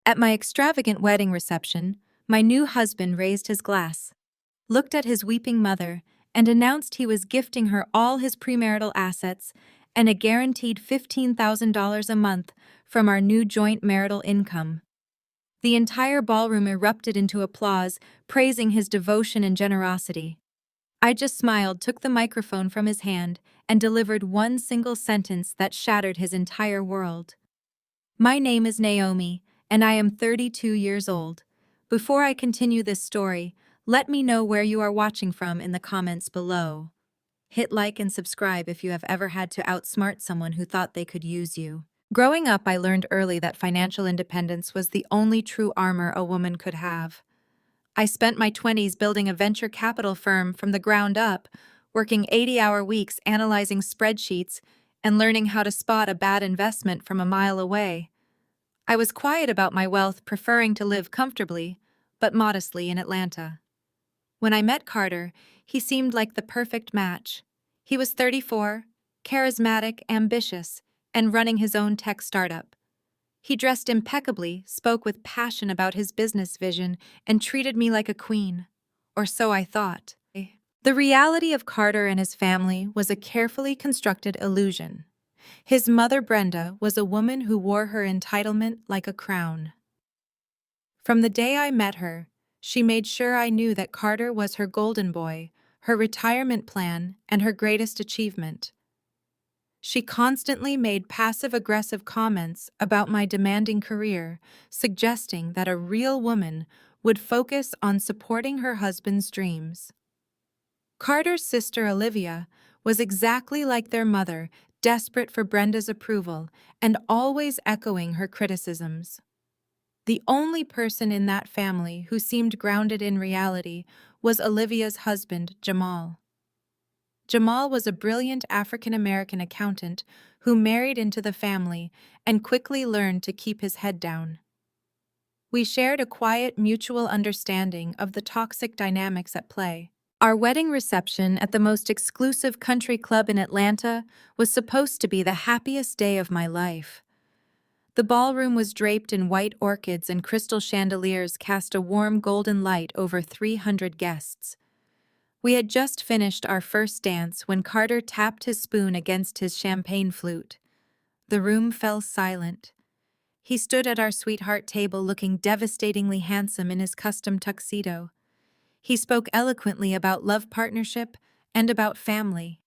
At my extravagant wedding reception, my new husband raised his glass, looked at his weeping mother, and announced he was gifting her all his premarital assets and a guaranteed $15,000 a month from our new joint marital income. The entire ballroom erupted into applause, praising his devotion and generosity. I just smiled, took the microphone from his hand, and delivered one single sentence that shattered his entire world. My name is Naomi, and I am 32 years old. Before I continue this story, let me know where you are watching from in the comments below. Hit like and subscribe if you have ever had to outsmart someone who thought they could use you. Growing up, I learned early that financial independence was the only true armor a woman could have. I spent my 20s building a venture capital firm from the ground up, working 80-hour weeks analyzing spreadsheets and learning how to spot a bad investment from a mile away. I was quiet about my wealth, preferring to live comfortably, but modestly in Atlanta. When I met Carter, he seemed like the perfect match. He was 34, charismatic, ambitious, and running his own tech startup. He dressed impeccably, spoke with passion about his business vision, and treated me like a queen. Or so I thought. The reality of Carter and his family was a carefully constructed illusion. His mother, Brenda, was a woman who wore her entitlement like a crown. From the day I met her, she made sure I knew that Carter was her golden boy, her retirement plan, and her greatest achievement. She constantly made passive-aggressive comments about my demanding career, suggesting that a real woman would focus on supporting her husband's dreams. Carter's sister, Olivia, was exactly like their mother, desperate for Brenda's approval and always echoing her criticisms. The only person in that family who seemed grounded in reality was Olivia's husband, Jamal. Jamal was a brilliant African-American accountant who married into the family and quickly learned to keep his head down. We shared a quiet, mutual understanding of the toxic dynamics at play. Our wedding reception at the most exclusive country club in Atlanta was supposed to be the happiest day of my life. The ballroom was draped in white orchids and crystal chandeliers cast a warm golden light over 300 guests. We had just finished our first dance when Carter tapped his spoon against his champagne flute. The room fell silent. He stood at our sweetheart table looking devastatingly handsome in his custom tuxedo. He spoke eloquently about love, partnership, and about family.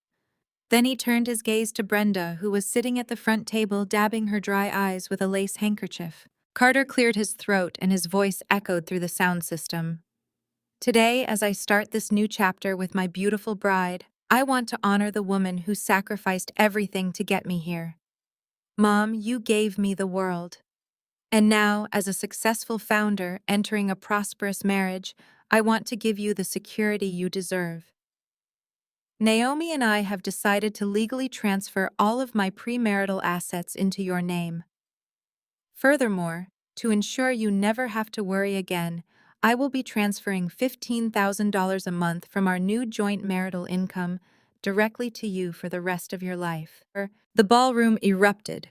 Then he turned his gaze to Brenda, who was sitting at the front table dabbing her dry eyes with a lace handkerchief. Carter cleared his throat and his voice echoed through the sound system. Today, as I start this new chapter with my beautiful bride, I want to honor the woman who sacrificed everything to get me here. Mom, you gave me the world. And now, as a successful founder entering a prosperous marriage, I want to give you the security you deserve. Naomi and I have decided to legally transfer all of my premarital assets into your name. Furthermore, to ensure you never have to worry again, I will be transferring $15,000 a month from our new joint marital income directly to you for the rest of your life. The ballroom erupted.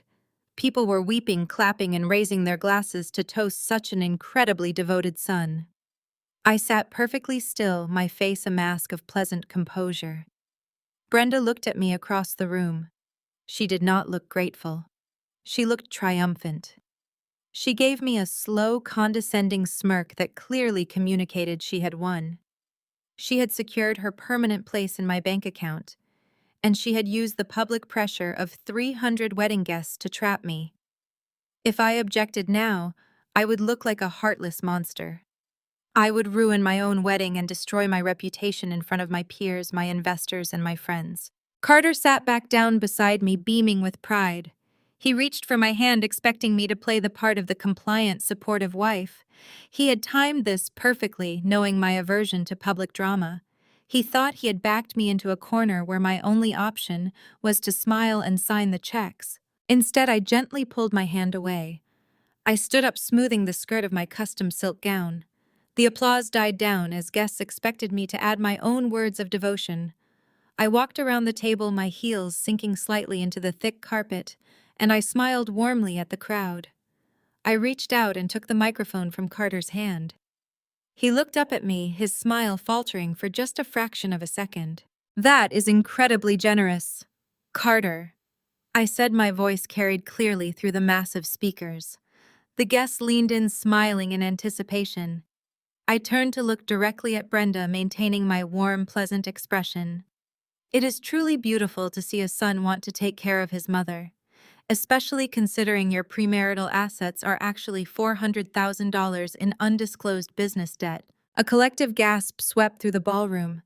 People were weeping, clapping, and raising their glasses to toast such an incredibly devoted son. I sat perfectly still, my face a mask of pleasant composure. Brenda looked at me across the room. She did not look grateful. She looked triumphant. She gave me a slow, condescending smirk that clearly communicated she had won. She had secured her permanent place in my bank account, and she had used the public pressure of 300 wedding guests to trap me. If I objected now, I would look like a heartless monster. I would ruin my own wedding and destroy my reputation in front of my peers, my investors, and my friends. Carter sat back down beside me, beaming with pride. He reached for my hand, expecting me to play the part of the compliant, supportive wife. He had timed this perfectly, knowing my aversion to public drama. He thought he had backed me into a corner where my only option was to smile and sign the checks. Instead, I gently pulled my hand away. I stood up, smoothing the skirt of my custom silk gown. The applause died down as guests expected me to add my own words of devotion. I walked around the table, my heels sinking slightly into the thick carpet, and I smiled warmly at the crowd. I reached out and took the microphone from Carter's hand. He looked up at me, his smile faltering for just a fraction of a second. "That is incredibly generous, Carter," I said, my voice carried clearly through the massive speakers. The guests leaned in, smiling in anticipation. I turned to look directly at Brenda, maintaining my warm, pleasant expression. "It is truly beautiful to see a son want to take care of his mother, especially considering your premarital assets are actually $400,000 in undisclosed business debt." A collective gasp swept through the ballroom.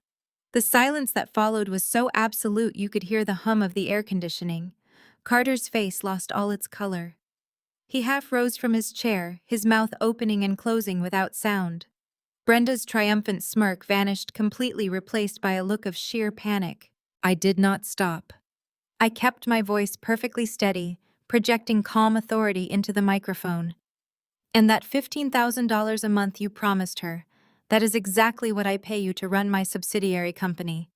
The silence that followed was so absolute you could hear the hum of the air conditioning. Carter's face lost all its color. He half rose from his chair, his mouth opening and closing without sound. Brenda's triumphant smirk vanished completely, replaced by a look of sheer panic. I did not stop. I kept my voice perfectly steady, projecting calm authority into the microphone. "And that $15,000 a month you promised her, that is exactly what I pay you to run my subsidiary company.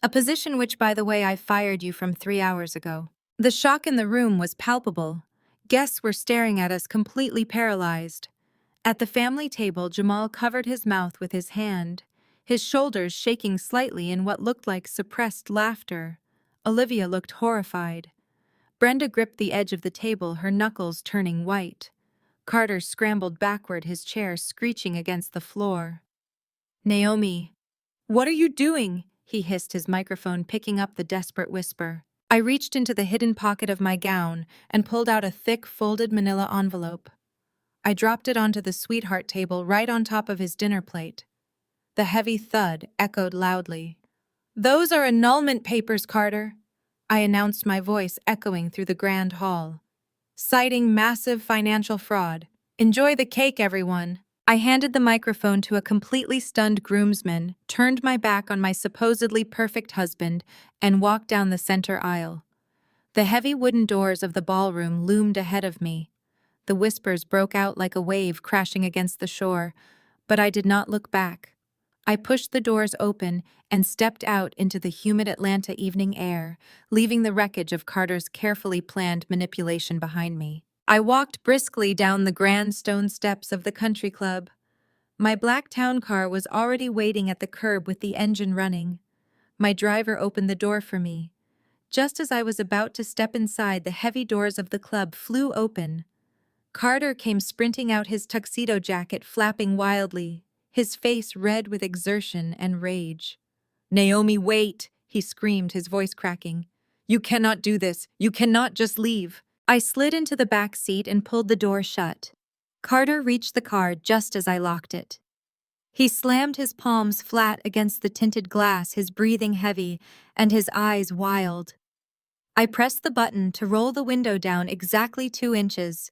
A position which, by the way, I fired you from 3 hours ago." The shock in the room was palpable. Guests were staring at us, completely paralyzed. At the family table, Jamal covered his mouth with his hand, his shoulders shaking slightly in what looked like suppressed laughter. Olivia looked horrified. Brenda gripped the edge of the table, her knuckles turning white. Carter scrambled backward, his chair screeching against the floor. "Naomi, what are you doing?" he hissed, his microphone picking up the desperate whisper. I reached into the hidden pocket of my gown and pulled out a thick, folded manila envelope. I dropped it onto the sweetheart table right on top of his dinner plate. The heavy thud echoed loudly. "Those are annulment papers, Carter," I announced, my voice echoing through the grand hall. "Citing massive financial fraud. Enjoy the cake, everyone." I handed the microphone to a completely stunned groomsman, turned my back on my supposedly perfect husband, and walked down the center aisle. The heavy wooden doors of the ballroom loomed ahead of me. The whispers broke out like a wave crashing against the shore, but I did not look back. I pushed the doors open and stepped out into the humid Atlanta evening air, leaving the wreckage of Carter's carefully planned manipulation behind me. I walked briskly down the grand stone steps of the country club. My black town car was already waiting at the curb with the engine running. My driver opened the door for me. Just as I was about to step inside, the heavy doors of the club flew open. Carter came sprinting out, his tuxedo jacket flapping wildly, his face red with exertion and rage. "Naomi, wait!" he screamed, his voice cracking. "You cannot do this. You cannot just leave." I slid into the back seat and pulled the door shut. Carter reached the car just as I locked it. He slammed his palms flat against the tinted glass, his breathing heavy and his eyes wild. I pressed the button to roll the window down exactly 2 inches.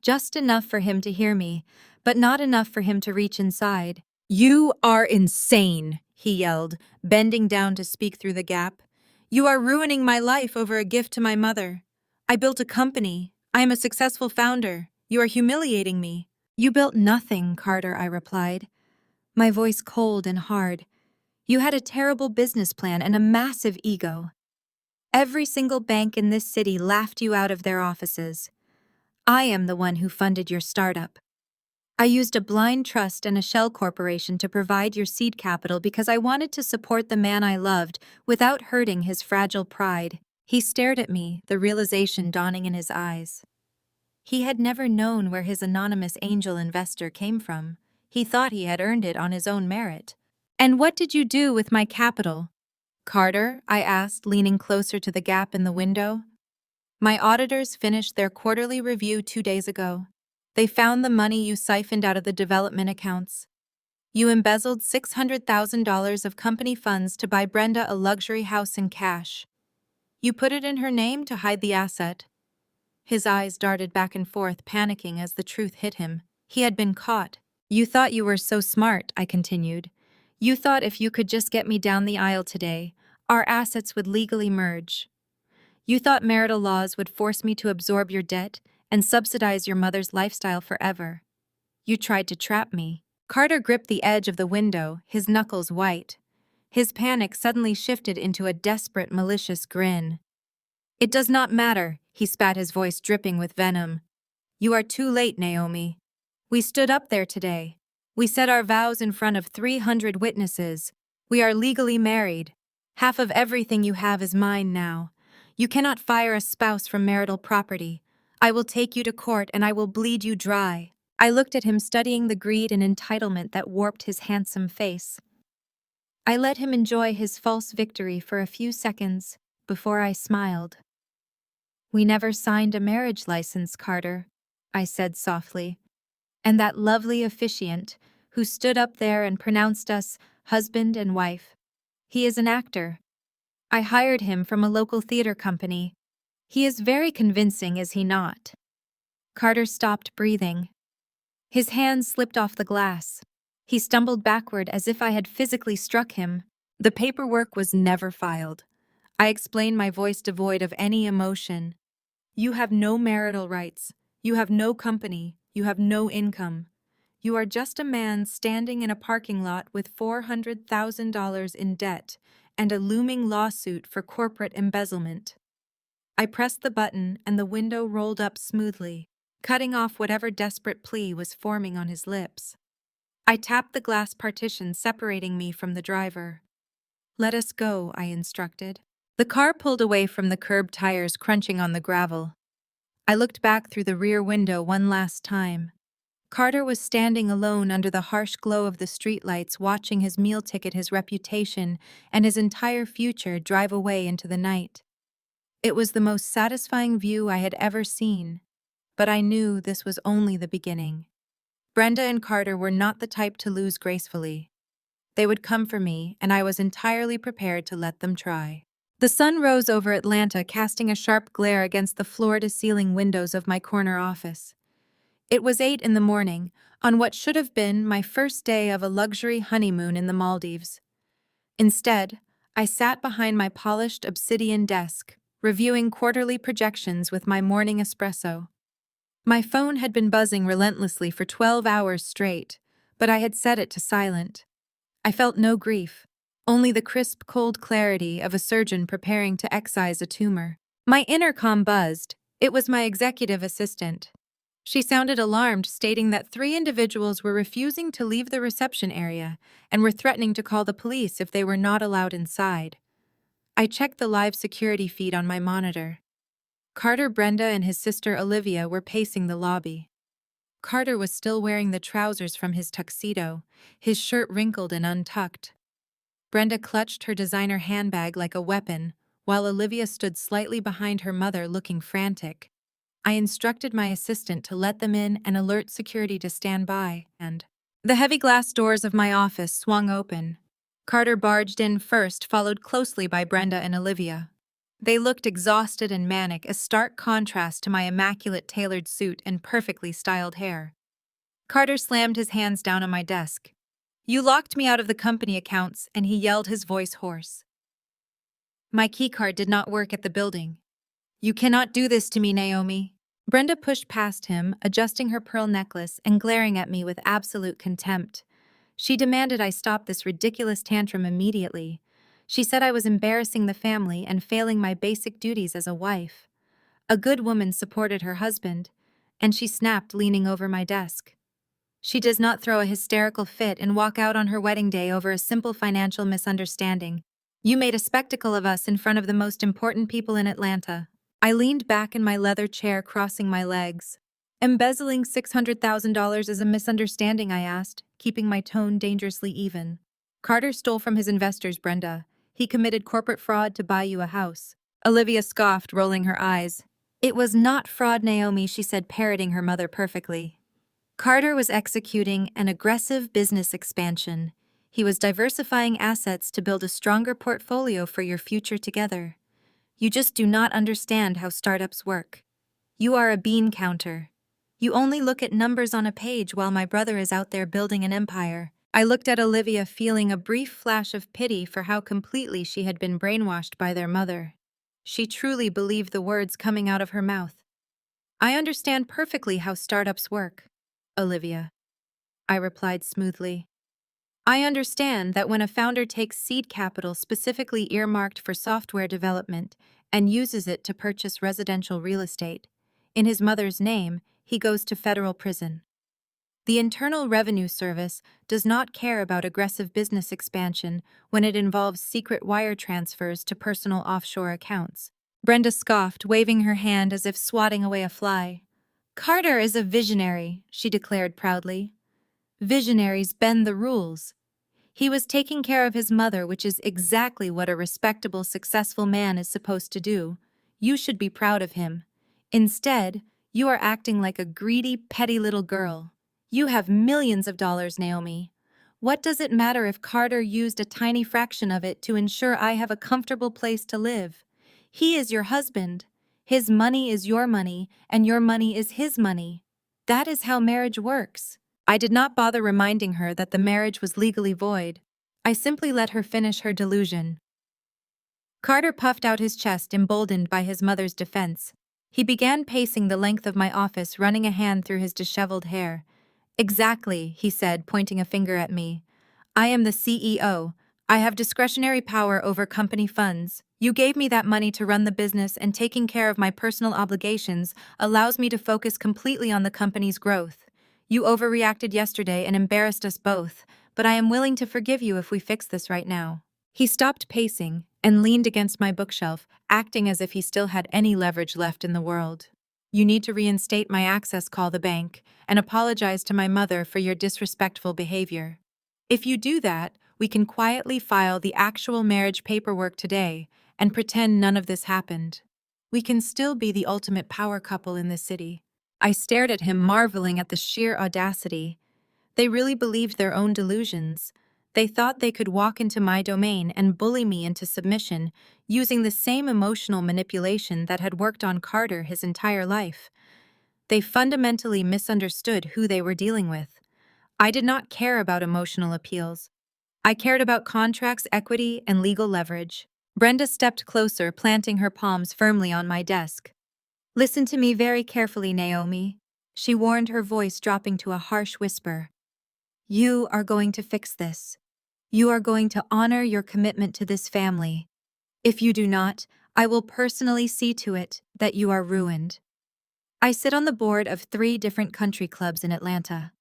Just enough for him to hear me, but not enough for him to reach inside. "You are insane," he yelled, bending down to speak through the gap. "You are ruining my life over a gift to my mother. I built a company. I am a successful founder. You are humiliating me." "You built nothing, Carter," I replied, my voice cold and hard. "You had a terrible business plan and a massive ego. Every single bank in this city laughed you out of their offices. I am the one who funded your startup. I used a blind trust and a shell corporation to provide your seed capital because I wanted to support the man I loved without hurting his fragile pride." He stared at me, the realization dawning in his eyes. He had never known where his anonymous angel investor came from. He thought he had earned it on his own merit. "And what did you do with my capital, Carter?" I asked, leaning closer to the gap in the window. "My auditors finished their quarterly review 2 days ago. They found the money you siphoned out of the development accounts. You embezzled $600,000 of company funds to buy Brenda a luxury house in cash. You put it in her name to hide the asset." His eyes darted back and forth, panicking as the truth hit him. He had been caught. "You thought you were so smart," I continued. "You thought if you could just get me down the aisle today, our assets would legally merge. You thought marital laws would force me to absorb your debt and subsidize your mother's lifestyle forever. You tried to trap me." Carter gripped the edge of the window, his knuckles white. His panic suddenly shifted into a desperate, malicious grin. "It does not matter," he spat, his voice dripping with venom. You are too late, Naomi. We stood up there today. We said our vows in front of 300 witnesses. We are legally married. Half of everything you have is mine now. You cannot fire a spouse from marital property. I will take you to court and I will bleed you dry. I looked at him, studying the greed and entitlement that warped his handsome face. I let him enjoy his false victory for a few seconds before I smiled. We never signed a marriage license, Carter, I said softly. And that lovely officiant who stood up there and pronounced us husband and wife. He is an actor. I hired him from a local theater company. He is very convincing, is he not? Carter stopped breathing. His hands slipped off the glass. He stumbled backward as if I had physically struck him. The paperwork was never filed. I explained, my voice devoid of any emotion. You have no marital rights. You have no company. You have no income. You are just a man standing in a parking lot with $400,000 in debt and a looming lawsuit for corporate embezzlement. I pressed the button and the window rolled up smoothly, cutting off whatever desperate plea was forming on his lips. I tapped the glass partition separating me from the driver. Let us go, I instructed. The car pulled away from the curb, tires crunching on the gravel. I looked back through the rear window one last time. Carter was standing alone under the harsh glow of the streetlights, watching his meal ticket, his reputation, and his entire future drive away into the night. It was the most satisfying view I had ever seen, but I knew this was only the beginning. Brenda and Carter were not the type to lose gracefully. They would come for me, and I was entirely prepared to let them try. The sun rose over Atlanta, casting a sharp glare against the floor-to-ceiling windows of my corner office. It was 8 in the morning, on what should have been my first day of a luxury honeymoon in the Maldives. Instead, I sat behind my polished obsidian desk, reviewing quarterly projections with my morning espresso. My phone had been buzzing relentlessly for 12 hours straight, but I had set it to silent. I felt no grief, only the crisp, cold clarity of a surgeon preparing to excise a tumor. My intercom buzzed. It was my executive assistant. She sounded alarmed, stating that 3 individuals were refusing to leave the reception area and were threatening to call the police if they were not allowed inside. I checked the live security feed on my monitor. Carter, Brenda, and his sister Olivia were pacing the lobby. Carter was still wearing the trousers from his tuxedo, his shirt wrinkled and untucked. Brenda clutched her designer handbag like a weapon, while Olivia stood slightly behind her mother, looking frantic. I instructed my assistant to let them in and alert security to stand by, and the heavy glass doors of my office swung open. Carter barged in first, followed closely by Brenda and Olivia. They looked exhausted and manic, a stark contrast to my immaculate tailored suit and perfectly styled hair. Carter slammed his hands down on my desk. You locked me out of the company accounts, and he yelled, his voice hoarse. My keycard did not work at the building. You cannot do this to me, Naomi. Brenda pushed past him, adjusting her pearl necklace and glaring at me with absolute contempt. She demanded I stop this ridiculous tantrum immediately. She said I was embarrassing the family and failing my basic duties as a wife. A good woman supported her husband, and she snapped, leaning over my desk. She does not throw a hysterical fit and walk out on her wedding day over a simple financial misunderstanding. You made a spectacle of us in front of the most important people in Atlanta. I leaned back in my leather chair, crossing my legs. Embezzling $600,000 is a misunderstanding, I asked, keeping my tone dangerously even. Carter stole from his investors, Brenda. He committed corporate fraud to buy you a house. Olivia scoffed, rolling her eyes. It was not fraud, Naomi, she said, parroting her mother perfectly. Carter was executing an aggressive business expansion. He was diversifying assets to build a stronger portfolio for your future together. You just do not understand how startups work. You are a bean counter. You only look at numbers on a page while my brother is out there building an empire. I looked at Olivia, feeling a brief flash of pity for how completely she had been brainwashed by their mother. She truly believed the words coming out of her mouth. I understand perfectly how startups work, Olivia, I replied smoothly. I understand that when a founder takes seed capital specifically earmarked for software development and uses it to purchase residential real estate, in his mother's name, he goes to federal prison. The Internal Revenue Service does not care about aggressive business expansion when it involves secret wire transfers to personal offshore accounts. Brenda scoffed, waving her hand as if swatting away a fly. Carter is a visionary, she declared proudly. Visionaries bend the rules. He was taking care of his mother, which is exactly what a respectable, successful man is supposed to do. You should be proud of him. Instead, you are acting like a greedy, petty little girl. You have millions of dollars, Naomi. What does it matter if Carter used a tiny fraction of it to ensure I have a comfortable place to live? He is your husband. His money is your money, and your money is his money. That is how marriage works. I did not bother reminding her that the marriage was legally void. I simply let her finish her delusion. Carter puffed out his chest, emboldened by his mother's defense. He began pacing the length of my office, running a hand through his disheveled hair. Exactly, he said, pointing a finger at me. I am the CEO. I have discretionary power over company funds. You gave me that money to run the business, and taking care of my personal obligations allows me to focus completely on the company's growth. You overreacted yesterday and embarrassed us both, but I am willing to forgive you if we fix this right now. He stopped pacing and leaned against my bookshelf, acting as if he still had any leverage left in the world. You need to reinstate my access, call the bank, and apologize to my mother for your disrespectful behavior. If you do that, we can quietly file the actual marriage paperwork today and pretend none of this happened. We can still be the ultimate power couple in this city. I stared at him, marveling at the sheer audacity. They really believed their own delusions. They thought they could walk into my domain and bully me into submission, using the same emotional manipulation that had worked on Carter his entire life. They fundamentally misunderstood who they were dealing with. I did not care about emotional appeals. I cared about contracts, equity, and legal leverage. Brenda stepped closer, planting her palms firmly on my desk. Listen to me very carefully, Naomi, she warned, her voice dropping to a harsh whisper. You are going to fix this. You are going to honor your commitment to this family. If you do not, I will personally see to it that you are ruined. I sit on the board of 3 different country clubs in Atlanta.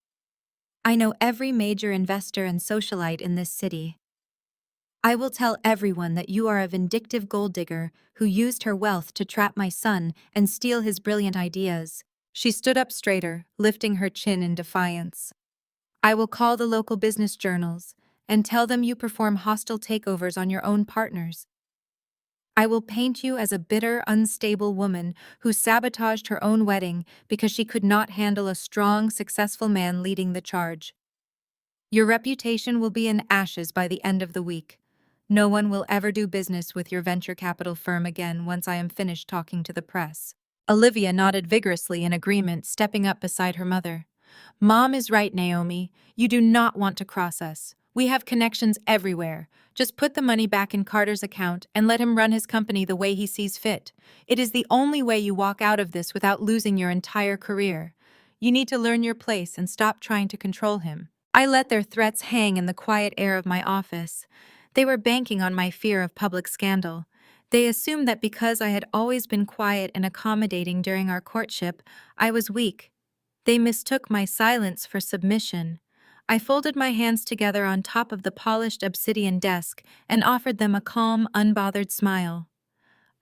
I know every major investor and socialite in this city. I will tell everyone that you are a vindictive gold digger who used her wealth to trap my son and steal his brilliant ideas. She stood up straighter, lifting her chin in defiance. I will call the local business journals and tell them you perform hostile takeovers on your own partners. I will paint you as a bitter, unstable woman who sabotaged her own wedding because she could not handle a strong, successful man leading the charge. Your reputation will be in ashes by the end of the week. No one will ever do business with your venture capital firm again once I am finished talking to the press. Olivia nodded vigorously in agreement, stepping up beside her mother. Mom is right, Naomi. You do not want to cross us. We have connections everywhere. Just put the money back in Carter's account and let him run his company the way he sees fit. It is the only way you walk out of this without losing your entire career. You need to learn your place and stop trying to control him. I let their threats hang in the quiet air of my office. They were banking on my fear of public scandal. They assumed that because I had always been quiet and accommodating during our courtship, I was weak. They mistook my silence for submission. I folded my hands together on top of the polished obsidian desk and offered them a calm, unbothered smile.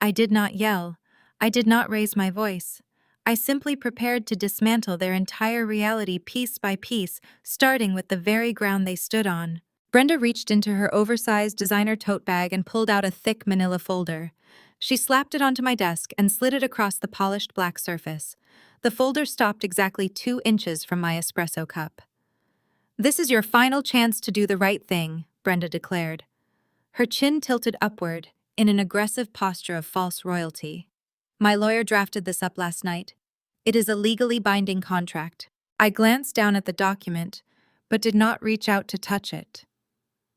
I did not yell. I did not raise my voice. I simply prepared to dismantle their entire reality piece by piece, starting with the very ground they stood on. Brenda reached into her oversized designer tote bag and pulled out a thick manila folder. She slapped it onto my desk and slid it across the polished black surface. The folder stopped exactly 2 inches from my espresso cup. This is your final chance to do the right thing, Brenda declared. Her chin tilted upward in an aggressive posture of false royalty. My lawyer drafted this up last night. It is a legally binding contract. I glanced down at the document, but did not reach out to touch it.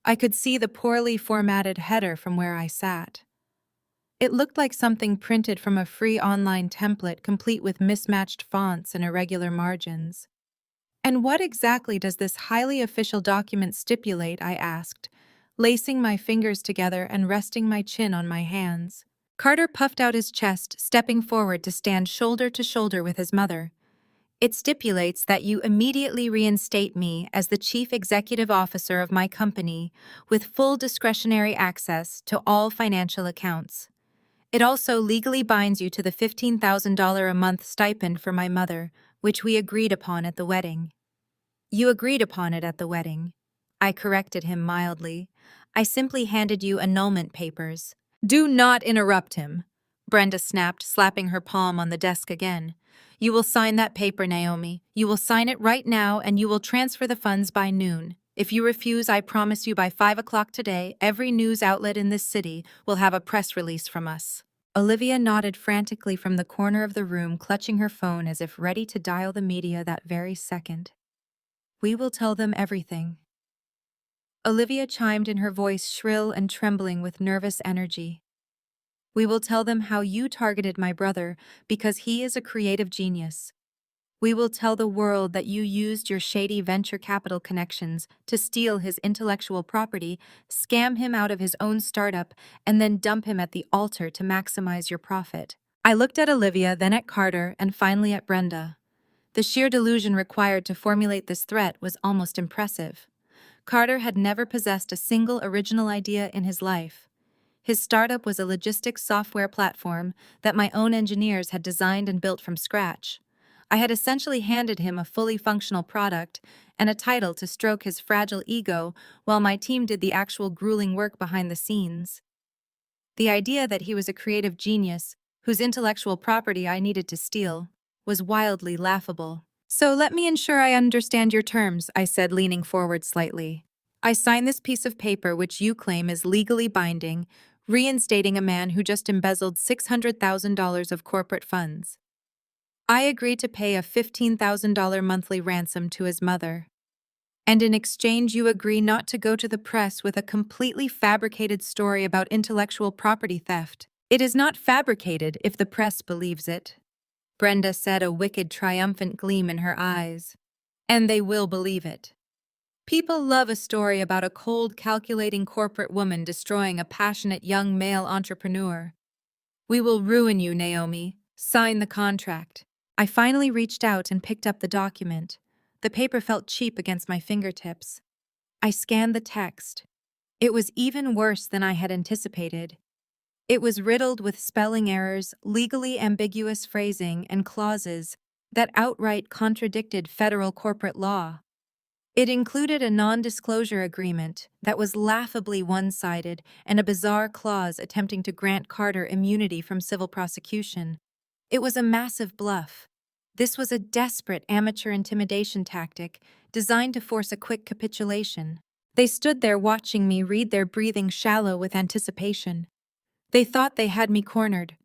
I could see the poorly formatted header from where I sat. It looked like something printed from a free online template, complete with mismatched fonts and irregular margins. And what exactly does this highly official document stipulate? I asked, lacing my fingers together and resting my chin on my hands. Carter puffed out his chest, stepping forward to stand shoulder to shoulder with his mother. It stipulates that you immediately reinstate me as the chief executive officer of my company with full discretionary access to all financial accounts. It also legally binds you to the $15,000 a month stipend for my mother, which we agreed upon at the wedding. You agreed upon it at the wedding. I corrected him mildly. I simply handed you annulment papers. Do not interrupt him, Brenda snapped, slapping her palm on the desk again. You will sign that paper, Naomi. You will sign it right now, and you will transfer the funds by noon. If you refuse, I promise you by 5 o'clock today, every news outlet in this city will have a press release from us. Olivia nodded frantically from the corner of the room, clutching her phone as if ready to dial the media that very second. We will tell them everything. Olivia chimed in, her voice shrill and trembling with nervous energy. We will tell them how you targeted my brother because he is a creative genius. We will tell the world that you used your shady venture capital connections to steal his intellectual property, scam him out of his own startup, and then dump him at the altar to maximize your profit. I looked at Olivia, then at Carter, and finally at Brenda. The sheer delusion required to formulate this threat was almost impressive. Carter had never possessed a single original idea in his life. His startup was a logistics software platform that my own engineers had designed and built from scratch. I had essentially handed him a fully functional product and a title to stroke his fragile ego while my team did the actual grueling work behind the scenes. The idea that he was a creative genius, whose intellectual property I needed to steal, was wildly laughable. So let me ensure I understand your terms, I said, leaning forward slightly. I sign this piece of paper which you claim is legally binding, reinstating a man who just embezzled $600,000 of corporate funds. I agree to pay a $15,000 monthly ransom to his mother. And in exchange, you agree not to go to the press with a completely fabricated story about intellectual property theft. It is not fabricated if the press believes it, Brenda said, a wicked, triumphant gleam in her eyes. And they will believe it. People love a story about a cold, calculating corporate woman destroying a passionate young male entrepreneur. We will ruin you, Naomi. Sign the contract. I finally reached out and picked up the document. The paper felt cheap against my fingertips. I scanned the text. It was even worse than I had anticipated. It was riddled with spelling errors, legally ambiguous phrasing, and clauses that outright contradicted federal corporate law. It included a non-disclosure agreement that was laughably one-sided and a bizarre clause attempting to grant Carter immunity from civil prosecution. It was a massive bluff. This was a desperate amateur intimidation tactic designed to force a quick capitulation. They stood there watching me read, their breathing shallow with anticipation. They thought they had me cornered.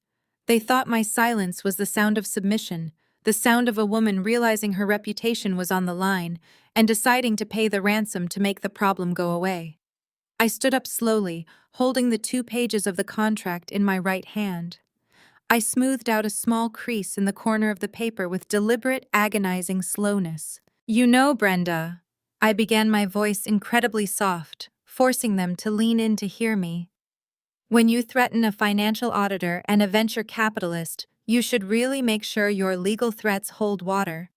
They thought my silence was the sound of submission, the sound of a woman realizing her reputation was on the line and deciding to pay the ransom to make the problem go away. I stood up slowly, holding the 2 pages of the contract in my right hand. I smoothed out a small crease in the corner of the paper with deliberate, agonizing slowness. You know, Brenda, I began, my voice incredibly soft, forcing them to lean in to hear me. When you threaten a financial auditor and a venture capitalist, you should really make sure your legal threats hold water.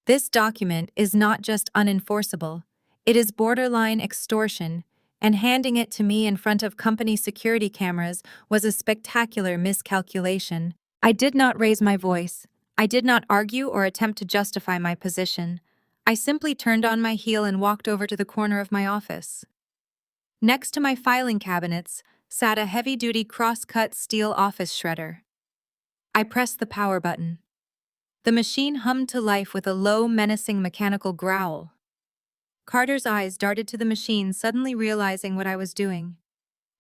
This document is not just unenforceable, it is borderline extortion, and handing it to me in front of company security cameras was a spectacular miscalculation. I did not raise my voice. I did not argue or attempt to justify my position. I simply turned on my heel and walked over to the corner of my office. Next to my filing cabinets sat a heavy-duty cross-cut steel office shredder. I pressed the power button. The machine hummed to life with a low, menacing mechanical growl. Carter's eyes darted to the machine, suddenly realizing what I was doing.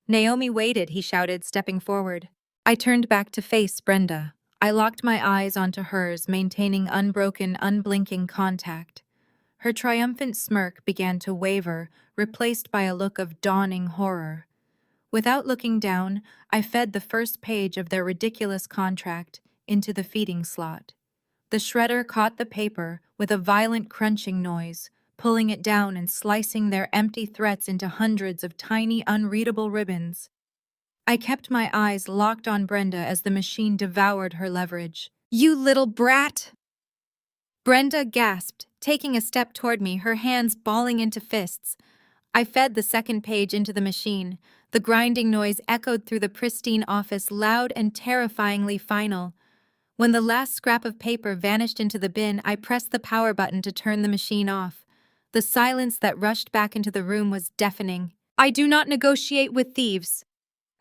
Naomi waited, he shouted, stepping forward. I turned back to face Brenda. I locked my eyes onto hers, maintaining unbroken, unblinking contact. Her triumphant smirk began to waver, replaced by a look of dawning horror. Without looking down, I fed the first page of their ridiculous contract into the feeding slot. The shredder caught the paper with a violent crunching noise, pulling it down and slicing their empty threats into hundreds of tiny, unreadable ribbons. I kept my eyes locked on Brenda as the machine devoured her leverage. You little brat! Brenda gasped, taking a step toward me, her hands balling into fists. I fed the second page into the machine. The grinding noise echoed through the pristine office, loud and terrifyingly final. When the last scrap of paper vanished into the bin, I pressed the power button to turn the machine off. The silence that rushed back into the room was deafening. "I do not negotiate with thieves,"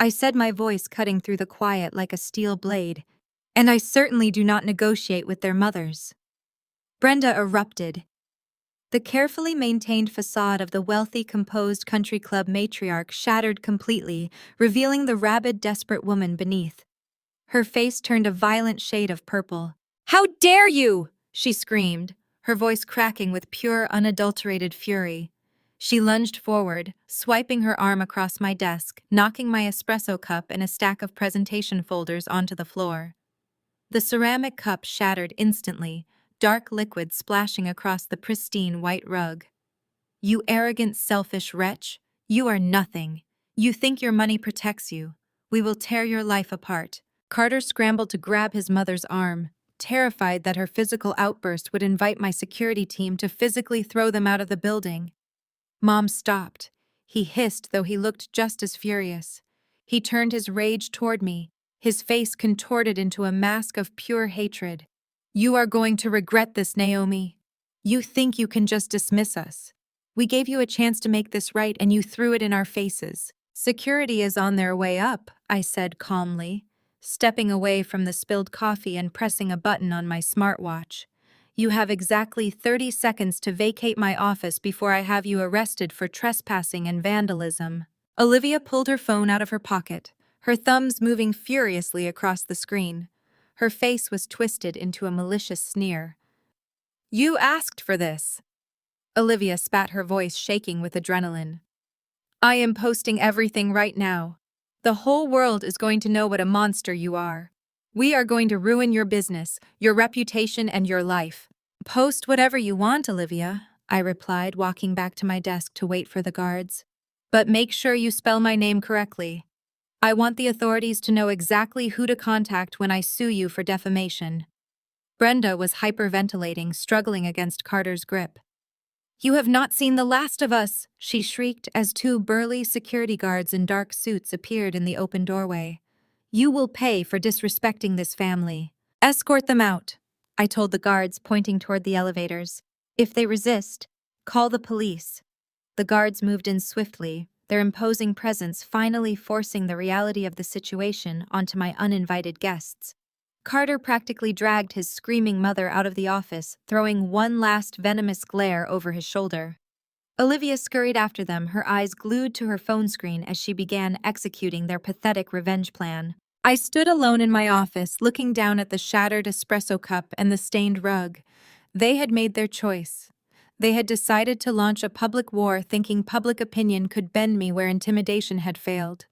I said, my voice cutting through the quiet like a steel blade. "And I certainly do not negotiate with their mothers." Brenda erupted. The carefully maintained facade of the wealthy, composed country club matriarch shattered completely, revealing the rabid, desperate woman beneath. Her face turned a violent shade of purple. "How dare you!" she screamed, her voice cracking with pure, unadulterated fury. She lunged forward, swiping her arm across my desk, knocking my espresso cup and a stack of presentation folders onto the floor. The ceramic cup shattered instantly, dark liquid splashing across the pristine white rug. "You arrogant, selfish wretch! You are nothing. You think your money protects you. We will tear your life apart." Carter scrambled to grab his mother's arm, terrified that her physical outburst would invite my security team to physically throw them out of the building. Mom stopped. He hissed, though he looked just as furious. He turned his rage toward me, his face contorted into a mask of pure hatred. "You are going to regret this, Naomi. You think you can just dismiss us. We gave you a chance to make this right and you threw it in our faces." "Security is on their way up," I said calmly, stepping away from the spilled coffee and pressing a button on my smartwatch. "You have exactly 30 seconds to vacate my office before I have you arrested for trespassing and vandalism." Olivia pulled her phone out of her pocket, her thumbs moving furiously across the screen. Her face was twisted into a malicious sneer. "You asked for this." Olivia spat, her voice shaking with adrenaline. "I am posting everything right now. The whole world is going to know what a monster you are. We are going to ruin your business, your reputation, and your life." "Post whatever you want, Olivia," I replied, walking back to my desk to wait for the guards. "But make sure you spell my name correctly. I want the authorities to know exactly who to contact when I sue you for defamation." Brenda was hyperventilating, struggling against Carter's grip. "You have not seen the last of us," she shrieked as two burly security guards in dark suits appeared in the open doorway. "You will pay for disrespecting this family." "Escort them out," I told the guards, pointing toward the elevators. "If they resist, call the police." The guards moved in swiftly, their imposing presence finally forcing the reality of the situation onto my uninvited guests. Carter practically dragged his screaming mother out of the office, throwing one last venomous glare over his shoulder. Olivia scurried after them, her eyes glued to her phone screen as she began executing their pathetic revenge plan. I stood alone in my office, looking down at the shattered espresso cup and the stained rug. They had made their choice. They had decided to launch a public war, thinking public opinion could bend me where intimidation had failed.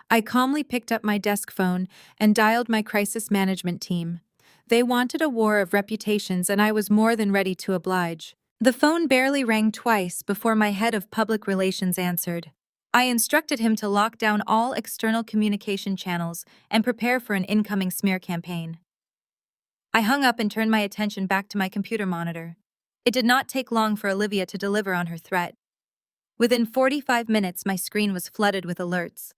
I calmly picked up my desk phone and dialed my crisis management team. They wanted a war of reputations, and I was more than ready to oblige. The phone barely rang twice before my head of public relations answered. I instructed him to lock down all external communication channels and prepare for an incoming smear campaign. I hung up and turned my attention back to my computer monitor. It did not take long for Olivia to deliver on her threat. Within 45 minutes, my screen was flooded with alerts.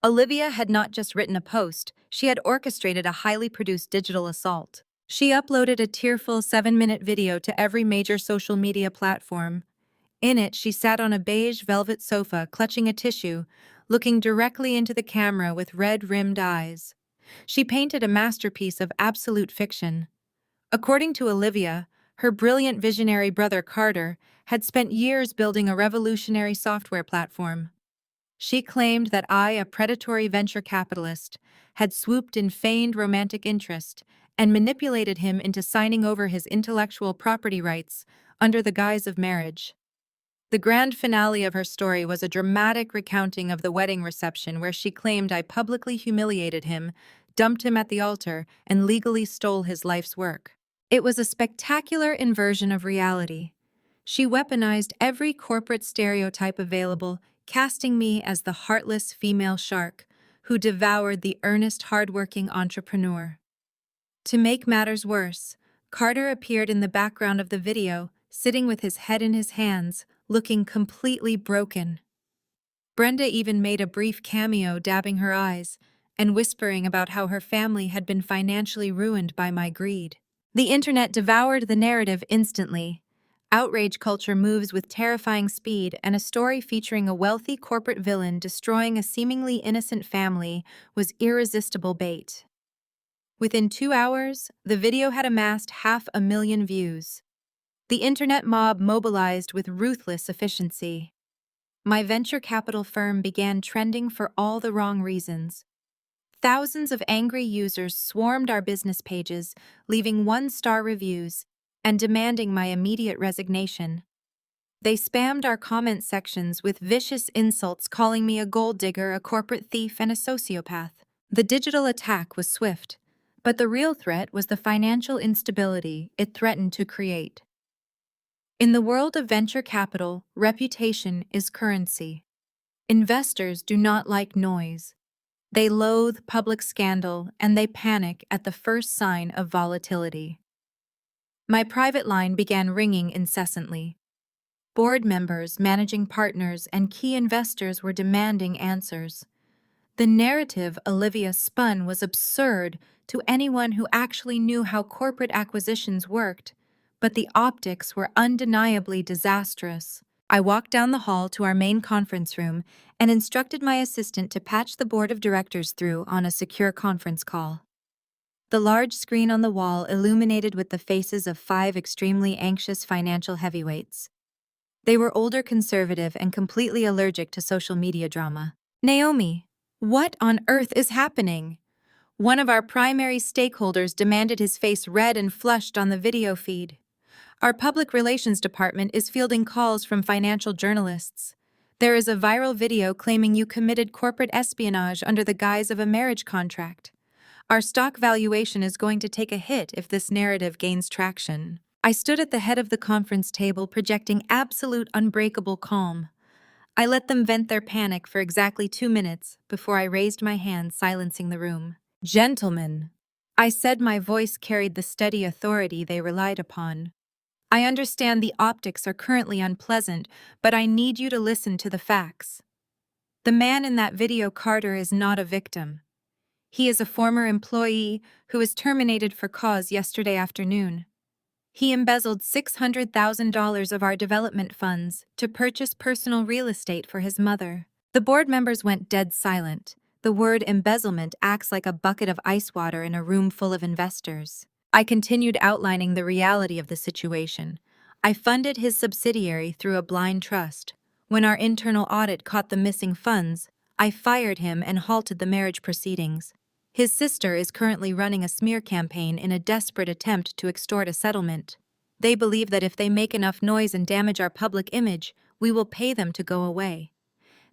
Olivia had not just written a post, she had orchestrated a highly produced digital assault. She uploaded a tearful 7-minute video to every major social media platform. In it, she sat on a beige velvet sofa, clutching a tissue, looking directly into the camera with red-rimmed eyes. She painted a masterpiece of absolute fiction. According to Olivia, her brilliant visionary brother Carter had spent years building a revolutionary software platform. She claimed that I, a predatory venture capitalist, had swooped in feigned romantic interest and manipulated him into signing over his intellectual property rights under the guise of marriage. The grand finale of her story was a dramatic recounting of the wedding reception where she claimed I publicly humiliated him, dumped him at the altar, and legally stole his life's work. It was a spectacular inversion of reality. She weaponized every corporate stereotype available, casting me as the heartless female shark who devoured the earnest, hardworking entrepreneur. To make matters worse, Carter appeared in the background of the video, sitting with his head in his hands, looking completely broken. Brenda even made a brief cameo, dabbing her eyes and whispering about how her family had been financially ruined by my greed. The internet devoured the narrative instantly. Outrage culture moves with terrifying speed, and a story featuring a wealthy corporate villain destroying a seemingly innocent family was irresistible bait. Within 2 hours, the video had amassed 500,000 views. The internet mob mobilized with ruthless efficiency. My venture capital firm began trending for all the wrong reasons. Thousands of angry users swarmed our business pages, leaving 1-star reviews and demanding my immediate resignation. They spammed our comment sections with vicious insults, calling me a gold digger, a corporate thief, and a sociopath. The digital attack was swift, but the real threat was the financial instability it threatened to create. In the world of venture capital, reputation is currency. Investors do not like noise. They loathe public scandal, and they panic at the first sign of volatility. My private line began ringing incessantly. Board members, managing partners, and key investors were demanding answers. The narrative Olivia spun was absurd to anyone who actually knew how corporate acquisitions worked, but the optics were undeniably disastrous. I walked down the hall to our main conference room and instructed my assistant to patch the board of directors through on a secure conference call. The large screen on the wall illuminated with the faces of 5 extremely anxious financial heavyweights. They were older, conservative, and completely allergic to social media drama. "Naomi, what on earth is happening?" One of our primary stakeholders demanded, his face red and flushed on the video feed. "Our public relations department is fielding calls from financial journalists. There is a viral video claiming you committed corporate espionage under the guise of a marriage contract. Our stock valuation is going to take a hit if this narrative gains traction." I stood at the head of the conference table, projecting absolute unbreakable calm. I let them vent their panic for exactly 2 minutes before I raised my hand, silencing the room. "Gentlemen," I said, my voice carried the steady authority they relied upon. "I understand the optics are currently unpleasant, but I need you to listen to the facts. The man in that video, Carter, is not a victim. He is a former employee who was terminated for cause yesterday afternoon. He embezzled $600,000 of our development funds to purchase personal real estate for his mother." The board members went dead silent. The word embezzlement acts like a bucket of ice water in a room full of investors. I continued outlining the reality of the situation. I funded his subsidiary through a blind trust. When our internal audit caught the missing funds, I fired him and halted the marriage proceedings. His sister is currently running a smear campaign in a desperate attempt to extort a settlement. They believe that if they make enough noise and damage our public image, we will pay them to go away.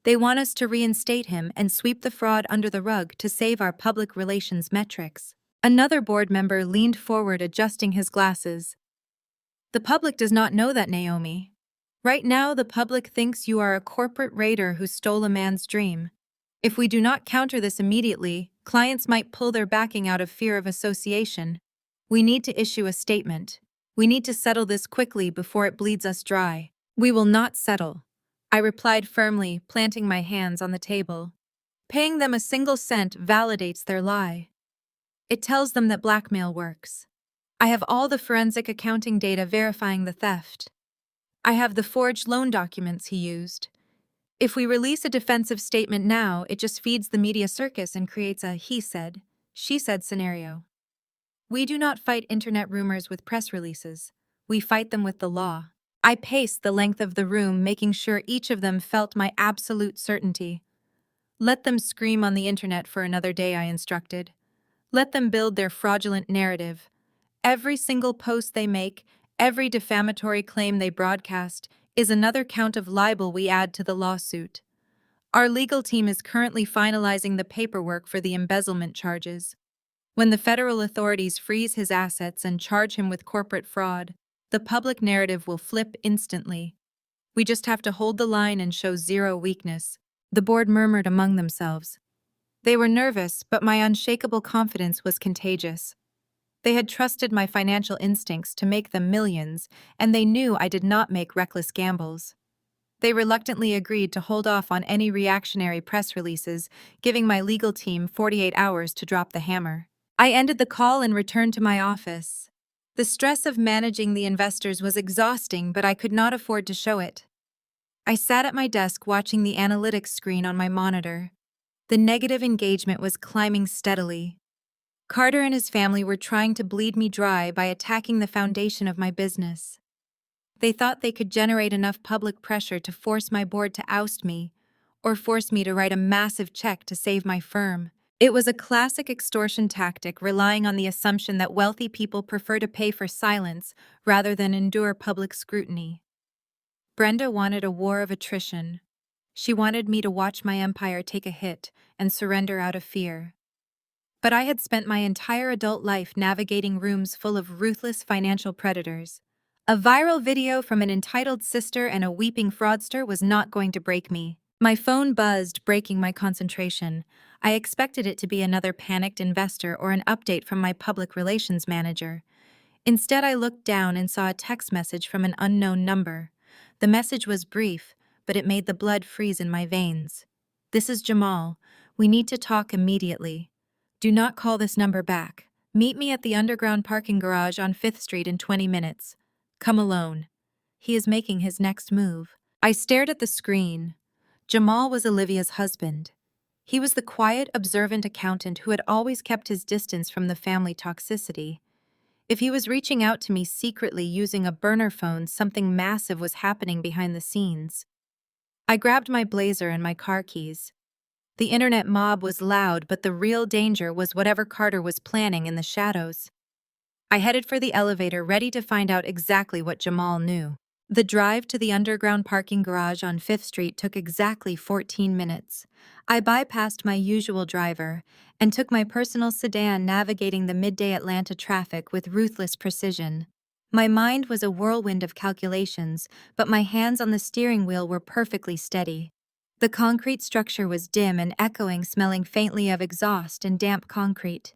They want us to reinstate him and sweep the fraud under the rug to save our public relations metrics. Another board member leaned forward, adjusting his glasses. "The public does not know that, Naomi. Right now, the public thinks you are a corporate raider who stole a man's dream. If we do not counter this immediately, clients might pull their backing out of fear of association. We need to issue a statement. We need to settle this quickly before it bleeds us dry." "We will not settle," I replied firmly, planting my hands on the table. "Paying them a single cent validates their lie. It tells them that blackmail works. I have all the forensic accounting data verifying the theft. I have the forged loan documents he used. If we release a defensive statement now, it just feeds the media circus and creates a he said, she said scenario. We do not fight internet rumors with press releases. We fight them with the law." I paced the length of the room, making sure each of them felt my absolute certainty. "Let them scream on the internet for another day," I instructed. "Let them build their fraudulent narrative. Every single post they make, every defamatory claim they broadcast, is another count of libel we add to the lawsuit. Our legal team is currently finalizing the paperwork for the embezzlement charges. When the federal authorities freeze his assets and charge him with corporate fraud, the public narrative will flip instantly. We just have to hold the line and show zero weakness." The board murmured among themselves. They were nervous, but my unshakable confidence was contagious. They had trusted my financial instincts to make them millions, and they knew I did not make reckless gambles. They reluctantly agreed to hold off on any reactionary press releases, giving my legal team 48 hours to drop the hammer. I ended the call and returned to my office. The stress of managing the investors was exhausting, but I could not afford to show it. I sat at my desk watching the analytics screen on my monitor. The negative engagement was climbing steadily. Carter and his family were trying to bleed me dry by attacking the foundation of my business. They thought they could generate enough public pressure to force my board to oust me, or force me to write a massive check to save my firm. It was a classic extortion tactic relying on the assumption that wealthy people prefer to pay for silence rather than endure public scrutiny. Brenda wanted a war of attrition. She wanted me to watch my empire take a hit and surrender out of fear. But I had spent my entire adult life navigating rooms full of ruthless financial predators. A viral video from an entitled sister and a weeping fraudster was not going to break me. My phone buzzed, breaking my concentration. I expected it to be another panicked investor or an update from my public relations manager. Instead, I looked down and saw a text message from an unknown number. The message was brief, but it made the blood freeze in my veins. "This is Jamal. We need to talk immediately. Do not call this number back. Meet me at the underground parking garage on 5th Street in 20 minutes. Come alone. He is making his next move." I stared at the screen. Jamal was Olivia's husband. He was the quiet, observant accountant who had always kept his distance from the family toxicity. If he was reaching out to me secretly using a burner phone, something massive was happening behind the scenes. I grabbed my blazer and my car keys. The internet mob was loud, but the real danger was whatever Carter was planning in the shadows. I headed for the elevator, ready to find out exactly what Jamal knew. The drive to the underground parking garage on 5th Street took exactly 14 minutes. I bypassed my usual driver and took my personal sedan, navigating the midday Atlanta traffic with ruthless precision. My mind was a whirlwind of calculations, but my hands on the steering wheel were perfectly steady. The concrete structure was dim and echoing, smelling faintly of exhaust and damp concrete.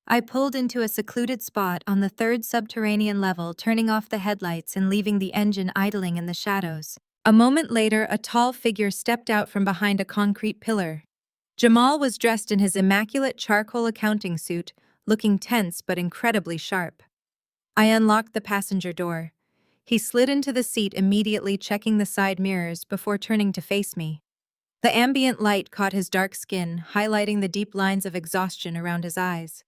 I pulled into a secluded spot on the 3rd subterranean level, turning off the headlights and leaving the engine idling in the shadows. A moment later, a tall figure stepped out from behind a concrete pillar. Jamal was dressed in his immaculate charcoal accounting suit, looking tense but incredibly sharp. I unlocked the passenger door. He slid into the seat, immediately checking the side mirrors before turning to face me. The ambient light caught his dark skin, highlighting the deep lines of exhaustion around his eyes.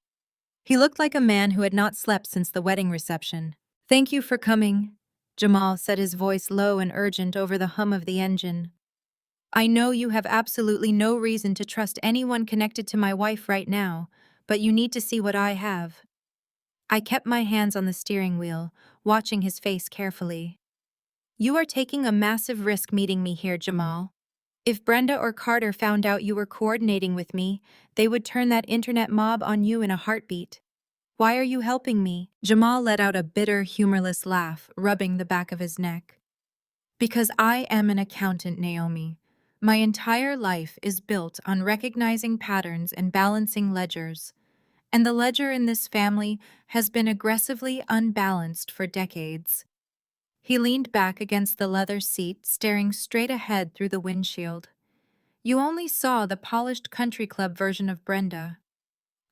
He looked like a man who had not slept since the wedding reception. "Thank you for coming," Jamal said, his voice low and urgent over the hum of the engine. "I know you have absolutely no reason to trust anyone connected to my wife right now, but you need to see what I have." I kept my hands on the steering wheel, watching his face carefully. "You are taking a massive risk meeting me here, Jamal. If Brenda or Carter found out you were coordinating with me, they would turn that internet mob on you in a heartbeat. Why are you helping me?" Jamal let out a bitter, humorless laugh, rubbing the back of his neck. "Because I am an accountant, Naomi. My entire life is built on recognizing patterns and balancing ledgers. And the ledger in this family has been aggressively unbalanced for decades." He leaned back against the leather seat, staring straight ahead through the windshield. "You only saw the polished country club version of Brenda.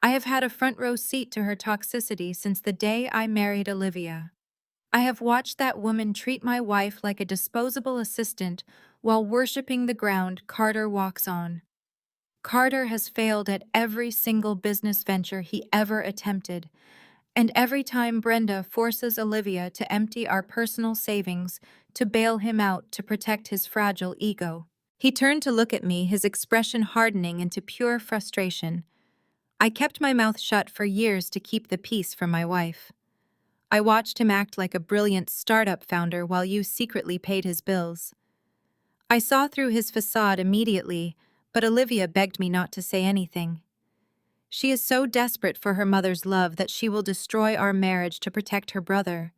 I have had a front row seat to her toxicity since the day I married Olivia. I have watched that woman treat my wife like a disposable assistant while worshiping the ground Carter walks on. Carter has failed at every single business venture he ever attempted, and every time Brenda forces Olivia to empty our personal savings to bail him out to protect his fragile ego." He turned to look at me, his expression hardening into pure frustration. I kept my mouth shut for years to keep the peace from my wife. I watched him act like a brilliant startup founder while you secretly paid his bills. I saw through his facade immediately, but Olivia begged me not to say anything. She is so desperate for her mother's love that she will destroy our marriage to protect her brother.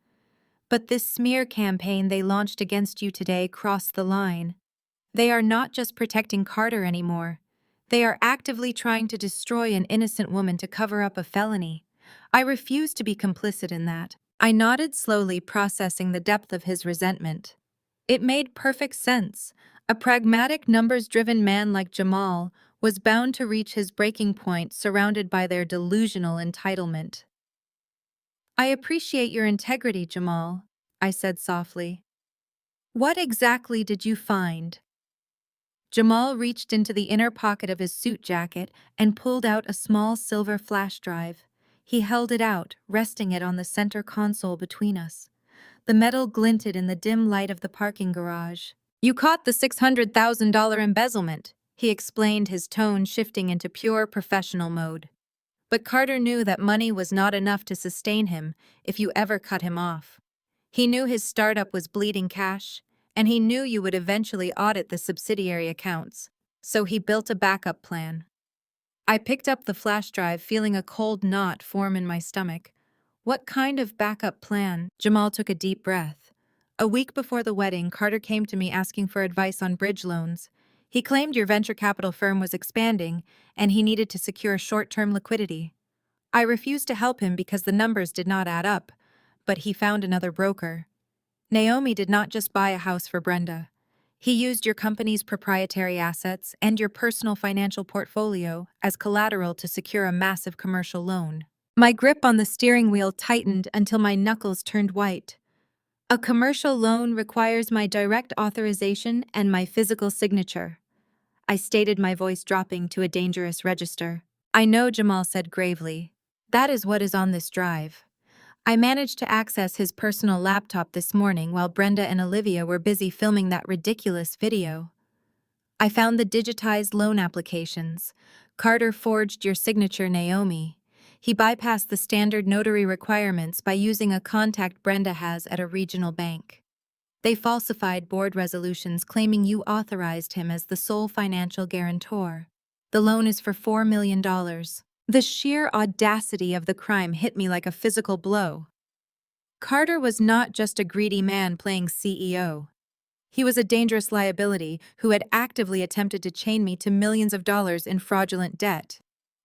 But this smear campaign they launched against you today crossed the line. They are not just protecting Carter anymore. They are actively trying to destroy an innocent woman to cover up a felony. I refused to be complicit in that. I nodded slowly, processing the depth of his resentment. It made perfect sense. A pragmatic, numbers-driven man like Jamal was bound to reach his breaking point surrounded by their delusional entitlement. "I appreciate your integrity, Jamal," I said softly. "What exactly did you find?" Jamal reached into the inner pocket of his suit jacket and pulled out a small silver flash drive. He held it out, resting it on the center console between us. The metal glinted in the dim light of the parking garage. "You caught the $600,000 embezzlement," he explained, his tone shifting into pure professional mode. But Carter knew that money was not enough to sustain him if you ever cut him off. He knew his startup was bleeding cash, and he knew you would eventually audit the subsidiary accounts, so he built a backup plan. I picked up the flash drive, feeling a cold knot form in my stomach. What kind of backup plan? Jamal took a deep breath. A week before the wedding, Carter came to me asking for advice on bridge loans. He claimed your venture capital firm was expanding, and he needed to secure short-term liquidity. I refused to help him because the numbers did not add up, but he found another broker. Naomi did not just buy a house for Brenda. He used your company's proprietary assets and your personal financial portfolio as collateral to secure a massive commercial loan. My grip on the steering wheel tightened until my knuckles turned white. "A commercial loan requires my direct authorization and my physical signature," I stated, my voice dropping to a dangerous register. "I know," Jamal said gravely. "That is what is on this drive." I managed to access his personal laptop this morning while Brenda and Olivia were busy filming that ridiculous video. I found the digitized loan applications. Carter forged your signature, Naomi. He bypassed the standard notary requirements by using a contact Brenda has at a regional bank. They falsified board resolutions claiming you authorized him as the sole financial guarantor. The loan is for $4 million. The sheer audacity of the crime hit me like a physical blow. Carter was not just a greedy man playing CEO. He was a dangerous liability who had actively attempted to chain me to millions of dollars in fraudulent debt.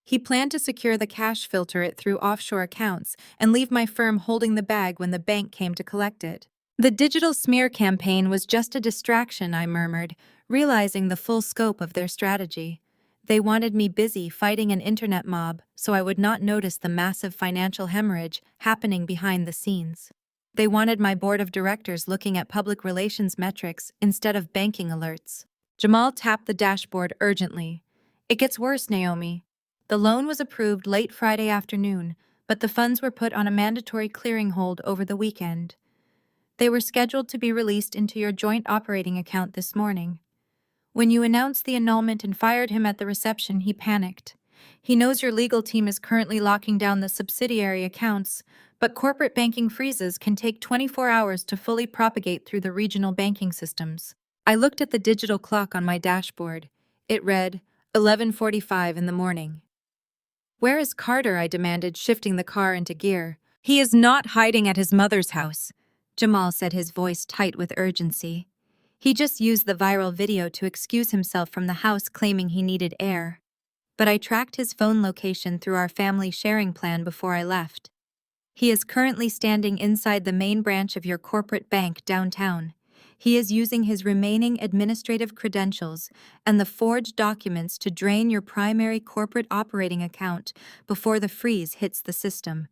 He planned to secure the cash, filter it through offshore accounts, and leave my firm holding the bag when the bank came to collect it. The digital smear campaign was just a distraction, I murmured, realizing the full scope of their strategy. They wanted me busy fighting an internet mob so I would not notice the massive financial hemorrhage happening behind the scenes. They wanted my board of directors looking at public relations metrics instead of banking alerts. Jamal tapped the dashboard urgently. "It gets worse, Naomi." The loan was approved late Friday afternoon, but the funds were put on a mandatory clearing hold over the weekend. They were scheduled to be released into your joint operating account this morning. When you announced the annulment and fired him at the reception, he panicked. He knows your legal team is currently locking down the subsidiary accounts, but corporate banking freezes can take 24 hours to fully propagate through the regional banking systems. I looked at the digital clock on my dashboard. It read 11:45 in the morning. "Where is Carter?" I demanded, shifting the car into gear. "He is not hiding at his mother's house," Jamal said, his voice tight with urgency. "He just used the viral video to excuse himself from the house, claiming he needed air. But I tracked his phone location through our family sharing plan before I left. He is currently standing inside the main branch of your corporate bank downtown. He is using his remaining administrative credentials and the forged documents to drain your primary corporate operating account before the freeze hits the system.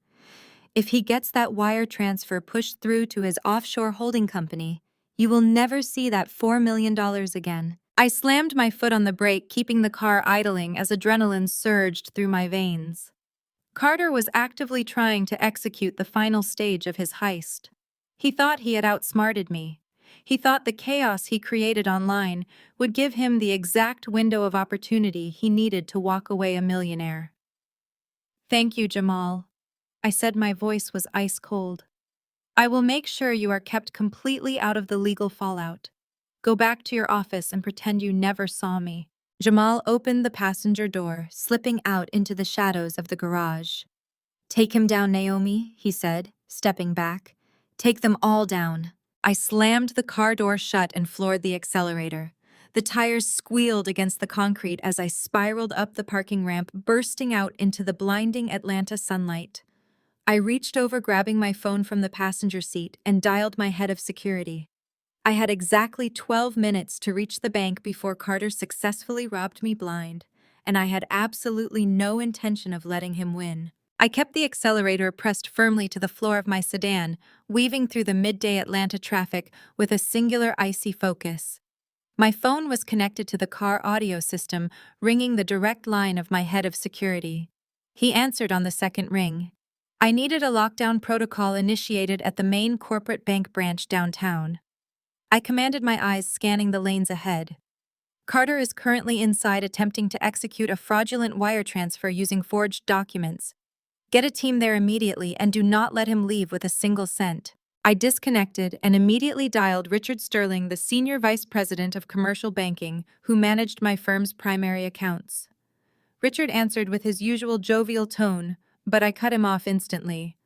If he gets that wire transfer pushed through to his offshore holding company, you will never see that $4 million again." I slammed my foot on the brake, keeping the car idling as adrenaline surged through my veins. Carter was actively trying to execute the final stage of his heist. He thought he had outsmarted me. He thought the chaos he created online would give him the exact window of opportunity he needed to walk away a millionaire. "Thank you, Jamal," I said, my voice was ice cold. "I will make sure you are kept completely out of the legal fallout. Go back to your office and pretend you never saw me." Jamal opened the passenger door, slipping out into the shadows of the garage. "Take him down, Naomi," he said, stepping back. "Take them all down." I slammed the car door shut and floored the accelerator. The tires squealed against the concrete as I spiraled up the parking ramp, bursting out into the blinding Atlanta sunlight. I reached over, grabbing my phone from the passenger seat, and dialed my head of security. I had exactly 12 minutes to reach the bank before Carter successfully robbed me blind, and I had absolutely no intention of letting him win. I kept the accelerator pressed firmly to the floor of my sedan, weaving through the midday Atlanta traffic with a singular icy focus. My phone was connected to the car audio system, ringing the direct line of my head of security. He answered on the second ring. I needed a lockdown protocol initiated at the main corporate bank branch downtown. I commanded, my eyes scanning the lanes ahead. Carter is currently inside attempting to execute a fraudulent wire transfer using forged documents. Get a team there immediately and do not let him leave with a single cent. I disconnected and immediately dialed Richard Sterling, the Senior Vice President of Commercial Banking, who managed my firm's primary accounts. Richard answered with his usual jovial tone, but I cut him off instantly.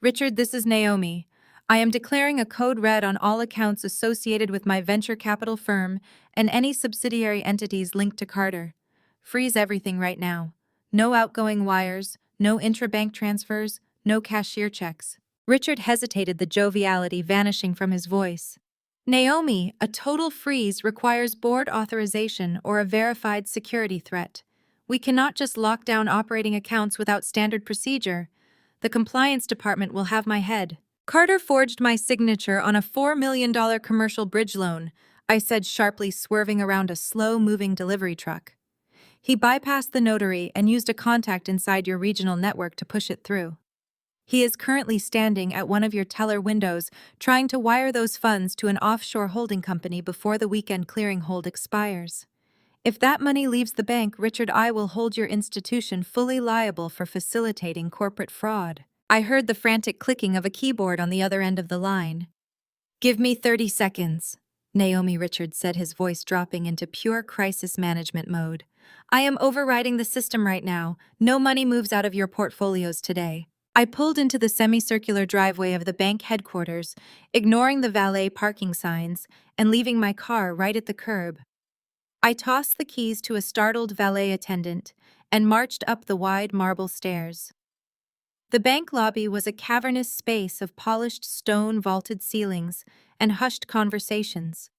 Richard, this is Naomi. I am declaring a code red on all accounts associated with my venture capital firm and any subsidiary entities linked to Carter. Freeze everything right now. No outgoing wires, no intra-bank transfers, no cashier checks. Richard hesitated, the joviality vanishing from his voice. Naomi, a total freeze requires board authorization or a verified security threat. We cannot just lock down operating accounts without standard procedure. The compliance department will have my head. Carter forged my signature on a $4 million commercial bridge loan, I said sharply, swerving around a slow-moving delivery truck. He bypassed the notary and used a contact inside your regional network to push it through. He is currently standing at one of your teller windows, trying to wire those funds to an offshore holding company before the weekend clearing hold expires. If that money leaves the bank, Richard, I will hold your institution fully liable for facilitating corporate fraud. I heard the frantic clicking of a keyboard on the other end of the line. Give me 30 seconds, Naomi. Richard said, his voice dropping into pure crisis management mode. I am overriding the system right now. No money moves out of your portfolios today. I pulled into the semicircular driveway of the bank headquarters, ignoring the valet parking signs and leaving my car right at the curb. I tossed the keys to a startled valet attendant and marched up the wide marble stairs. The bank lobby was a cavernous space of polished stone vaulted ceilings and hushed conversations.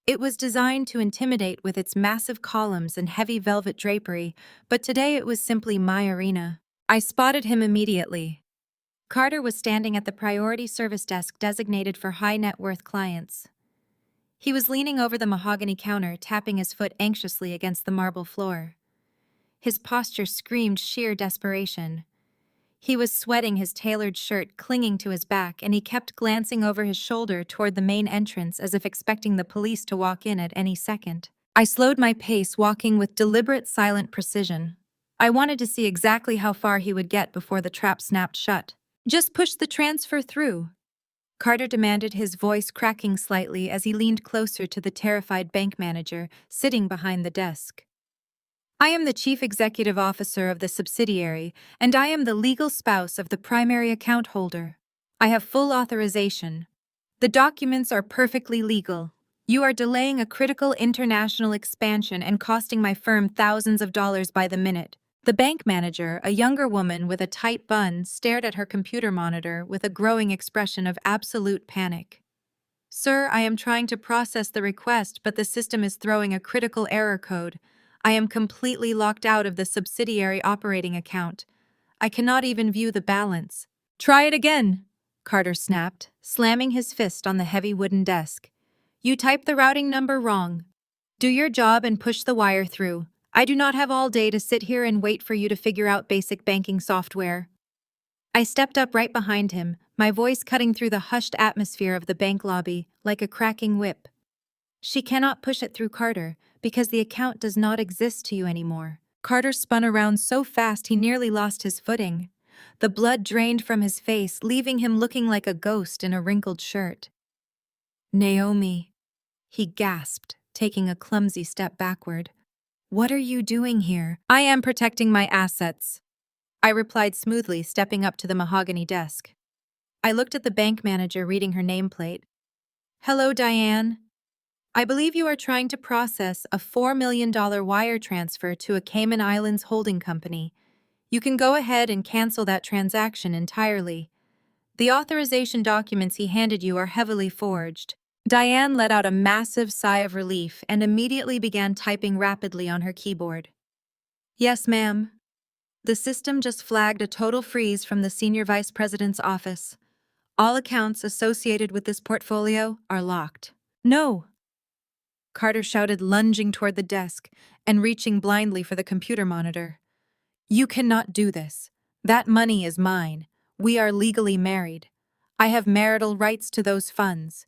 It was designed to intimidate with its massive columns and heavy velvet drapery, but today it was simply my arena. I spotted him immediately. Carter was standing at the priority service desk designated for high net worth clients. He was leaning over the mahogany counter, tapping his foot anxiously against the marble floor. His posture screamed sheer desperation. He was sweating, his tailored shirt clinging to his back, and he kept glancing over his shoulder toward the main entrance as if expecting the police to walk in at any second. I slowed my pace, walking with deliberate, silent precision. I wanted to see exactly how far he would get before the trap snapped shut. Just push the transfer through, Carter demanded, his voice cracking slightly as he leaned closer to the terrified bank manager sitting behind the desk. I am the chief executive officer of the subsidiary, and I am the legal spouse of the primary account holder. I have full authorization. The documents are perfectly legal. You are delaying a critical international expansion and costing my firm thousands of dollars by the minute. The bank manager, a younger woman with a tight bun, stared at her computer monitor with a growing expression of absolute panic. Sir, I am trying to process the request, but the system is throwing a critical error code. I am completely locked out of the subsidiary operating account. I cannot even view the balance. Try it again, Carter snapped, slamming his fist on the heavy wooden desk. You typed the routing number wrong. Do your job and push the wire through. I do not have all day to sit here and wait for you to figure out basic banking software. I stepped up right behind him, my voice cutting through the hushed atmosphere of the bank lobby like a cracking whip. She cannot push it through, Carter, because the account does not exist to you anymore. Carter spun around so fast he nearly lost his footing. The blood drained from his face, leaving him looking like a ghost in a wrinkled shirt. Naomi, he gasped, taking a clumsy step backward. What are you doing here? I am protecting my assets, I replied smoothly, stepping up to the mahogany desk. I looked at the bank manager reading her nameplate. Hello, Diane. I believe you are trying to process a $4 million wire transfer to a Cayman Islands holding company. You can go ahead and cancel that transaction entirely. The authorization documents he handed you are heavily forged. Diane let out a massive sigh of relief and immediately began typing rapidly on her keyboard. Yes, ma'am. The system just flagged a total freeze from the senior vice president's office. All accounts associated with this portfolio are locked. No! Carter shouted, lunging toward the desk and reaching blindly for the computer monitor. You cannot do this. That money is mine. We are legally married. I have marital rights to those funds.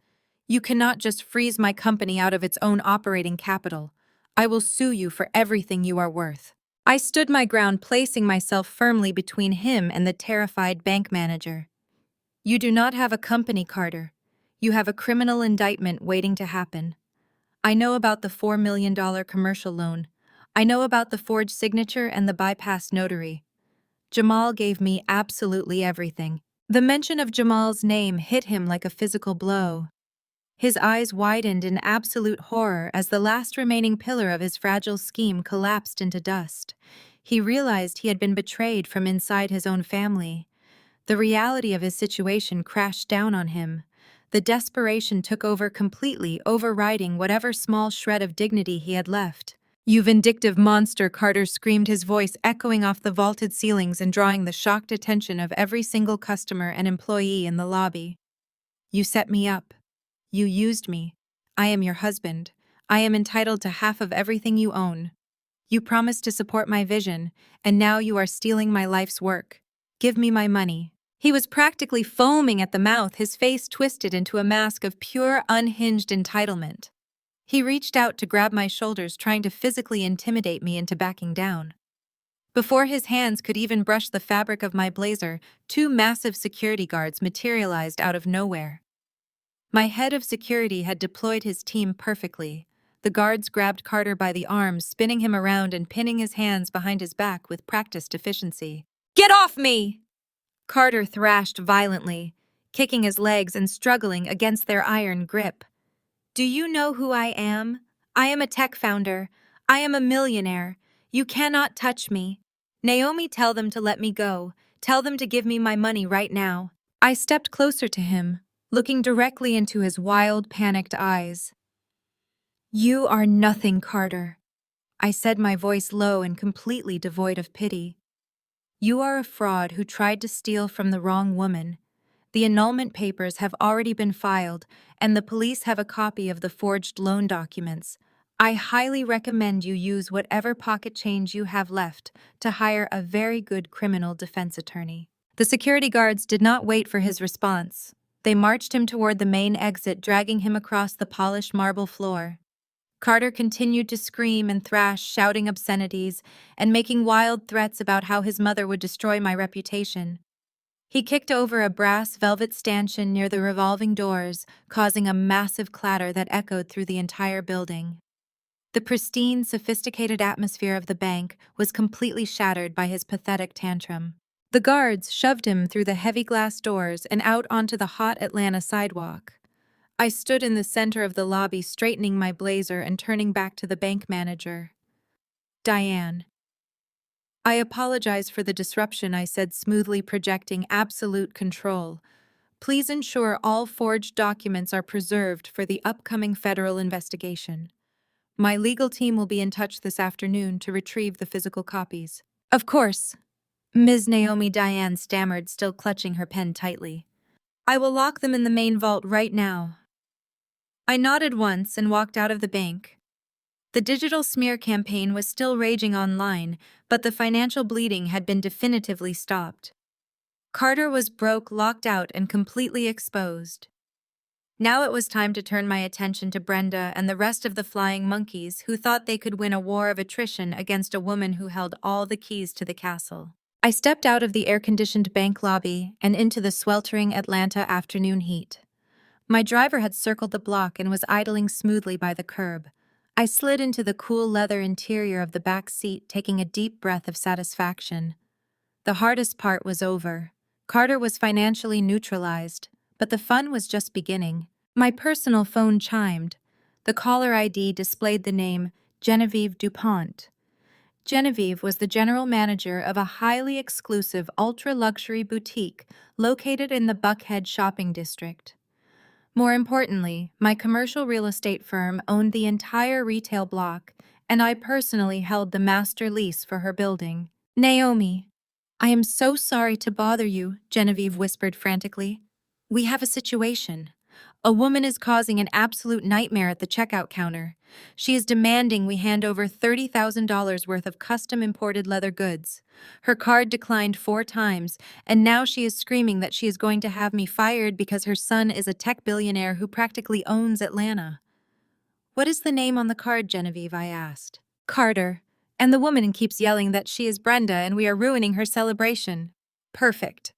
You cannot just freeze my company out of its own operating capital. I will sue you for everything you are worth. I stood my ground, placing myself firmly between him and the terrified bank manager. You do not have a company, Carter. You have a criminal indictment waiting to happen. I know about the $4 million commercial loan. I know about the forged signature and the bypass notary. Jamal gave me absolutely everything. The mention of Jamal's name hit him like a physical blow. His eyes widened in absolute horror as the last remaining pillar of his fragile scheme collapsed into dust. He realized he had been betrayed from inside his own family. The reality of his situation crashed down on him. The desperation took over completely, overriding whatever small shred of dignity he had left. You vindictive monster, Carter screamed, his voice echoing off the vaulted ceilings and drawing the shocked attention of every single customer and employee in the lobby. You set me up. You used me. I am your husband. I am entitled to half of everything you own. You promised to support my vision, and now you are stealing my life's work. Give me my money. He was practically foaming at the mouth, his face twisted into a mask of pure, unhinged entitlement. He reached out to grab my shoulders, trying to physically intimidate me into backing down. Before his hands could even brush the fabric of my blazer, two massive security guards materialized out of nowhere. My head of security had deployed his team perfectly. The guards grabbed Carter by the arms, spinning him around and pinning his hands behind his back with practiced efficiency. Get off me! Carter thrashed violently, kicking his legs and struggling against their iron grip. Do you know who I am? I am a tech founder. I am a millionaire. You cannot touch me. Naomi, tell them to let me go. Tell them to give me my money right now. I stepped closer to him, looking directly into his wild, panicked eyes. You are nothing, Carter. I said, my voice low and completely devoid of pity. You are a fraud who tried to steal from the wrong woman. The annulment papers have already been filed, and the police have a copy of the forged loan documents. I highly recommend you use whatever pocket change you have left to hire a very good criminal defense attorney. The security guards did not wait for his response. They marched him toward the main exit, dragging him across the polished marble floor. Carter continued to scream and thrash, shouting obscenities and making wild threats about how his mother would destroy my reputation. He kicked over a brass velvet stanchion near the revolving doors, causing a massive clatter that echoed through the entire building. The pristine, sophisticated atmosphere of the bank was completely shattered by his pathetic tantrum. The guards shoved him through the heavy glass doors and out onto the hot Atlanta sidewalk. I stood in the center of the lobby, straightening my blazer and turning back to the bank manager. Diane. I apologize for the disruption, I said, smoothly, projecting absolute control. Please ensure all forged documents are preserved for the upcoming federal investigation. My legal team will be in touch this afternoon to retrieve the physical copies. Of course, Ms. Naomi, Diane stammered, still clutching her pen tightly. I will lock them in the main vault right now. I nodded once and walked out of the bank. The digital smear campaign was still raging online, but the financial bleeding had been definitively stopped. Carter was broke, locked out, and completely exposed. Now it was time to turn my attention to Brenda and the rest of the flying monkeys who thought they could win a war of attrition against a woman who held all the keys to the castle. I stepped out of the air-conditioned bank lobby and into the sweltering Atlanta afternoon heat. My driver had circled the block and was idling smoothly by the curb. I slid into the cool leather interior of the back seat, taking a deep breath of satisfaction. The hardest part was over. Carter was financially neutralized, but the fun was just beginning. My personal phone chimed. The caller ID displayed the name Genevieve DuPont. Genevieve was the general manager of a highly exclusive ultra-luxury boutique located in the Buckhead shopping district. More importantly, my commercial real estate firm owned the entire retail block, and I personally held the master lease for her building. Naomi, I am so sorry to bother you, Genevieve whispered frantically. We have a situation. A woman is causing an absolute nightmare at the checkout counter. She is demanding we hand over $30,000 worth of custom imported leather goods. Her card declined 4 times, and now she is screaming that she is going to have me fired because her son is a tech billionaire who practically owns Atlanta. What is the name on the card, Genevieve? I asked. Carter. And the woman keeps yelling that she is Brenda and we are ruining her celebration. Perfect.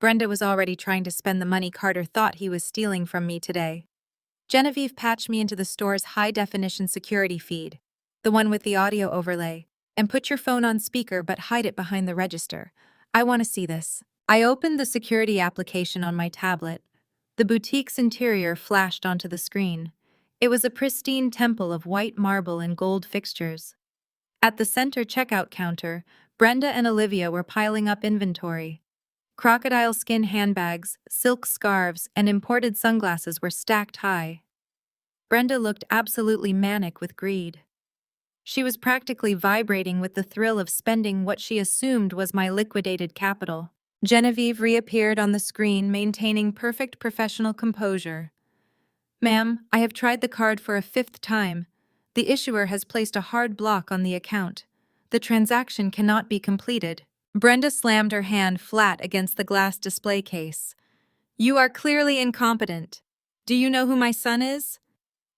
Brenda was already trying to spend the money Carter thought he was stealing from me today. Genevieve patched me into the store's high-definition security feed, the one with the audio overlay, and put your phone on speaker but hide it behind the register. I want to see this. I opened the security application on my tablet. The boutique's interior flashed onto the screen. It was a pristine temple of white marble and gold fixtures. At the center checkout counter, Brenda and Olivia were piling up inventory. Crocodile skin handbags, silk scarves, and imported sunglasses were stacked high. Brenda looked absolutely manic with greed. She was practically vibrating with the thrill of spending what she assumed was my liquidated capital. Genevieve reappeared on the screen, maintaining perfect professional composure. Ma'am, I have tried the card for a 5th time. The issuer has placed a hard block on the account. The transaction cannot be completed. Brenda slammed her hand flat against the glass display case. You are clearly incompetent. Do you know who my son is?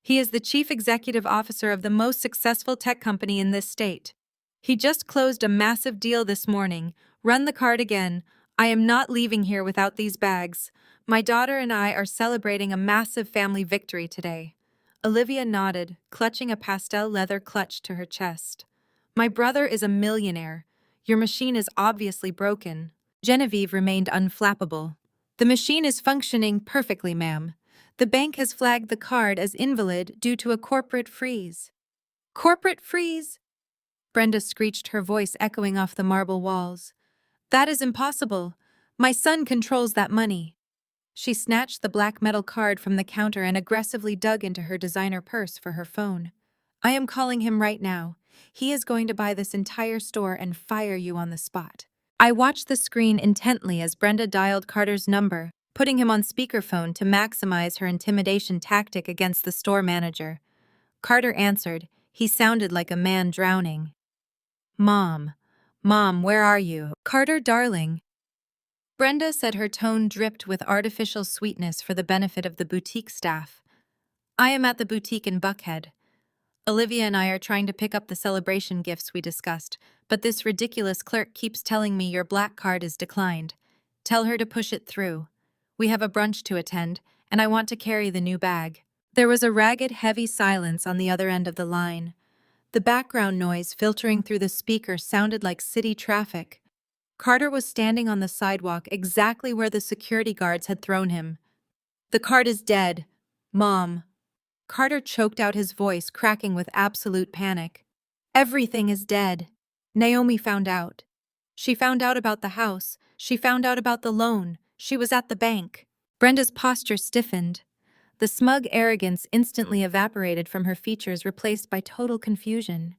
He is the chief executive officer of the most successful tech company in this state. He just closed a massive deal this morning. Run the card again. I am not leaving here without these bags. My daughter and I are celebrating a massive family victory today. Olivia nodded, clutching a pastel leather clutch to her chest. My brother is a millionaire. Your machine is obviously broken. Genevieve remained unflappable. The machine is functioning perfectly, ma'am. The bank has flagged the card as invalid due to a corporate freeze. Corporate freeze? Brenda screeched, her voice echoing off the marble walls. That is impossible. My son controls that money. She snatched the black metal card from the counter and aggressively dug into her designer purse for her phone. I am calling him right now. He is going to buy this entire store and fire you on the spot. I watched the screen intently as Brenda dialed Carter's number, putting him on speakerphone to maximize her intimidation tactic against the store manager. Carter answered. He sounded like a man drowning. Mom, where are you? Carter, darling. Brenda said, her tone dripped with artificial sweetness for the benefit of the boutique staff. I am at the boutique in Buckhead. Olivia and I are trying to pick up the celebration gifts we discussed, but this ridiculous clerk keeps telling me your black card is declined. Tell her to push it through. We have a brunch to attend, and I want to carry the new bag. There was a ragged, heavy silence on the other end of the line. The background noise filtering through the speaker sounded like city traffic. Carter was standing on the sidewalk exactly where the security guards had thrown him. The card is dead. Mom. Carter choked out, his voice cracking with absolute panic. Everything is dead. Naomi found out. She found out about the house. She found out about the loan. She was at the bank. Brenda's posture stiffened. The smug arrogance instantly evaporated from her features, replaced by total confusion.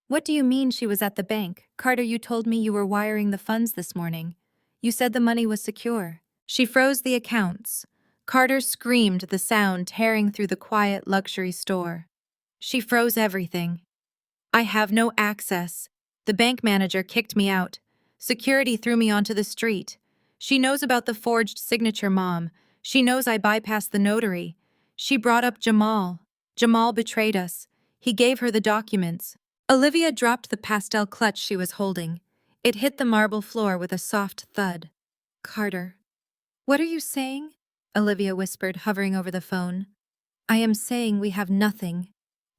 What do you mean she was at the bank? Carter, you told me you were wiring the funds this morning. You said the money was secure. She froze the accounts. Carter screamed, the sound tearing through the quiet luxury store. She froze everything. I have no access. The bank manager kicked me out. Security threw me onto the street. She knows about the forged signature, Mom. She knows I bypassed the notary. She brought up Jamal. Jamal betrayed us. He gave her the documents. Olivia dropped the pastel clutch she was holding. It hit the marble floor with a soft thud. Carter. What are you saying? Olivia whispered, hovering over the phone. I am saying we have nothing.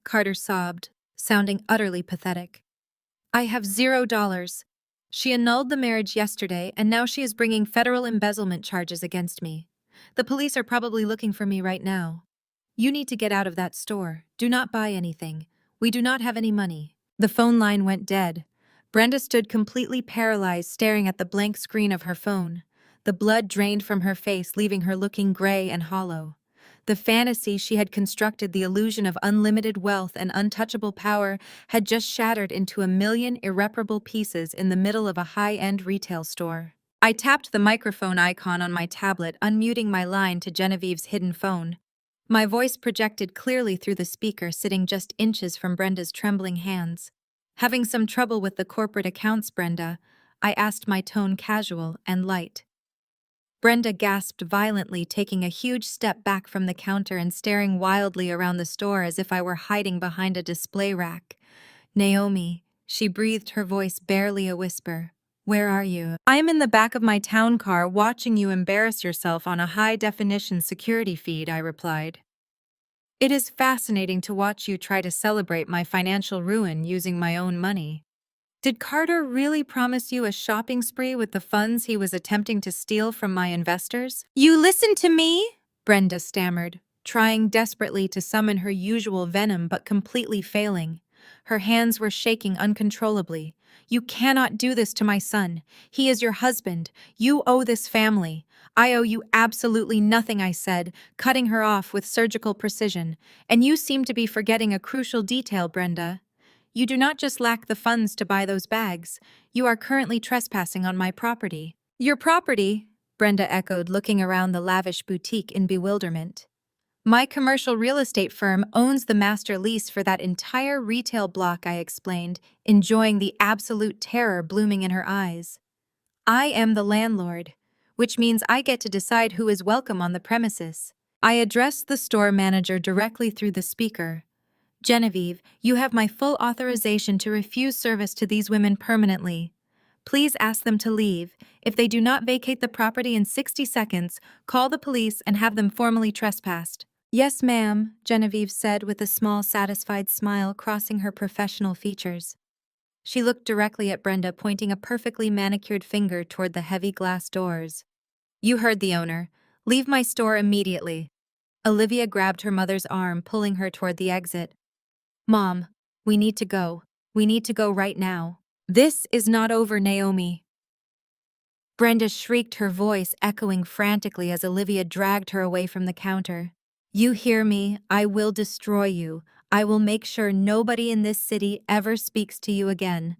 Carter sobbed, sounding utterly pathetic. I have $0. She annulled the marriage yesterday, and now she is bringing federal embezzlement charges against me. The police are probably looking for me right now. You need to get out of that store. Do not buy anything. We do not have any money. The phone line went dead. Brenda stood completely paralyzed, staring at the blank screen of her phone. The blood drained from her face, leaving her looking gray and hollow. The fantasy she had constructed, the illusion of unlimited wealth and untouchable power, had just shattered into a million irreparable pieces in the middle of a high-end retail store. I tapped the microphone icon on my tablet, unmuting my line to Genevieve's hidden phone. My voice projected clearly through the speaker, sitting just inches from Brenda's trembling hands. Having some trouble with the corporate accounts, Brenda? I asked, my tone casual and light. Brenda gasped violently, taking a huge step back from the counter and staring wildly around the store as if I were hiding behind a display rack. Naomi, she breathed, her voice barely a whisper. Where are you? I'm in the back of my town car watching you embarrass yourself on a high-definition security feed, I replied. It is fascinating to watch you try to celebrate my financial ruin using my own money. Did Carter really promise you a shopping spree with the funds he was attempting to steal from my investors? You listened to me? Brenda stammered, trying desperately to summon her usual venom but completely failing. Her hands were shaking uncontrollably. You cannot do this to my son. He is your husband. You owe this family. I owe you absolutely nothing, I said, cutting her off with surgical precision. And you seem to be forgetting a crucial detail, Brenda. You do not just lack the funds to buy those bags. You are currently trespassing on my property. Your property? Brenda echoed, looking around the lavish boutique in bewilderment. My commercial real estate firm owns the master lease for that entire retail block, I explained, enjoying the absolute terror blooming in her eyes. I am the landlord, which means I get to decide who is welcome on the premises. I addressed the store manager directly through the speaker. Genevieve, you have my full authorization to refuse service to these women permanently. Please ask them to leave. If they do not vacate the property in 60 seconds, call the police and have them formally trespassed. Yes, ma'am, Genevieve said with a small, satisfied smile crossing her professional features. She looked directly at Brenda, pointing a perfectly manicured finger toward the heavy glass doors. You heard the owner. Leave my store immediately. Olivia grabbed her mother's arm, pulling her toward the exit. Mom, we need to go. We need to go right now. This is not over, Naomi. Brenda shrieked, her voice echoing frantically as Olivia dragged her away from the counter. You hear me? I will destroy you. I will make sure nobody in this city ever speaks to you again.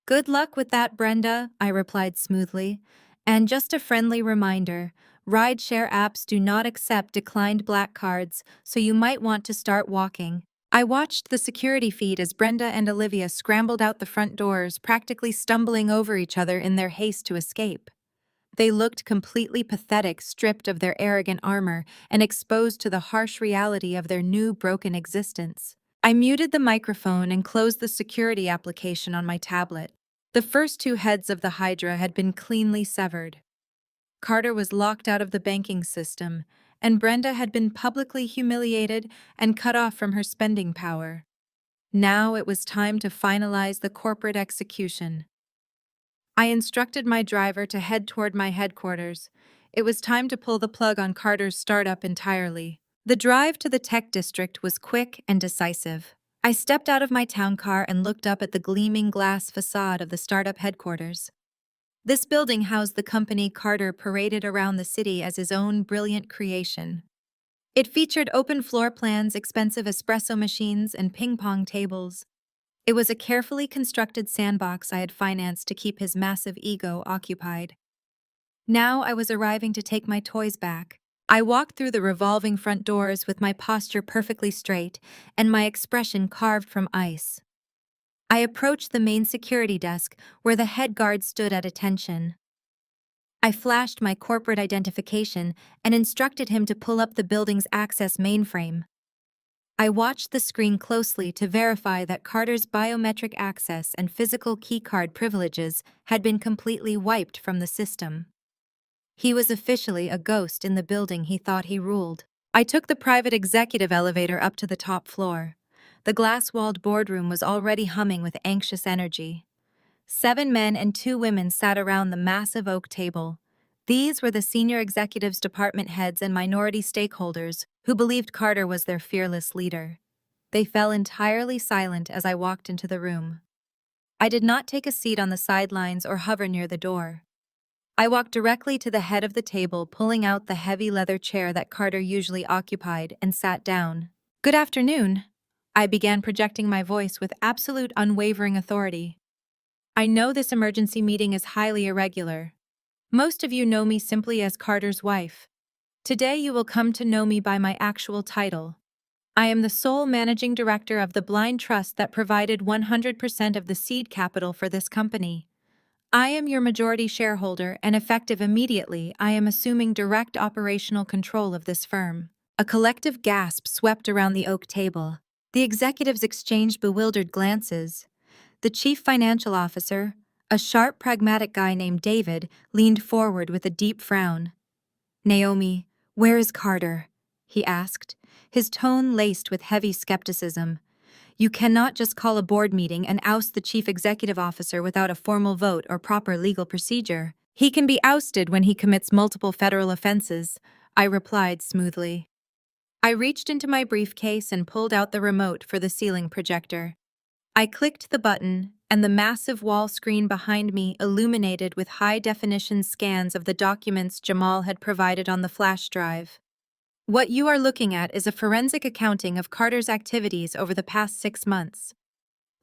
Good luck with that, Brenda, I replied smoothly. And just a friendly reminder, rideshare apps do not accept declined black cards, so you might want to start walking. I watched the security feed as Brenda and Olivia scrambled out the front doors, practically stumbling over each other in their haste to escape. They looked completely pathetic, stripped of their arrogant armor and exposed to the harsh reality of their new, broken existence. I muted the microphone and closed the security application on my tablet. The first two heads of the Hydra had been cleanly severed. Carter was locked out of the banking system, and Brenda had been publicly humiliated and cut off from her spending power. Now it was time to finalize the corporate execution. I instructed my driver to head toward my headquarters. It was time to pull the plug on Carter's startup entirely. The drive to the tech district was quick and decisive. I stepped out of my town car and looked up at the gleaming glass facade of the startup headquarters. This building housed the company Carter paraded around the city as his own brilliant creation. It featured open floor plans, expensive espresso machines, and ping-pong tables. It was a carefully constructed sandbox I had financed to keep his massive ego occupied. Now I was arriving to take my toys back. I walked through the revolving front doors with my posture perfectly straight and my expression carved from ice. I approached the main security desk where the head guard stood at attention. I flashed my corporate identification and instructed him to pull up the building's access mainframe. I watched the screen closely to verify that Carter's biometric access and physical keycard privileges had been completely wiped from the system. He was officially a ghost in the building he thought he ruled. I took the private executive elevator up to the top floor. The glass-walled boardroom was already humming with anxious energy. 7 men and 2 women sat around the massive oak table. These were the senior executives, department heads, and minority stakeholders who believed Carter was their fearless leader. They fell entirely silent as I walked into the room. I did not take a seat on the sidelines or hover near the door. I walked directly to the head of the table, pulling out the heavy leather chair that Carter usually occupied, and sat down. "Good afternoon." I began, projecting my voice with absolute unwavering authority. "I know this emergency meeting is highly irregular. Most of you know me simply as Carter's wife. Today you will come to know me by my actual title. I am the sole managing director of the blind trust that provided 100% of the seed capital for this company. I am your majority shareholder, and effective immediately, I am assuming direct operational control of this firm." A collective gasp swept around the oak table. The executives exchanged bewildered glances. The chief financial officer, a sharp, pragmatic guy named David, leaned forward with a deep frown. "Naomi, where is Carter?" he asked, his tone laced with heavy skepticism. "You cannot just call a board meeting and oust the chief executive officer without a formal vote or proper legal procedure. He can be ousted when he commits multiple federal offenses," I replied smoothly. I reached into my briefcase and pulled out the remote for the ceiling projector. I clicked the button, and the massive wall screen behind me illuminated with high-definition scans of the documents Jamal had provided on the flash drive. "What you are looking at is a forensic accounting of Carter's activities over the past 6 months.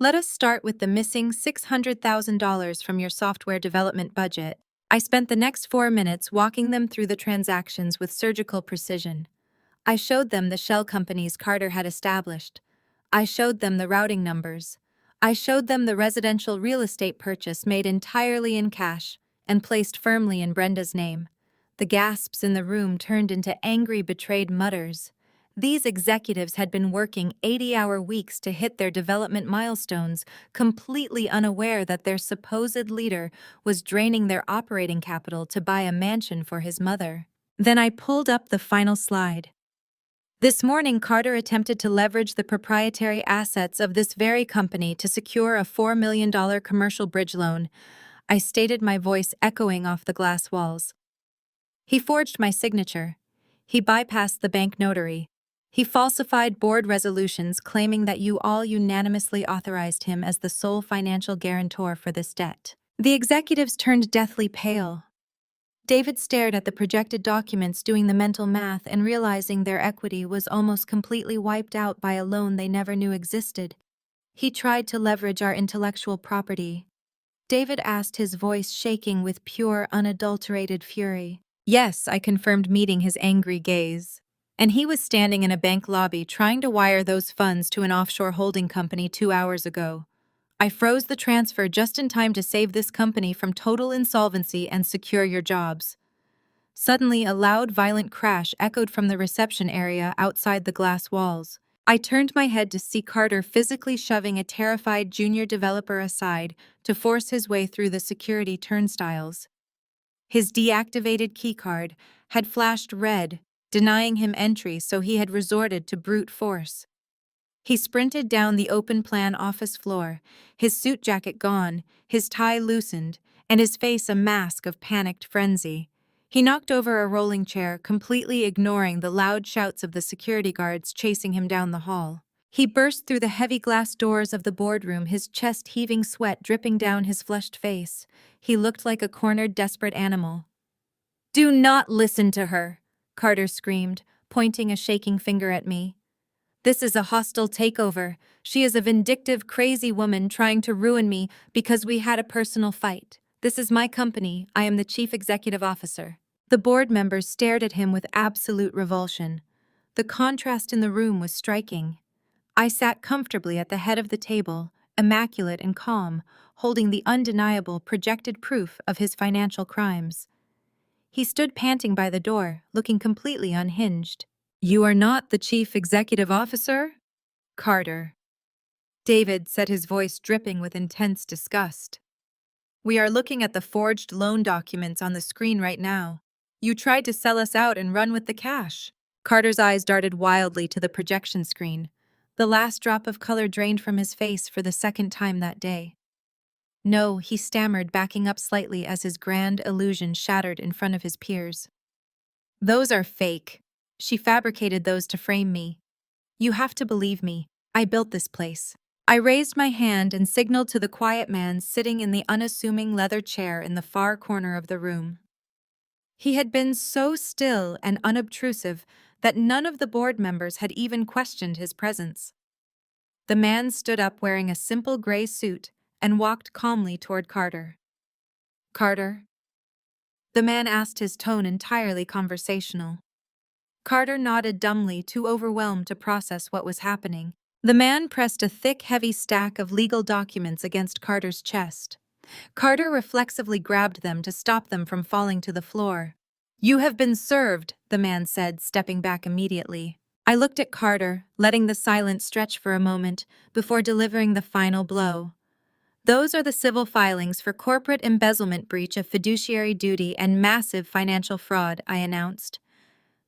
Let us start with the missing $600,000 from your software development budget." I spent the next 4 minutes walking them through the transactions with surgical precision. I showed them the shell companies Carter had established. I showed them the routing numbers. I showed them the residential real estate purchase made entirely in cash and placed firmly in Brenda's name. The gasps in the room turned into angry, betrayed mutters. These executives had been working 80-hour weeks to hit their development milestones, completely unaware that their supposed leader was draining their operating capital to buy a mansion for his mother. Then I pulled up the final slide. This morning, Carter attempted to leverage the proprietary assets of this very company to secure a $4 million commercial bridge loan. I stated, my voice echoing off the glass walls. "He forged my signature. He bypassed the bank notary. He falsified board resolutions claiming that you all unanimously authorized him as the sole financial guarantor for this debt." The executives turned deathly pale. David stared at the projected documents, doing the mental math and realizing their equity was almost completely wiped out by a loan they never knew existed. "He tried to leverage our intellectual property?" David asked, his voice shaking with pure, unadulterated fury. "Yes," I confirmed, meeting his angry gaze. "And he was standing in a bank lobby trying to wire those funds to an offshore holding company 2 hours ago. I froze the transfer just in time to save this company from total insolvency and secure your jobs." Suddenly, a loud, violent crash echoed from the reception area outside the glass walls. I turned my head to see Carter physically shoving a terrified junior developer aside to force his way through the security turnstiles. His deactivated keycard had flashed red, denying him entry, so he had resorted to brute force. He sprinted down the open-plan office floor, his suit jacket gone, his tie loosened, and his face a mask of panicked frenzy. He knocked over a rolling chair, completely ignoring the loud shouts of the security guards chasing him down the hall. He burst through the heavy glass doors of the boardroom, his chest heaving, sweat dripping down his flushed face. He looked like a cornered, desperate animal. "Do not listen to her," Carter screamed, pointing a shaking finger at me. "This is a hostile takeover. She is a vindictive, crazy woman trying to ruin me because we had a personal fight. This is my company. I am the chief executive officer." The board members stared at him with absolute revulsion. The contrast in the room was striking. I sat comfortably at the head of the table, immaculate and calm, holding the undeniable projected proof of his financial crimes. He stood panting by the door, looking completely unhinged. "You are not the chief executive officer?" "Carter." David said, his voice dripping with intense disgust. "We are looking at the forged loan documents on the screen right now. You tried to sell us out and run with the cash." Carter's eyes darted wildly to the projection screen. The last drop of color drained from his face for the second time that day. "No," he stammered, backing up slightly as his grand illusion shattered in front of his peers. "Those are fake. She fabricated those to frame me. You have to believe me. I built this place. I raised my hand and signaled to the quiet man sitting in the unassuming leather chair in the far corner of the room. He had been so still and unobtrusive that none of the board members had even questioned his presence. The man stood up wearing a simple gray suit and walked calmly toward Carter. "Carter?" The man asked, his tone entirely conversational. Carter nodded dumbly, too overwhelmed to process what was happening. The man pressed a thick, heavy stack of legal documents against Carter's chest. Carter reflexively grabbed them to stop them from falling to the floor. "You have been served," the man said, stepping back immediately. I looked at Carter, letting the silence stretch for a moment before delivering the final blow. "Those are the civil filings for corporate embezzlement, breach of fiduciary duty, and massive financial fraud," I announced.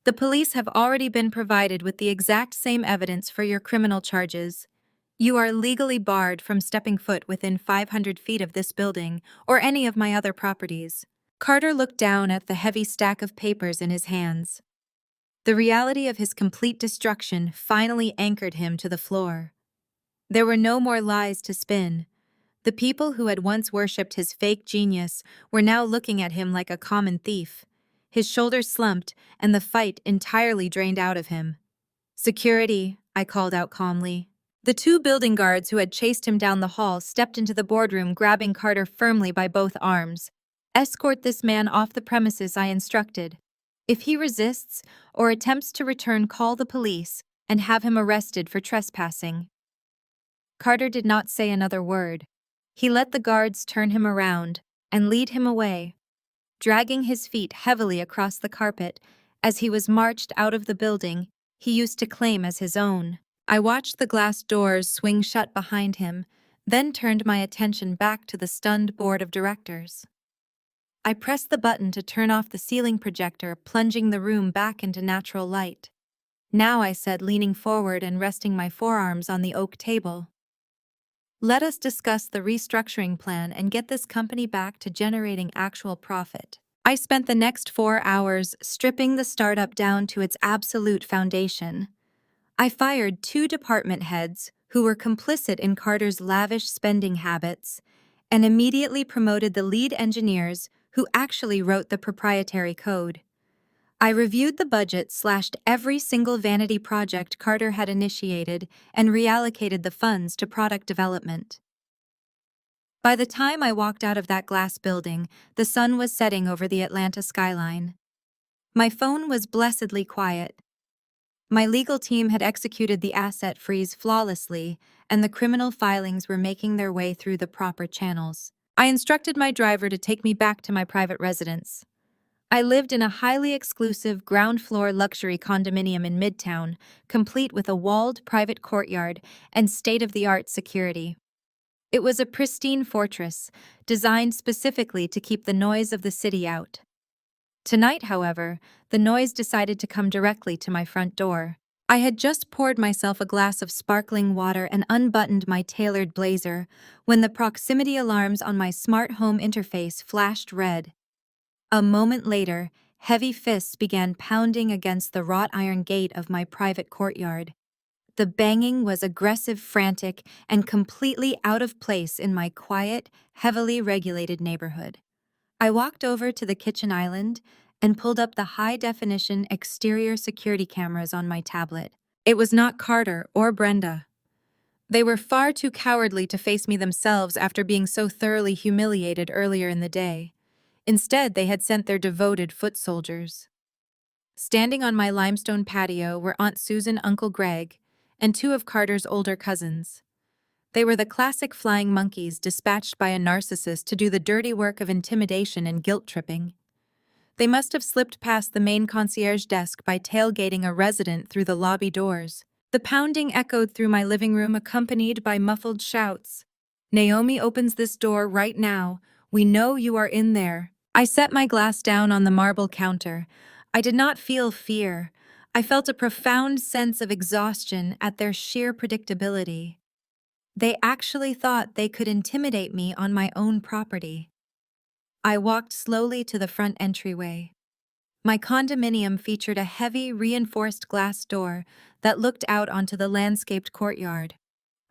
"The police have already been provided with the exact same evidence for your criminal charges. You are legally barred from stepping foot within 500 feet of this building or any of my other properties." Carter looked down at the heavy stack of papers in his hands. The reality of his complete destruction finally anchored him to the floor. There were no more lies to spin. The people who had once worshipped his fake genius were now looking at him like a common thief. His shoulders slumped, and the fight entirely drained out of him. "Security," I called out calmly. The two building guards who had chased him down the hall stepped into the boardroom, grabbing Carter firmly by both arms. "Escort this man off the premises," I instructed. "If he resists or attempts to return, call the police and have him arrested for trespassing." Carter did not say another word. He let the guards turn him around and lead him away, dragging his feet heavily across the carpet as he was marched out of the building he used to claim as his own. I watched the glass doors swing shut behind him, then turned my attention back to the stunned board of directors. I pressed the button to turn off the ceiling projector, plunging the room back into natural light. "Now," I said, leaning forward and resting my forearms on the oak table, "let us discuss the restructuring plan and get this company back to generating actual profit." I spent the next 4 hours stripping the startup down to its absolute foundation. I fired 2 department heads who were complicit in Carter's lavish spending habits and immediately promoted the lead engineers who actually wrote the proprietary code. I reviewed the budget, slashed every single vanity project Carter had initiated, and reallocated the funds to product development. By the time I walked out of that glass building, the sun was setting over the Atlanta skyline. My phone was blessedly quiet. My legal team had executed the asset freeze flawlessly, and the criminal filings were making their way through the proper channels. I instructed my driver to take me back to my private residence. I lived in a highly exclusive ground-floor luxury condominium in Midtown, complete with a walled private courtyard and state-of-the-art security. It was a pristine fortress, designed specifically to keep the noise of the city out. Tonight, however, the noise decided to come directly to my front door. I had just poured myself a glass of sparkling water and unbuttoned my tailored blazer when the proximity alarms on my smart home interface flashed red. A moment later, heavy fists began pounding against the wrought iron gate of my private courtyard. The banging was aggressive, frantic, and completely out of place in my quiet, heavily regulated neighborhood. I walked over to the kitchen island and pulled up the high-definition exterior security cameras on my tablet. It was not Carter or Brenda. They were far too cowardly to face me themselves after being so thoroughly humiliated earlier in the day. Instead, they had sent their devoted foot soldiers. Standing on my limestone patio were Aunt Susan, Uncle Greg, and 2 of Carter's older cousins. They were the classic flying monkeys dispatched by a narcissist to do the dirty work of intimidation and guilt-tripping. They must have slipped past the main concierge desk by tailgating a resident through the lobby doors. The pounding echoed through my living room, accompanied by muffled shouts. "Naomi opens this door right now. We know you are in there." I set my glass down on the marble counter. I did not feel fear. I felt a profound sense of exhaustion at their sheer predictability. They actually thought they could intimidate me on my own property. I walked slowly to the front entryway. My condominium featured a heavy, reinforced glass door that looked out onto the landscaped courtyard.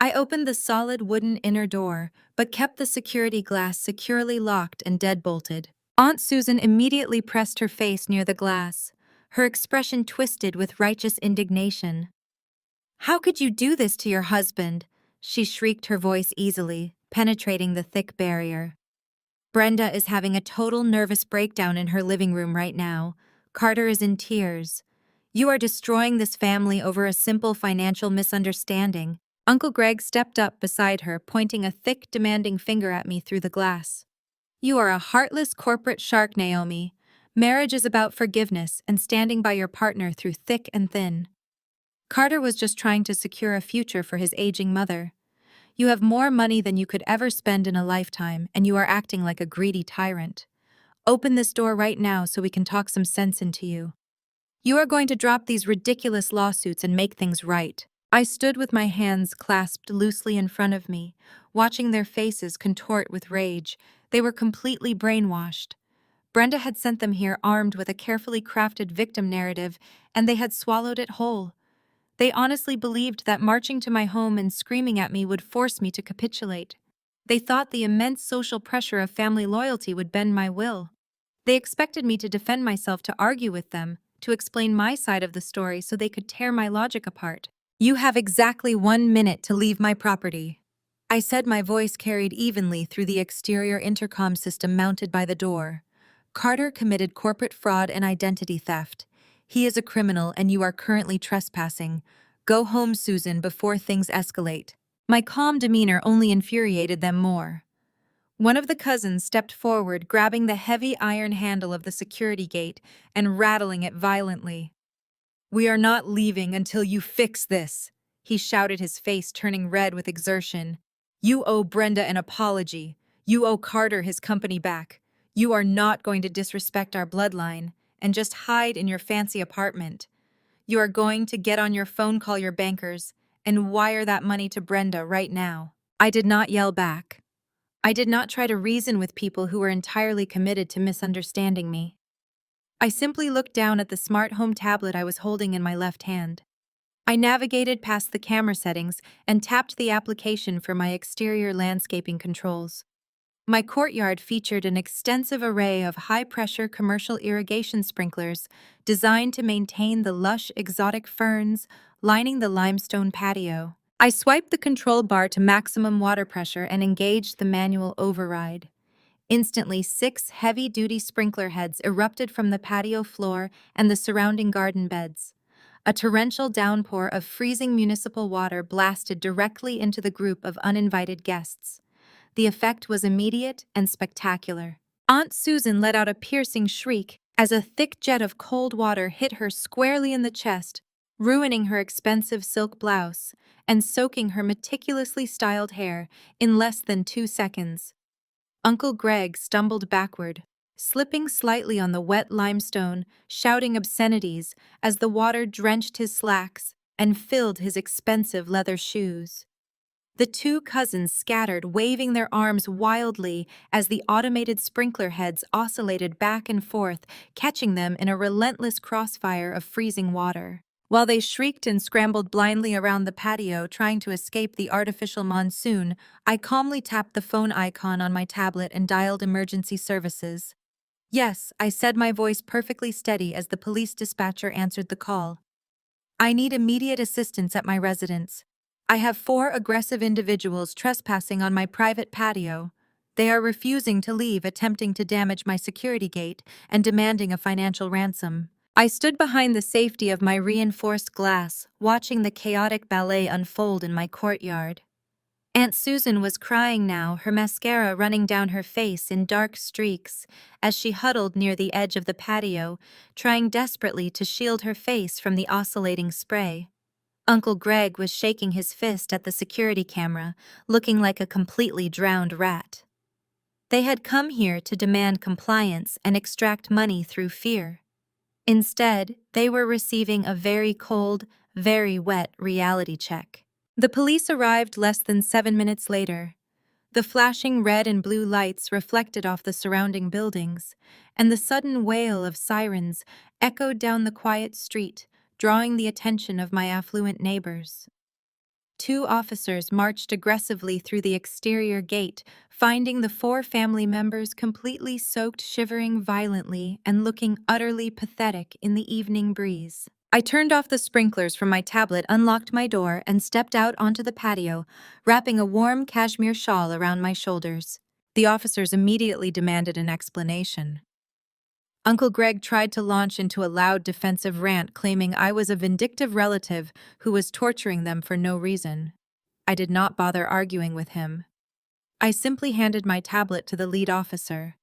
I opened the solid wooden inner door, but kept the security glass securely locked and deadbolted. Aunt Susan immediately pressed her face near the glass, her expression twisted with righteous indignation. "How could you do this to your husband?" she shrieked, her voice easily, penetrating the thick barrier. "Brenda is having a total nervous breakdown in her living room right now. Carter is in tears. You are destroying this family over a simple financial misunderstanding." Uncle Greg stepped up beside her, pointing a thick, demanding finger at me through the glass. "You are a heartless corporate shark, Naomi. Marriage is about forgiveness and standing by your partner through thick and thin. Carter was just trying to secure a future for his aging mother. You have more money than you could ever spend in a lifetime, and you are acting like a greedy tyrant. Open this door right now so we can talk some sense into you. You are going to drop these ridiculous lawsuits and make things right." I stood with my hands clasped loosely in front of me, watching their faces contort with rage. They were completely brainwashed. Brenda had sent them here armed with a carefully crafted victim narrative, and they had swallowed it whole. They honestly believed that marching to my home and screaming at me would force me to capitulate. They thought the immense social pressure of family loyalty would bend my will. They expected me to defend myself, to argue with them, to explain my side of the story so they could tear my logic apart. "You have exactly 1 minute to leave my property," I said, my voice carried evenly through the exterior intercom system mounted by the door. "Carter committed corporate fraud and identity theft. He is a criminal and you are currently trespassing. Go home, Susan, before things escalate." My calm demeanor only infuriated them more. One of the cousins stepped forward, grabbing the heavy iron handle of the security gate and rattling it violently. "We are not leaving until you fix this," he shouted, his face turning red with exertion. "You owe Brenda an apology. You owe Carter his company back. You are not going to disrespect our bloodline and just hide in your fancy apartment. You are going to get on your phone, call your bankers, and wire that money to Brenda right now." I did not yell back. I did not try to reason with people who were entirely committed to misunderstanding me. I simply looked down at the smart home tablet I was holding in my left hand. I navigated past the camera settings and tapped the application for my exterior landscaping controls. My courtyard featured an extensive array of high-pressure commercial irrigation sprinklers designed to maintain the lush exotic ferns lining the limestone patio. I swiped the control bar to maximum water pressure and engaged the manual override. Instantly, 6 heavy-duty sprinkler heads erupted from the patio floor and the surrounding garden beds. A torrential downpour of freezing municipal water blasted directly into the group of uninvited guests. The effect was immediate and spectacular. Aunt Susan let out a piercing shriek as a thick jet of cold water hit her squarely in the chest, ruining her expensive silk blouse and soaking her meticulously styled hair in less than 2 seconds. Uncle Greg stumbled backward, slipping slightly on the wet limestone, shouting obscenities as the water drenched his slacks and filled his expensive leather shoes. The 2 cousins scattered, waving their arms wildly as the automated sprinkler heads oscillated back and forth, catching them in a relentless crossfire of freezing water. While they shrieked and scrambled blindly around the patio, trying to escape the artificial monsoon, I calmly tapped the phone icon on my tablet and dialed emergency services. "Yes," I said, my voice perfectly steady as the police dispatcher answered the call. "I need immediate assistance at my residence. I have 4 aggressive individuals trespassing on my private patio. They are refusing to leave, attempting to damage my security gate, and demanding a financial ransom." I stood behind the safety of my reinforced glass, watching the chaotic ballet unfold in my courtyard. Aunt Susan was crying now, her mascara running down her face in dark streaks as she huddled near the edge of the patio, trying desperately to shield her face from the oscillating spray. Uncle Greg was shaking his fist at the security camera, looking like a completely drowned rat. They had come here to demand compliance and extract money through fear. Instead, they were receiving a very cold, very wet reality check. The police arrived less than 7 minutes later. The flashing red and blue lights reflected off the surrounding buildings, and the sudden wail of sirens echoed down the quiet street, drawing the attention of my affluent neighbors. 2 officers marched aggressively through the exterior gate, finding the 4 family members completely soaked, shivering violently, and looking utterly pathetic in the evening breeze. I turned off the sprinklers from my tablet, unlocked my door, and stepped out onto the patio, wrapping a warm cashmere shawl around my shoulders. The officers immediately demanded an explanation. Uncle Greg tried to launch into a loud defensive rant, claiming I was a vindictive relative who was torturing them for no reason. I did not bother arguing with him. I simply handed my tablet to the lead officer.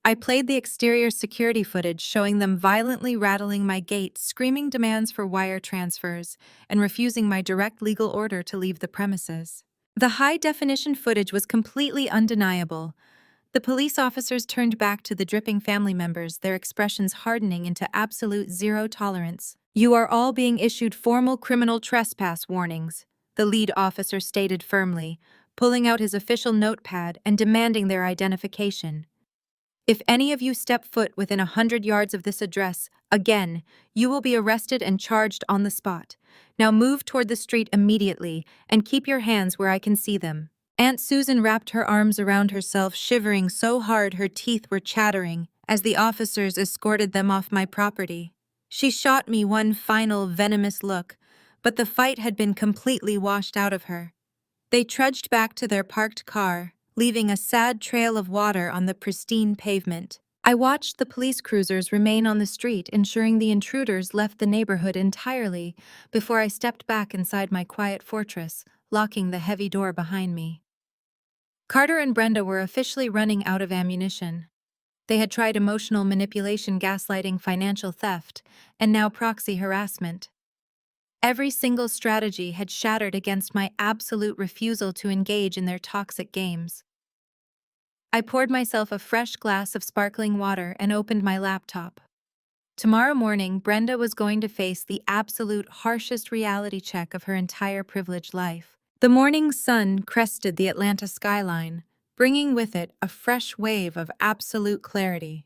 I played the exterior security footage showing them violently rattling my gate, screaming demands for wire transfers, and refusing my direct legal order to leave the premises. The high-definition footage was completely undeniable. The police officers turned back to the dripping family members, their expressions hardening into absolute zero tolerance. "You are all being issued formal criminal trespass warnings," the lead officer stated firmly, pulling out his official notepad and demanding their identification. "If any of you step foot within 100 yards of this address, again, you will be arrested and charged on the spot. Now move toward the street immediately and keep your hands where I can see them." Aunt Susan wrapped her arms around herself, shivering so hard her teeth were chattering as the officers escorted them off my property. She shot me one final venomous look, but the fight had been completely washed out of her. They trudged back to their parked car, leaving a sad trail of water on the pristine pavement. I watched the police cruisers remain on the street, ensuring the intruders left the neighborhood entirely before I stepped back inside my quiet fortress, locking the heavy door behind me. Carter and Brenda were officially running out of ammunition. They had tried emotional manipulation, gaslighting, financial theft, and now proxy harassment. Every single strategy had shattered against my absolute refusal to engage in their toxic games. I poured myself a fresh glass of sparkling water and opened my laptop. Tomorrow morning, Brenda was going to face the absolute harshest reality check of her entire privileged life. The morning sun crested the Atlanta skyline, bringing with it a fresh wave of absolute clarity.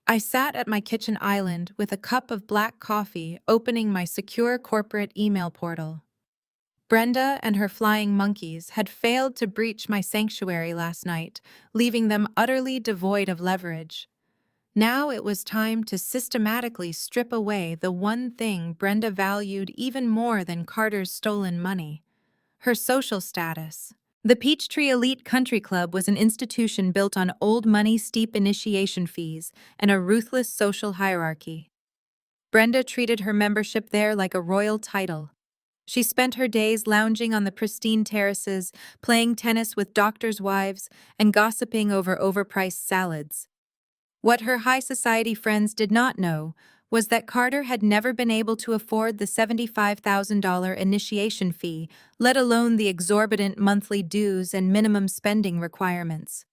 I sat at my kitchen island with a cup of black coffee, opening my secure corporate email portal. Brenda and her flying monkeys had failed to breach my sanctuary last night, leaving them utterly devoid of leverage. Now it was time to systematically strip away the one thing Brenda valued even more than Carter's stolen money: her social status. The Peachtree Elite Country Club was an institution built on old money, steep initiation fees, and a ruthless social hierarchy. Brenda treated her membership there like a royal title. She spent her days lounging on the pristine terraces, playing tennis with doctors' wives, and gossiping over overpriced salads. What her high society friends did not know was that Carter had never been able to afford the $75,000 initiation fee, let alone the exorbitant monthly dues and minimum spending requirements.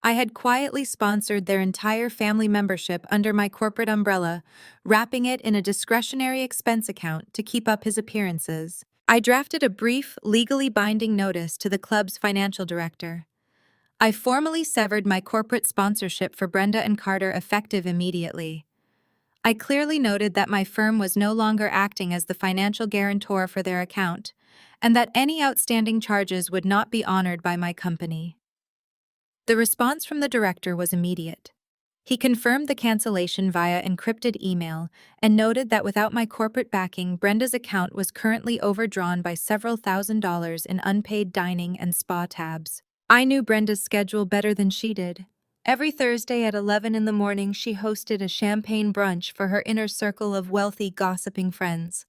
I had quietly sponsored their entire family membership under my corporate umbrella, wrapping it in a discretionary expense account to keep up his appearances. I drafted a brief, legally binding notice to the club's financial director. I formally severed my corporate sponsorship for Brenda and Carter, effective immediately. I clearly noted that my firm was no longer acting as the financial guarantor for their account, and that any outstanding charges would not be honored by my company. The response from the director was immediate. He confirmed the cancellation via encrypted email and noted that without my corporate backing, Brenda's account was currently overdrawn by several $1,000s in unpaid dining and spa tabs. I knew Brenda's schedule better than she did. Every Thursday at 11 in the morning, she hosted a champagne brunch for her inner circle of wealthy, gossiping friends.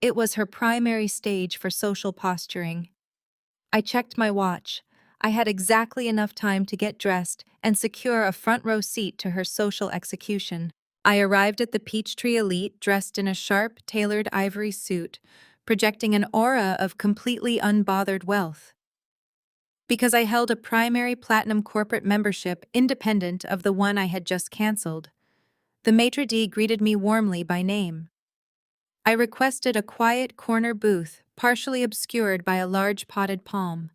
It was her primary stage for social posturing. I checked my watch. I had exactly enough time to get dressed and secure a front row seat to her social execution. I arrived at the Peachtree Elite dressed in a sharp, tailored ivory suit, projecting an aura of completely unbothered wealth. Because I held a primary platinum corporate membership independent of the one I had just canceled, the maitre d' greeted me warmly by name. I requested a quiet corner booth, partially obscured by a large potted palm.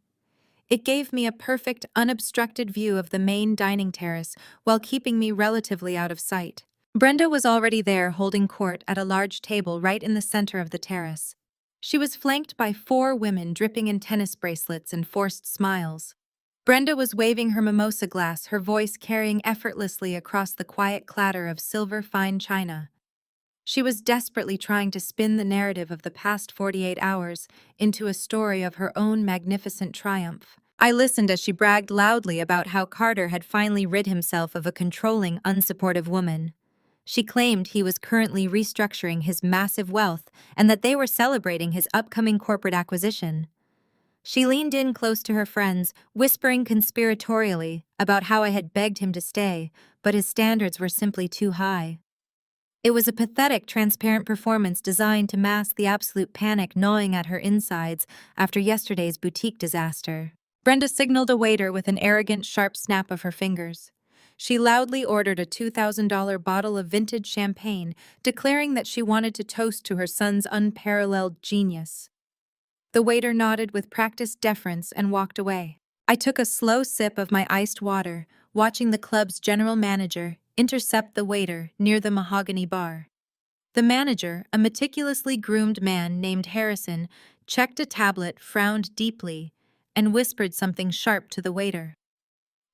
It gave me a perfect, unobstructed view of the main dining terrace while keeping me relatively out of sight. Brenda was already there, holding court at a large table right in the center of the terrace. She was flanked by 4 women dripping in tennis bracelets and forced smiles. Brenda was waving her mimosa glass, her voice carrying effortlessly across the quiet clatter of silver fine china. She was desperately trying to spin the narrative of the past 48 hours into a story of her own magnificent triumph. I listened as she bragged loudly about how Carter had finally rid himself of a controlling, unsupportive woman. She claimed he was currently restructuring his massive wealth and that they were celebrating his upcoming corporate acquisition. She leaned in close to her friends, whispering conspiratorially about how I had begged him to stay, but his standards were simply too high. It was a pathetic, transparent performance designed to mask the absolute panic gnawing at her insides after yesterday's boutique disaster. Brenda signaled a waiter with an arrogant, sharp snap of her fingers. She loudly ordered a $2,000 bottle of vintage champagne, declaring that she wanted to toast to her son's unparalleled genius. The waiter nodded with practiced deference and walked away. I took a slow sip of my iced water, watching the club's general manager intercept the waiter near the mahogany bar. The manager, a meticulously groomed man named Harrison, checked a tablet, frowned deeply, and whispered something sharp to the waiter.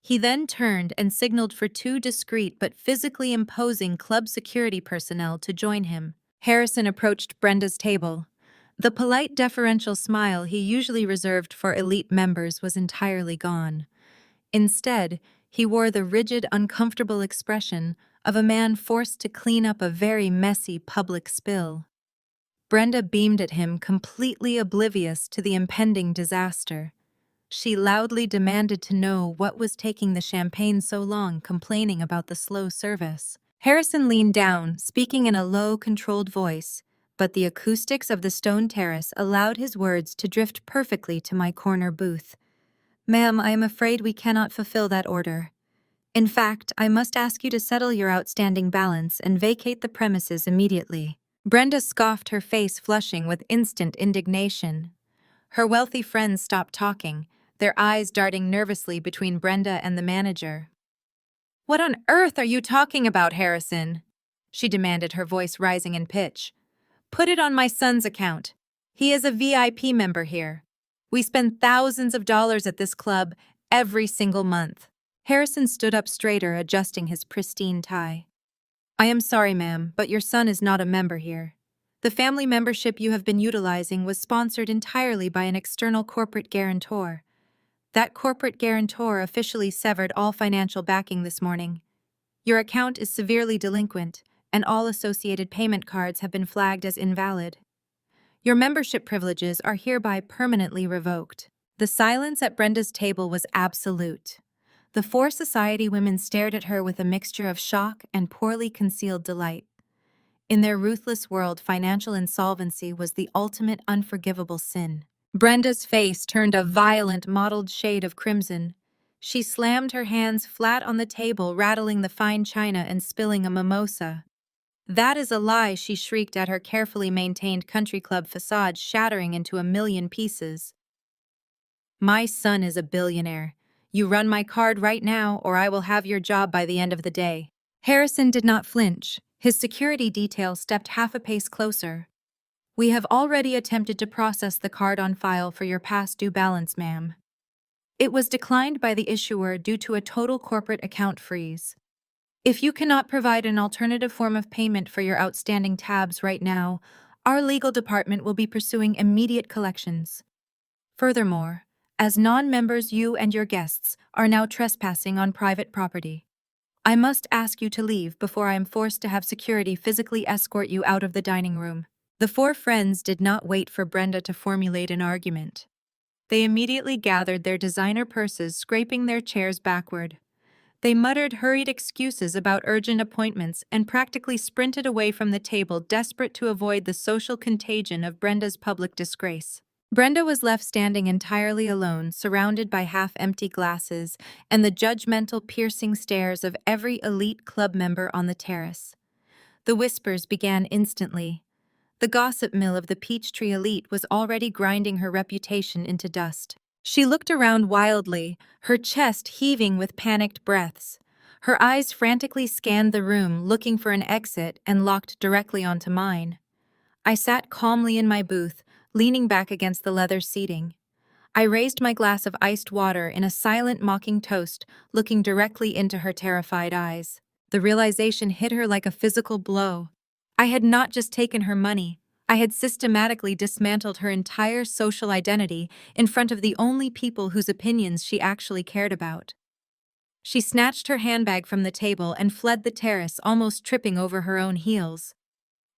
He then turned and signaled for 2 discreet but physically imposing club security personnel to join him. Harrison approached Brenda's table. The polite, deferential smile he usually reserved for elite members was entirely gone. Instead, he wore the rigid, uncomfortable expression of a man forced to clean up a very messy public spill. Brenda beamed at him, completely oblivious to the impending disaster. She loudly demanded to know what was taking the champagne so long, complaining about the slow service. Harrison leaned down, speaking in a low, controlled voice, but the acoustics of the stone terrace allowed his words to drift perfectly to my corner booth. "Ma'am, I am afraid we cannot fulfill that order. In fact, I must ask you to settle your outstanding balance and vacate the premises immediately." Brenda scoffed, her face flushing with instant indignation. Her wealthy friends stopped talking, their eyes darting nervously between Brenda and the manager. "What on earth are you talking about, Harrison?" she demanded, her voice rising in pitch. "Put it on my son's account. He is a VIP member here. We spend thousands of dollars at this club every single month." Harrison stood up straighter, adjusting his pristine tie. "I am sorry, ma'am, but your son is not a member here. The family membership you have been utilizing was sponsored entirely by an external corporate guarantor. That corporate guarantor officially severed all financial backing this morning. Your account is severely delinquent, and all associated payment cards have been flagged as invalid. Your membership privileges are hereby permanently revoked." The silence at Brenda's table was absolute. The 4 society women stared at her with a mixture of shock and poorly concealed delight. In their ruthless world, financial insolvency was the ultimate unforgivable sin. Brenda's face turned a violent, mottled shade of crimson. She slammed her hands flat on the table, rattling the fine china and spilling a mimosa. "That is a lie," she shrieked at her carefully maintained country club facade shattering into a million pieces. "My son is a billionaire. You run my card right now, or I will have your job by the end of the day." Harrison did not flinch. His security detail stepped half a pace closer. "We have already attempted to process the card on file for your past due balance, ma'am. It was declined by the issuer due to a total corporate account freeze. If you cannot provide an alternative form of payment for your outstanding tabs right now, our legal department will be pursuing immediate collections. Furthermore, as non-members, you and your guests are now trespassing on private property. I must ask you to leave before I am forced to have security physically escort you out of the dining room." The 4 friends did not wait for Brenda to formulate an argument. They immediately gathered their designer purses, scraping their chairs backward. They muttered hurried excuses about urgent appointments and practically sprinted away from the table, desperate to avoid the social contagion of Brenda's public disgrace. Brenda was left standing entirely alone, surrounded by half-empty glasses and the judgmental, piercing stares of every elite club member on the terrace. The whispers began instantly. The gossip mill of the Peachtree elite was already grinding her reputation into dust. She looked around wildly, her chest heaving with panicked breaths. Her eyes frantically scanned the room, looking for an exit, and locked directly onto mine. I sat calmly in my booth, leaning back against the leather seating. I raised my glass of iced water in a silent, mocking toast, looking directly into her terrified eyes. The realization hit her like a physical blow. I had not just taken her money, I had systematically dismantled her entire social identity in front of the only people whose opinions she actually cared about. She snatched her handbag from the table and fled the terrace, almost tripping over her own heels.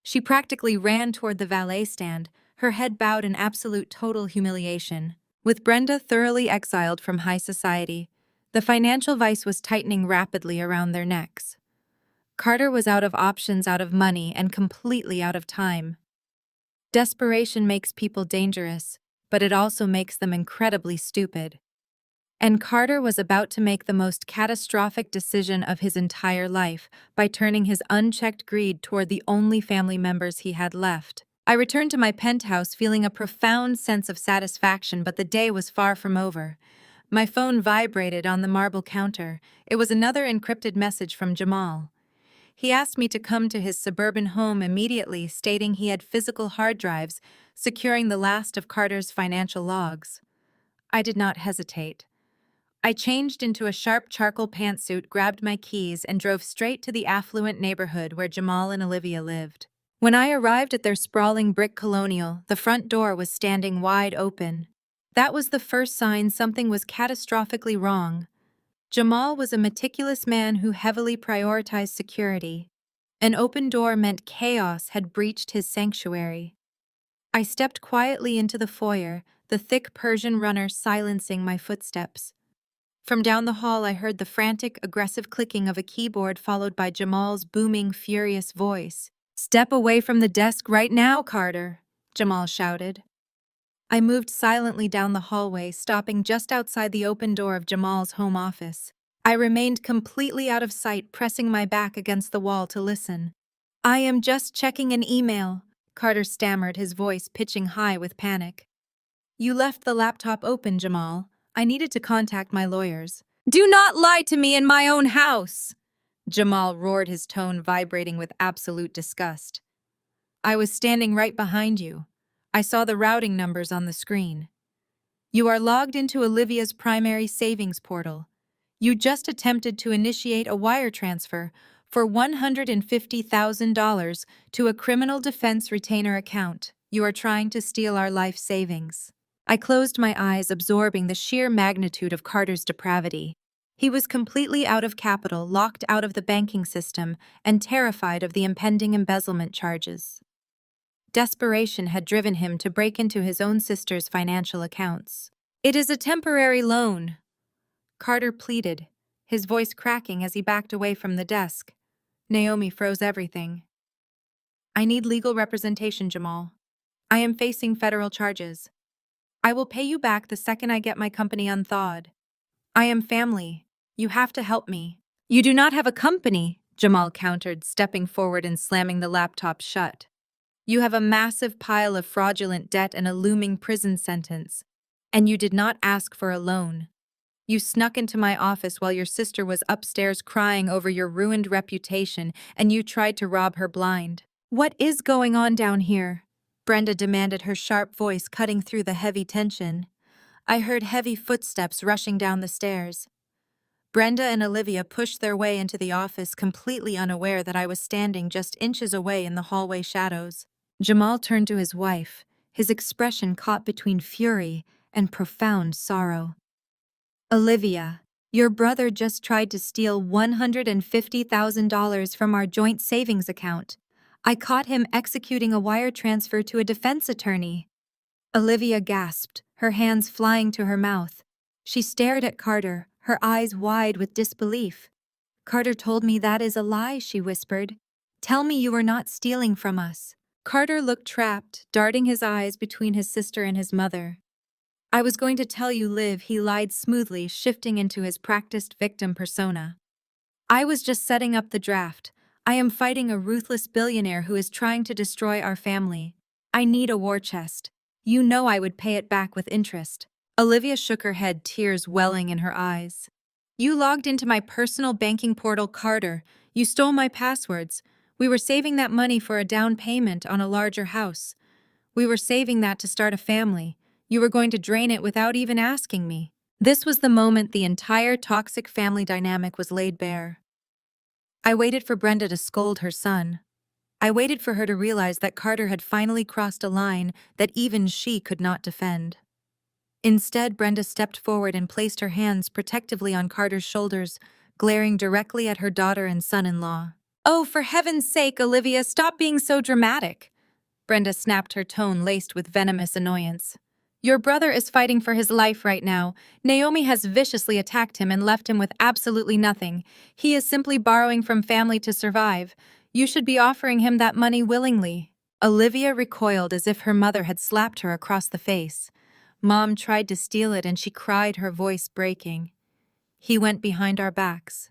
She practically ran toward the valet stand, her head bowed in absolute total humiliation. With Brenda thoroughly exiled from high society, the financial vice was tightening rapidly around their necks. Carter was out of options, out of money, and completely out of time. Desperation makes people dangerous, but it also makes them incredibly stupid. And Carter was about to make the most catastrophic decision of his entire life by turning his unchecked greed toward the only family members he had left. I returned to my penthouse feeling a profound sense of satisfaction, but the day was far from over. My phone vibrated on the marble counter. It was another encrypted message from Jamal. He asked me to come to his suburban home immediately, stating he had physical hard drives, securing the last of Carter's financial logs. I did not hesitate. I changed into a sharp charcoal pantsuit, grabbed my keys, and drove straight to the affluent neighborhood where Jamal and Olivia lived. When I arrived at their sprawling brick colonial, the front door was standing wide open. That was the first sign something was catastrophically wrong. Jamal was a meticulous man who heavily prioritized security. An open door meant chaos had breached his sanctuary. I stepped quietly into the foyer, the thick Persian runner silencing my footsteps. From down the hall I heard the frantic, aggressive clicking of a keyboard followed by Jamal's booming, furious voice. "Step away from the desk right now, Carter," Jamal shouted. I moved silently down the hallway, stopping just outside the open door of Jamal's home office. I remained completely out of sight, pressing my back against the wall to listen. "I am just checking an email," Carter stammered, his voice pitching high with panic. "You left the laptop open, Jamal. I needed to contact my lawyers." "Do not lie to me in my own house!" Jamal roared, his tone vibrating with absolute disgust. "I was standing right behind you. I saw the routing numbers on the screen. You are logged into Olivia's primary savings portal. You just attempted to initiate a wire transfer for $150,000 to a criminal defense retainer account. You are trying to steal our life savings." I closed my eyes, absorbing the sheer magnitude of Carter's depravity. He was completely out of capital, locked out of the banking system, and terrified of the impending embezzlement charges. Desperation had driven him to break into his own sister's financial accounts. "It is a temporary loan," Carter pleaded, his voice cracking as he backed away from the desk. Naomi froze everything. "I need legal representation, Jamal. I am facing federal charges. I will pay you back the second I get my company unthawed. I am family. You have to help me." "You do not have a company," Jamal countered, stepping forward and slamming the laptop shut. "You have a massive pile of fraudulent debt and a looming prison sentence. And you did not ask for a loan. You snuck into my office while your sister was upstairs crying over your ruined reputation, and you tried to rob her blind." "What is going on down here?" Brenda demanded, her sharp voice cutting through the heavy tension. I heard heavy footsteps rushing down the stairs. Brenda and Olivia pushed their way into the office, completely unaware that I was standing just inches away in the hallway shadows. Jamal turned to his wife, his expression caught between fury and profound sorrow. "Olivia, your brother just tried to steal $150,000 from our joint savings account. I caught him executing a wire transfer to a defense attorney." Olivia gasped, her hands flying to her mouth. She stared at Carter, her eyes wide with disbelief. "Carter told me that is a lie," she whispered. "Tell me you are not stealing from us." Carter looked trapped, darting his eyes between his sister and his mother. "I was going to tell you, Liv," he lied smoothly, shifting into his practiced victim persona. "I was just setting up the draft. I am fighting a ruthless billionaire who is trying to destroy our family. I need a war chest. You know I would pay it back with interest." Olivia shook her head, tears welling in her eyes. "You logged into my personal banking portal, Carter. You stole my passwords. We were saving that money for a down payment on a larger house. We were saving that to start a family. You were going to drain it without even asking me. This was the moment the entire toxic family dynamic was laid bare. I waited for Brenda to scold her son. I waited for her to realize that Carter had finally crossed a line that even she could not defend. Instead, Brenda stepped forward and placed her hands protectively on Carter's shoulders, glaring directly at her daughter and son-in-law. "Oh, for heaven's sake, Olivia, stop being so dramatic!" Brenda snapped, her tone laced with venomous annoyance. "Your brother is fighting for his life right now. Naomi has viciously attacked him and left him with absolutely nothing. He is simply borrowing from family to survive. You should be offering him that money willingly." Olivia recoiled as if her mother had slapped her across the face. Mom tried to steal it and she cried, her voice breaking. "He went behind our backs.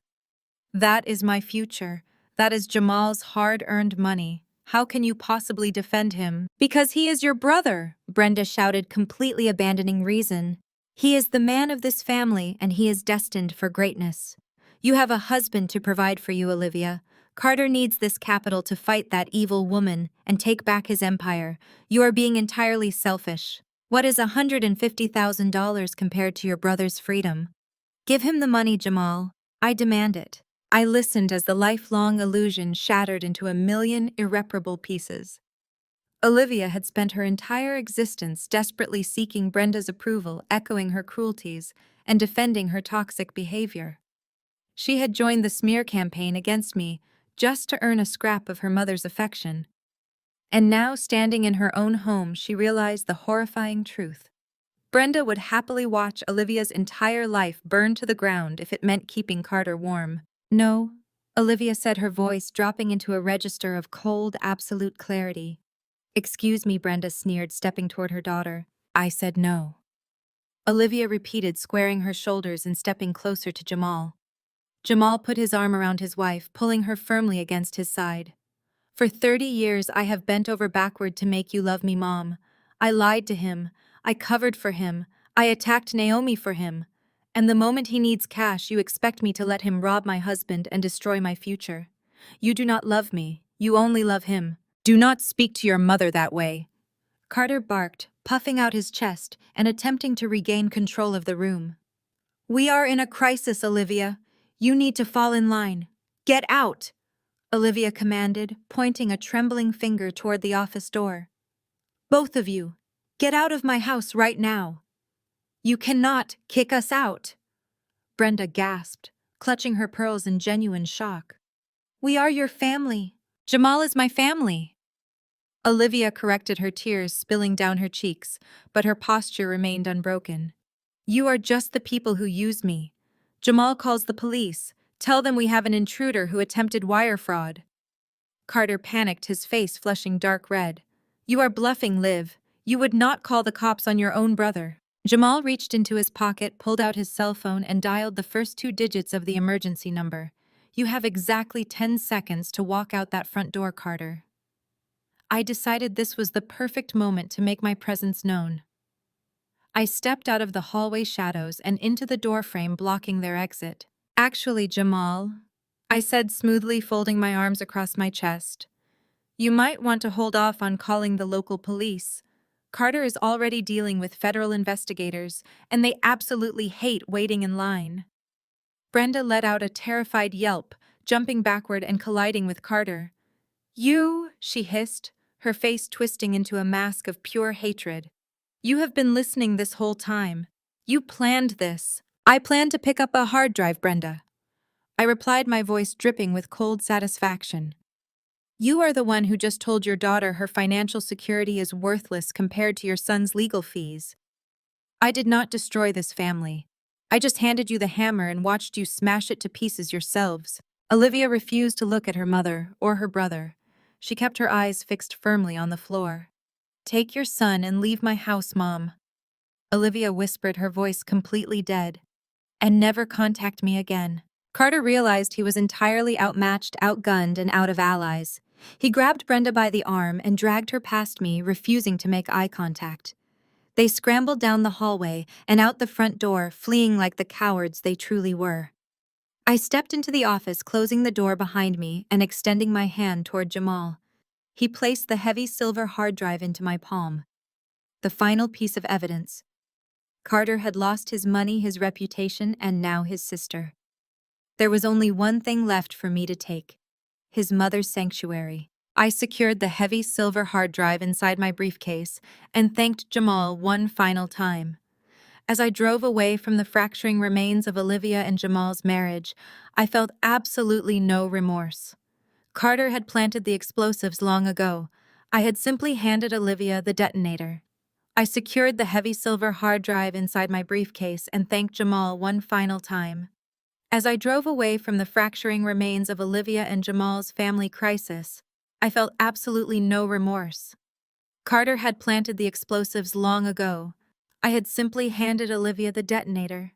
That is my future. That is Jamal's hard-earned money. How can you possibly defend him?" "Because he is your brother," Brenda shouted, completely abandoning reason. "He is the man of this family, and he is destined for greatness. You have a husband to provide for you, Olivia. Carter needs this capital to fight that evil woman and take back his empire. You are being entirely selfish. What is $150,000 compared to your brother's freedom? Give him the money, Jamal. I demand it." I listened as the lifelong illusion shattered into a million irreparable pieces. Olivia had spent her entire existence desperately seeking Brenda's approval, echoing her cruelties, and defending her toxic behavior. She had joined the smear campaign against me just to earn a scrap of her mother's affection. And now, standing in her own home, she realized the horrifying truth. Brenda would happily watch Olivia's entire life burn to the ground if it meant keeping Carter warm. "No," Olivia said, her voice dropping into a register of cold, absolute clarity. "Excuse me," Brenda sneered, stepping toward her daughter. "I said no." Olivia repeated, squaring her shoulders and stepping closer to Jamal. Jamal put his arm around his wife, pulling her firmly against his side. "For 30 years I have bent over backward to make you love me, Mom. I lied to him. I covered for him. I attacked Naomi for him. And the moment he needs cash, you expect me to let him rob my husband and destroy my future. You do not love me. You only love him. Do not speak to your mother that way." Carter barked, puffing out his chest and attempting to regain control of the room. "We are in a crisis, Olivia. You need to fall in line. Get out!" Olivia commanded, pointing a trembling finger toward the office door. "Both of you, get out of my house right now." "You cannot kick us out," Brenda gasped, clutching her pearls in genuine shock. "We are your family. Jamal is my family." Olivia corrected her tears spilling down her cheeks, but her posture remained unbroken. "You are just the people who use me. Jamal calls the police. Tell them we have an intruder who attempted wire fraud." Carter panicked, his face flushing dark red. "You are bluffing, Liv. You would not call the cops on your own brother." Jamal reached into his pocket, pulled out his cell phone, and dialed the first 2 digits of the emergency number. "You have exactly 10 seconds to walk out that front door, Carter." I decided this was the perfect moment to make my presence known. I stepped out of the hallway shadows and into the doorframe blocking their exit. "Actually, Jamal," I said smoothly, folding my arms across my chest, "you might want to hold off on calling the local police. Carter is already dealing with federal investigators, and they absolutely hate waiting in line." Brenda let out a terrified yelp, jumping backward and colliding with Carter. "You," she hissed, her face twisting into a mask of pure hatred. "You have been listening this whole time. You planned this." "I planned to pick up a hard drive, Brenda," I replied, my voice dripping with cold satisfaction. "You are the one who just told your daughter her financial security is worthless compared to your son's legal fees. I did not destroy this family. I just handed you the hammer and watched you smash it to pieces yourselves." Olivia refused to look at her mother or her brother. She kept her eyes fixed firmly on the floor. "Take your son and leave my house, Mom," Olivia whispered, her voice completely dead. "And never contact me again." Carter realized he was entirely outmatched, outgunned, and out of allies. He grabbed Brenda by the arm and dragged her past me, refusing to make eye contact. They scrambled down the hallway and out the front door, fleeing like the cowards they truly were. I stepped into the office, closing the door behind me and extending my hand toward Jamal. He placed the heavy silver hard drive into my palm. The final piece of evidence. Carter had lost his money, his reputation, and now his sister. There was only one thing left for me to take: his mother's sanctuary. I secured the heavy silver hard drive inside my briefcase and thanked Jamal one final time. As I drove away from the fracturing remains of Olivia and Jamal's marriage, I felt absolutely no remorse. Carter had planted the explosives long ago. I had simply handed Olivia the detonator. I secured the heavy silver hard drive inside my briefcase and thanked Jamal one final time. As I drove away from the fracturing remains of Olivia and Jamal's family crisis, I felt absolutely no remorse. Carter had planted the explosives long ago. I had simply handed Olivia the detonator.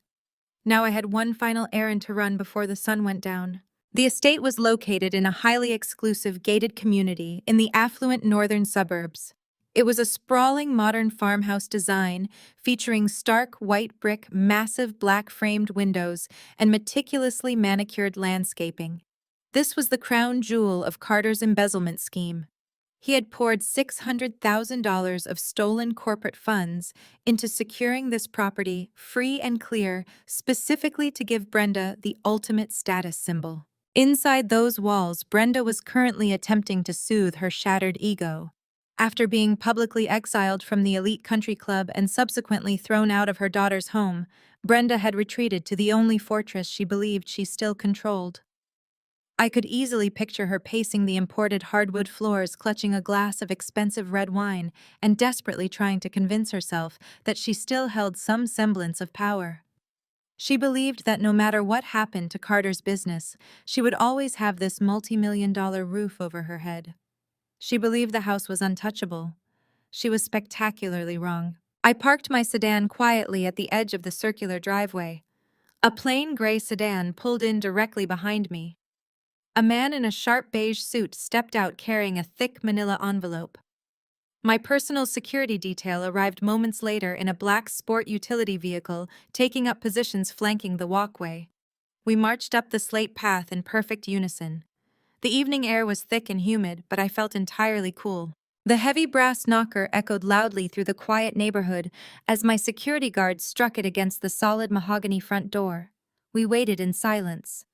Now I had one final errand to run before the sun went down. The estate was located in a highly exclusive gated community in the affluent northern suburbs. It was a sprawling modern farmhouse design featuring stark white brick, massive black-framed windows, and meticulously manicured landscaping. This was the crown jewel of Carter's embezzlement scheme. He had poured $600,000 of stolen corporate funds into securing this property free and clear, specifically to give Brenda the ultimate status symbol. Inside those walls, Brenda was currently attempting to soothe her shattered ego. After being publicly exiled from the elite country club and subsequently thrown out of her daughter's home, Brenda had retreated to the only fortress she believed she still controlled. I could easily picture her pacing the imported hardwood floors, clutching a glass of expensive red wine, and desperately trying to convince herself that she still held some semblance of power. She believed that no matter what happened to Carter's business, she would always have this multi-million-dollar roof over her head. She believed the house was untouchable. She was spectacularly wrong. I parked my sedan quietly at the edge of the circular driveway. A plain gray sedan pulled in directly behind me. A man in a sharp beige suit stepped out carrying a thick manila envelope. My personal security detail arrived moments later in a black sport utility vehicle, taking up positions flanking the walkway. We marched up the slate path in perfect unison. The evening air was thick and humid, but I felt entirely cool. The heavy brass knocker echoed loudly through the quiet neighborhood as my security guard struck it against the solid mahogany front door. We waited in silence.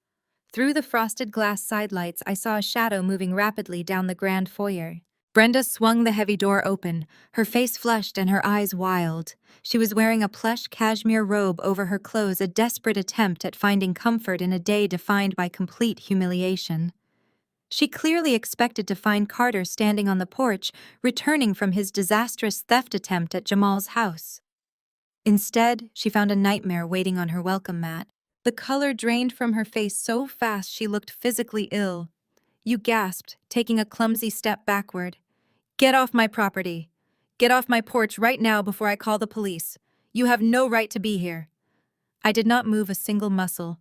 Through the frosted glass sidelights, I saw a shadow moving rapidly down the grand foyer. Brenda swung the heavy door open, her face flushed and her eyes wild. She was wearing a plush cashmere robe over her clothes, a desperate attempt at finding comfort in a day defined by complete humiliation. She clearly expected to find Carter standing on the porch, returning from his disastrous theft attempt at Jamal's house. Instead, she found a nightmare waiting on her welcome mat. The color drained from her face so fast she looked physically ill. "You gasped, taking a clumsy step backward. "Get off my property. Get off my porch right now before I call the police. You have no right to be here." I did not move a single muscle.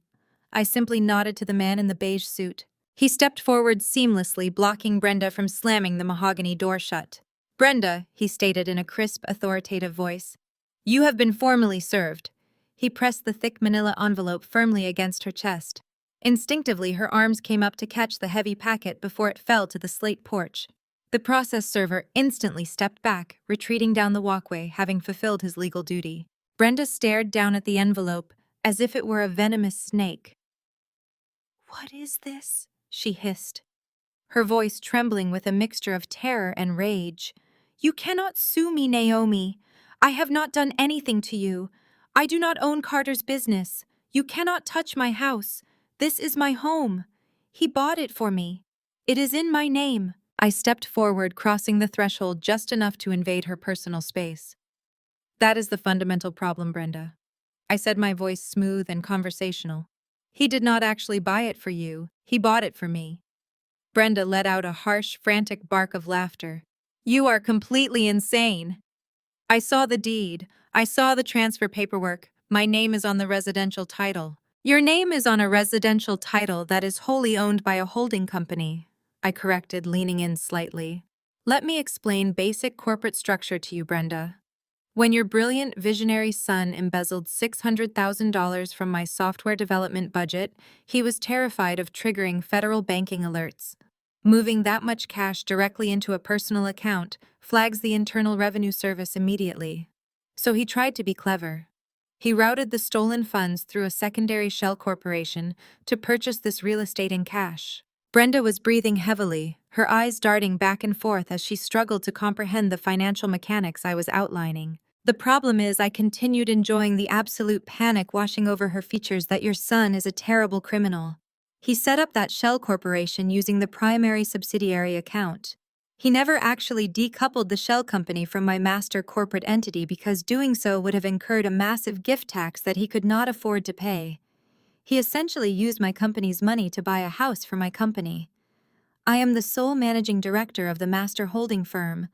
I simply nodded to the man in the beige suit. He stepped forward seamlessly, blocking Brenda from slamming the mahogany door shut. "Brenda," he stated in a crisp, authoritative voice, "you have been formally served." He pressed the thick manila envelope firmly against her chest. Instinctively, her arms came up to catch the heavy packet before it fell to the slate porch. The process server instantly stepped back, retreating down the walkway, having fulfilled his legal duty. Brenda stared down at the envelope, as if it were a venomous snake. "What is this?" she hissed, her voice trembling with a mixture of terror and rage. "You cannot sue me, Naomi. I have not done anything to you. I do not own Carter's business. You cannot touch my house. This is my home. He bought it for me. It is in my name." I stepped forward, crossing the threshold just enough to invade her personal space. "That is the fundamental problem, Brenda," I said, my voice smooth and conversational. "He did not actually buy it for you. He bought it for me." Brenda let out a harsh, frantic bark of laughter. "You are completely insane." "I saw the deed. I saw the transfer paperwork. My name is on the residential title." "Your name is on a residential title that is wholly owned by a holding company," I corrected, leaning in slightly. "Let me explain basic corporate structure to you, Brenda. When your brilliant, visionary son embezzled $600,000 from my software development budget, he was terrified of triggering federal banking alerts. Moving that much cash directly into a personal account flags the Internal Revenue Service immediately. So he tried to be clever. He routed the stolen funds through a secondary shell corporation to purchase this real estate in cash. Brenda was breathing heavily, her eyes darting back and forth as she struggled to comprehend the financial mechanics I was outlining. The problem is, I continued enjoying the absolute panic washing over her features, that your son is a terrible criminal. He set up that shell corporation using the primary subsidiary account. He never actually decoupled the shell company from my master corporate entity because doing so would have incurred a massive gift tax that he could not afford to pay. He essentially used my company's money to buy a house for my company. I am the sole managing director of the master holding firm.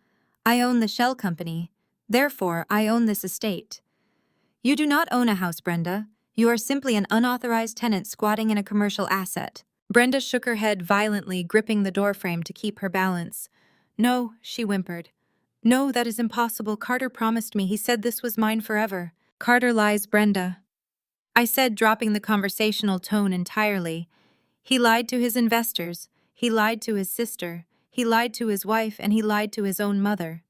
I own the shell company. Therefore, I own this estate. You do not own a house, Brenda. You are simply an unauthorized tenant squatting in a commercial asset. Brenda shook her head violently, gripping the doorframe to keep her balance. No, she whimpered. No, that is impossible. Carter promised me. He said this was mine forever. Carter lies, Brenda, I said, dropping the conversational tone entirely. He lied to his investors. He lied to his sister. He lied to his wife, and he lied to his own mother.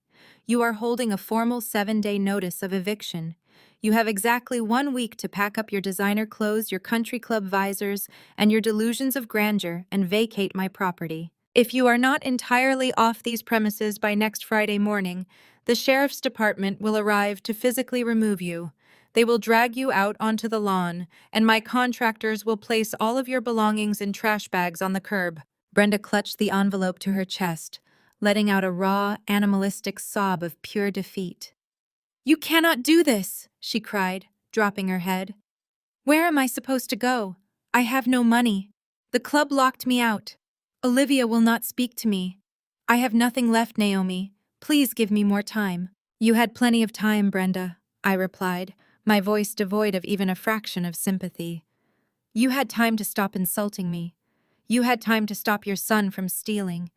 You are holding a formal 7-day notice of eviction. You have exactly 1 week to pack up your designer clothes, your country club visors, and your delusions of grandeur and vacate my property. If you are not entirely off these premises by next Friday morning, the sheriff's department will arrive to physically remove you. They will drag you out onto the lawn, and my contractors will place all of your belongings in trash bags on the curb. Brenda clutched the envelope to her chest, letting out a raw, animalistic sob of pure defeat. You cannot do this, she cried, dropping her head. Where am I supposed to go? I have no money. The club locked me out. Olivia will not speak to me. I have nothing left, Naomi. Please give me more time. You had plenty of time, Brenda, I replied, my voice devoid of even a fraction of sympathy. You had time to stop insulting me. You had time to stop your son from stealing.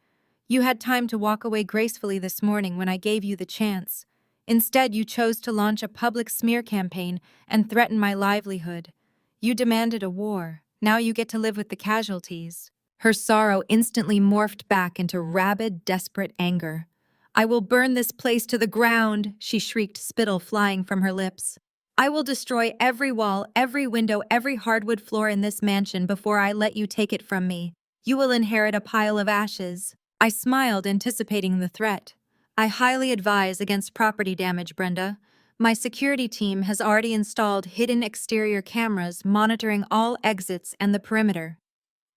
You had time to walk away gracefully this morning when I gave you the chance. Instead, you chose to launch a public smear campaign and threaten my livelihood. You demanded a war. Now you get to live with the casualties. Her sorrow instantly morphed back into rabid, desperate anger. I will burn this place to the ground, she shrieked, spittle flying from her lips. I will destroy every wall, every window, every hardwood floor in this mansion before I let you take it from me. You will inherit a pile of ashes. I smiled, anticipating the threat. I highly advise against property damage, Brenda. My security team has already installed hidden exterior cameras monitoring all exits and the perimeter.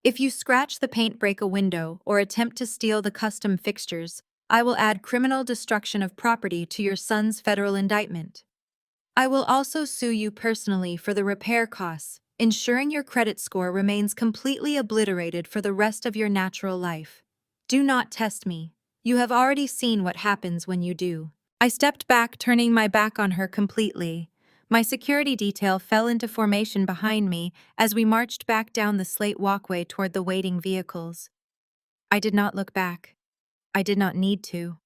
If you scratch the paint, break a window, or attempt to steal the custom fixtures, I will add criminal destruction of property to your son's federal indictment. I will also sue you personally for the repair costs, ensuring your credit score remains completely obliterated for the rest of your natural life. Do not test me. You have already seen what happens when you do. I stepped back, turning my back on her completely. My security detail fell into formation behind me as we marched back down the slate walkway toward the waiting vehicles. I did not look back. I did not need to.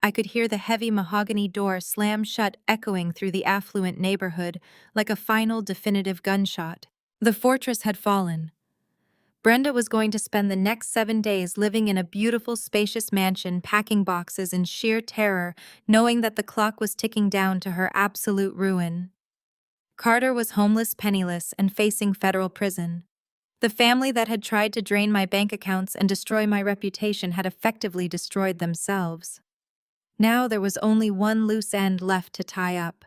I could hear the heavy mahogany door slam shut, echoing through the affluent neighborhood like a final, definitive gunshot. The fortress had fallen. Brenda was going to spend the next 7 days living in a beautiful, spacious mansion, packing boxes in sheer terror, knowing that the clock was ticking down to her absolute ruin. Carter was homeless, penniless, and facing federal prison. The family that had tried to drain my bank accounts and destroy my reputation had effectively destroyed themselves. Now there was only one loose end left to tie up.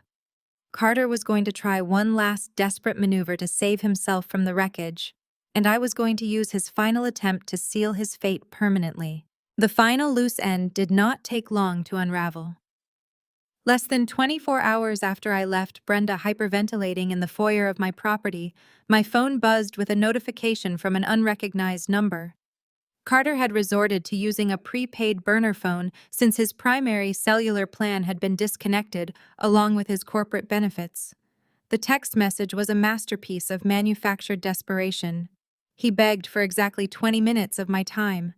Carter was going to try one last desperate maneuver to save himself from the wreckage, and I was going to use his final attempt to seal his fate permanently. The final loose end did not take long to unravel. Less than 24 hours after I left Brenda hyperventilating in the foyer of my property, my phone buzzed with a notification from an unrecognized number. Carter had resorted to using a prepaid burner phone since his primary cellular plan had been disconnected, along with his corporate benefits. The text message was a masterpiece of manufactured desperation. He begged for exactly 20 minutes of my time.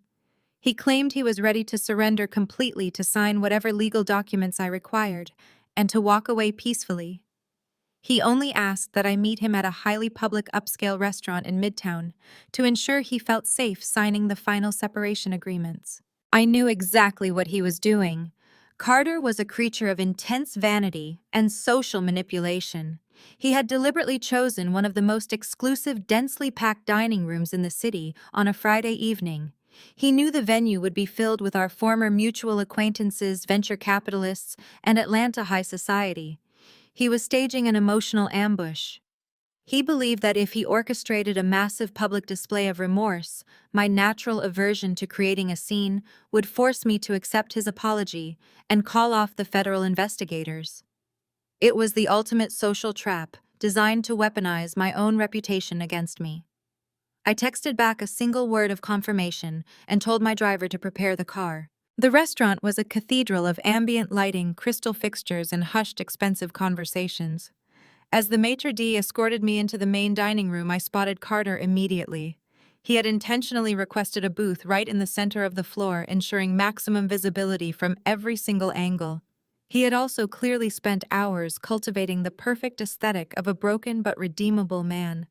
He claimed he was ready to surrender completely, to sign whatever legal documents I required, and to walk away peacefully. He only asked that I meet him at a highly public upscale restaurant in Midtown to ensure he felt safe signing the final separation agreements. I knew exactly what he was doing. Carter was a creature of intense vanity and social manipulation. He had deliberately chosen one of the most exclusive, densely packed dining rooms in the city on a Friday evening. He knew the venue would be filled with our former mutual acquaintances, venture capitalists, and Atlanta high society. He was staging an emotional ambush. He believed that if he orchestrated a massive public display of remorse, my natural aversion to creating a scene would force me to accept his apology and call off the federal investigators. It was the ultimate social trap, designed to weaponize my own reputation against me. I texted back a single word of confirmation and told my driver to prepare the car. The restaurant was a cathedral of ambient lighting, crystal fixtures, and hushed, expensive conversations. As the maitre d' escorted me into the main dining room, I spotted Carter immediately. He had intentionally requested a booth right in the center of the floor, ensuring maximum visibility from every single angle. He had also clearly spent hours cultivating the perfect aesthetic of a broken but redeemable man.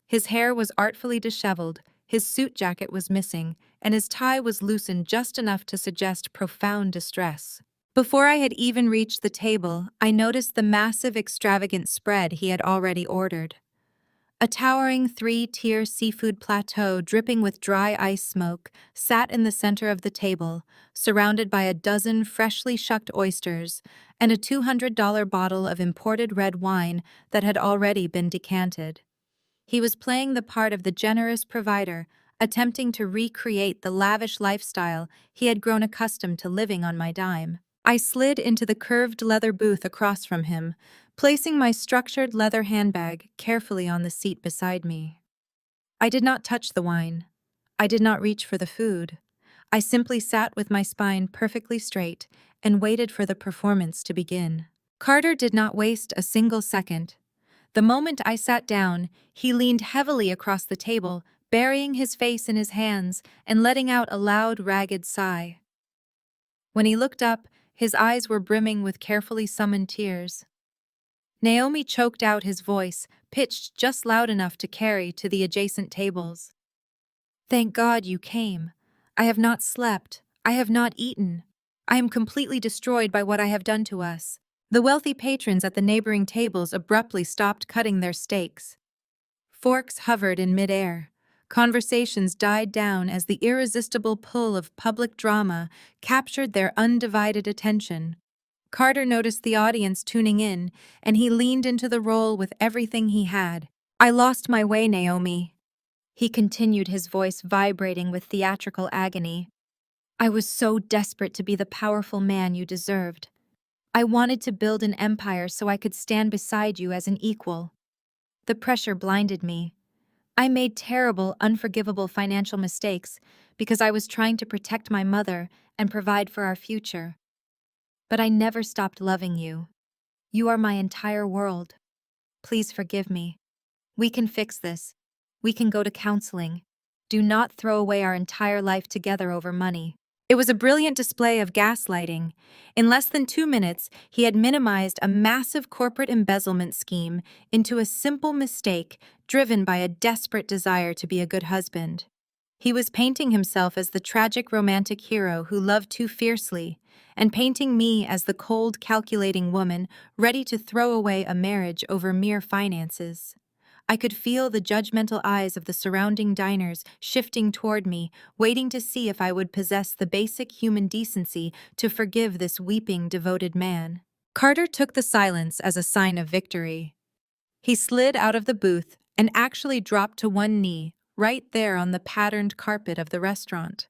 His hair was artfully disheveled, his suit jacket was missing, and his tie was loosened just enough to suggest profound distress. Before I had even reached the table, I noticed the massive, extravagant spread he had already ordered. A towering three-tier seafood plateau dripping with dry ice smoke sat in the center of the table, surrounded by a dozen freshly shucked oysters and a $200 bottle of imported red wine that had already been decanted. He was playing the part of the generous provider, attempting to recreate the lavish lifestyle he had grown accustomed to living on my dime. I slid into the curved leather booth across from him, placing my structured leather handbag carefully on the seat beside me. I did not touch the wine. I did not reach for the food. I simply sat with my spine perfectly straight and waited for the performance to begin. Carter did not waste a single second. The moment I sat down, he leaned heavily across the table, burying his face in his hands and letting out a loud, ragged sigh. When he looked up, his eyes were brimming with carefully summoned tears. Naomi choked out his voice, pitched just loud enough to carry to the adjacent tables. "Thank God you came. I have not slept. I have not eaten. I am completely destroyed by what I have done to us." The wealthy patrons at the neighboring tables abruptly stopped cutting their steaks. Forks hovered in midair. Conversations died down as the irresistible pull of public drama captured their undivided attention. Carter noticed the audience tuning in, and he leaned into the role with everything he had. "I lost my way, Naomi," he continued, his voice vibrating with theatrical agony. "I was so desperate to be the powerful man you deserved. I wanted to build an empire so I could stand beside you as an equal. The pressure blinded me. I made terrible, unforgivable financial mistakes because I was trying to protect my mother and provide for our future. But I never stopped loving you. You are my entire world. Please forgive me. We can fix this. We can go to counseling. Do not throw away our entire life together over money." It was a brilliant display of gaslighting. In less than 2 minutes, he had minimized a massive corporate embezzlement scheme into a simple mistake driven by a desperate desire to be a good husband. He was painting himself as the tragic romantic hero who loved too fiercely, and painting me as the cold, calculating woman ready to throw away a marriage over mere finances. I could feel the judgmental eyes of the surrounding diners shifting toward me, waiting to see if I would possess the basic human decency to forgive this weeping, devoted man. Carter took the silence as a sign of victory. He slid out of the booth and actually dropped to one knee, right there on the patterned carpet of the restaurant.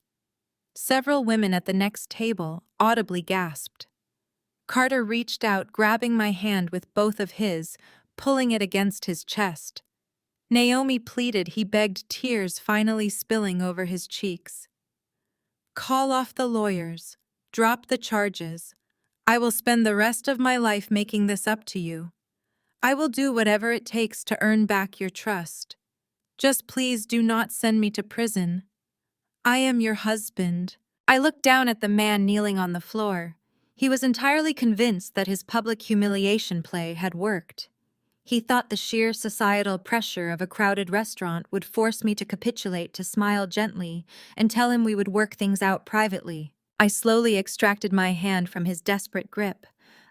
Several women at the next table audibly gasped. Carter reached out, grabbing my hand with both of his, pulling it against his chest. Naomi pleaded, he begged, tears finally spilling over his cheeks. "Call off the lawyers. Drop the charges. I will spend the rest of my life making this up to you. I will do whatever it takes to earn back your trust. Just please do not send me to prison. I am your husband." I looked down at the man kneeling on the floor. He was entirely convinced that his public humiliation play had worked. He thought the sheer societal pressure of a crowded restaurant would force me to capitulate, to smile gently, and tell him we would work things out privately. I slowly extracted my hand from his desperate grip.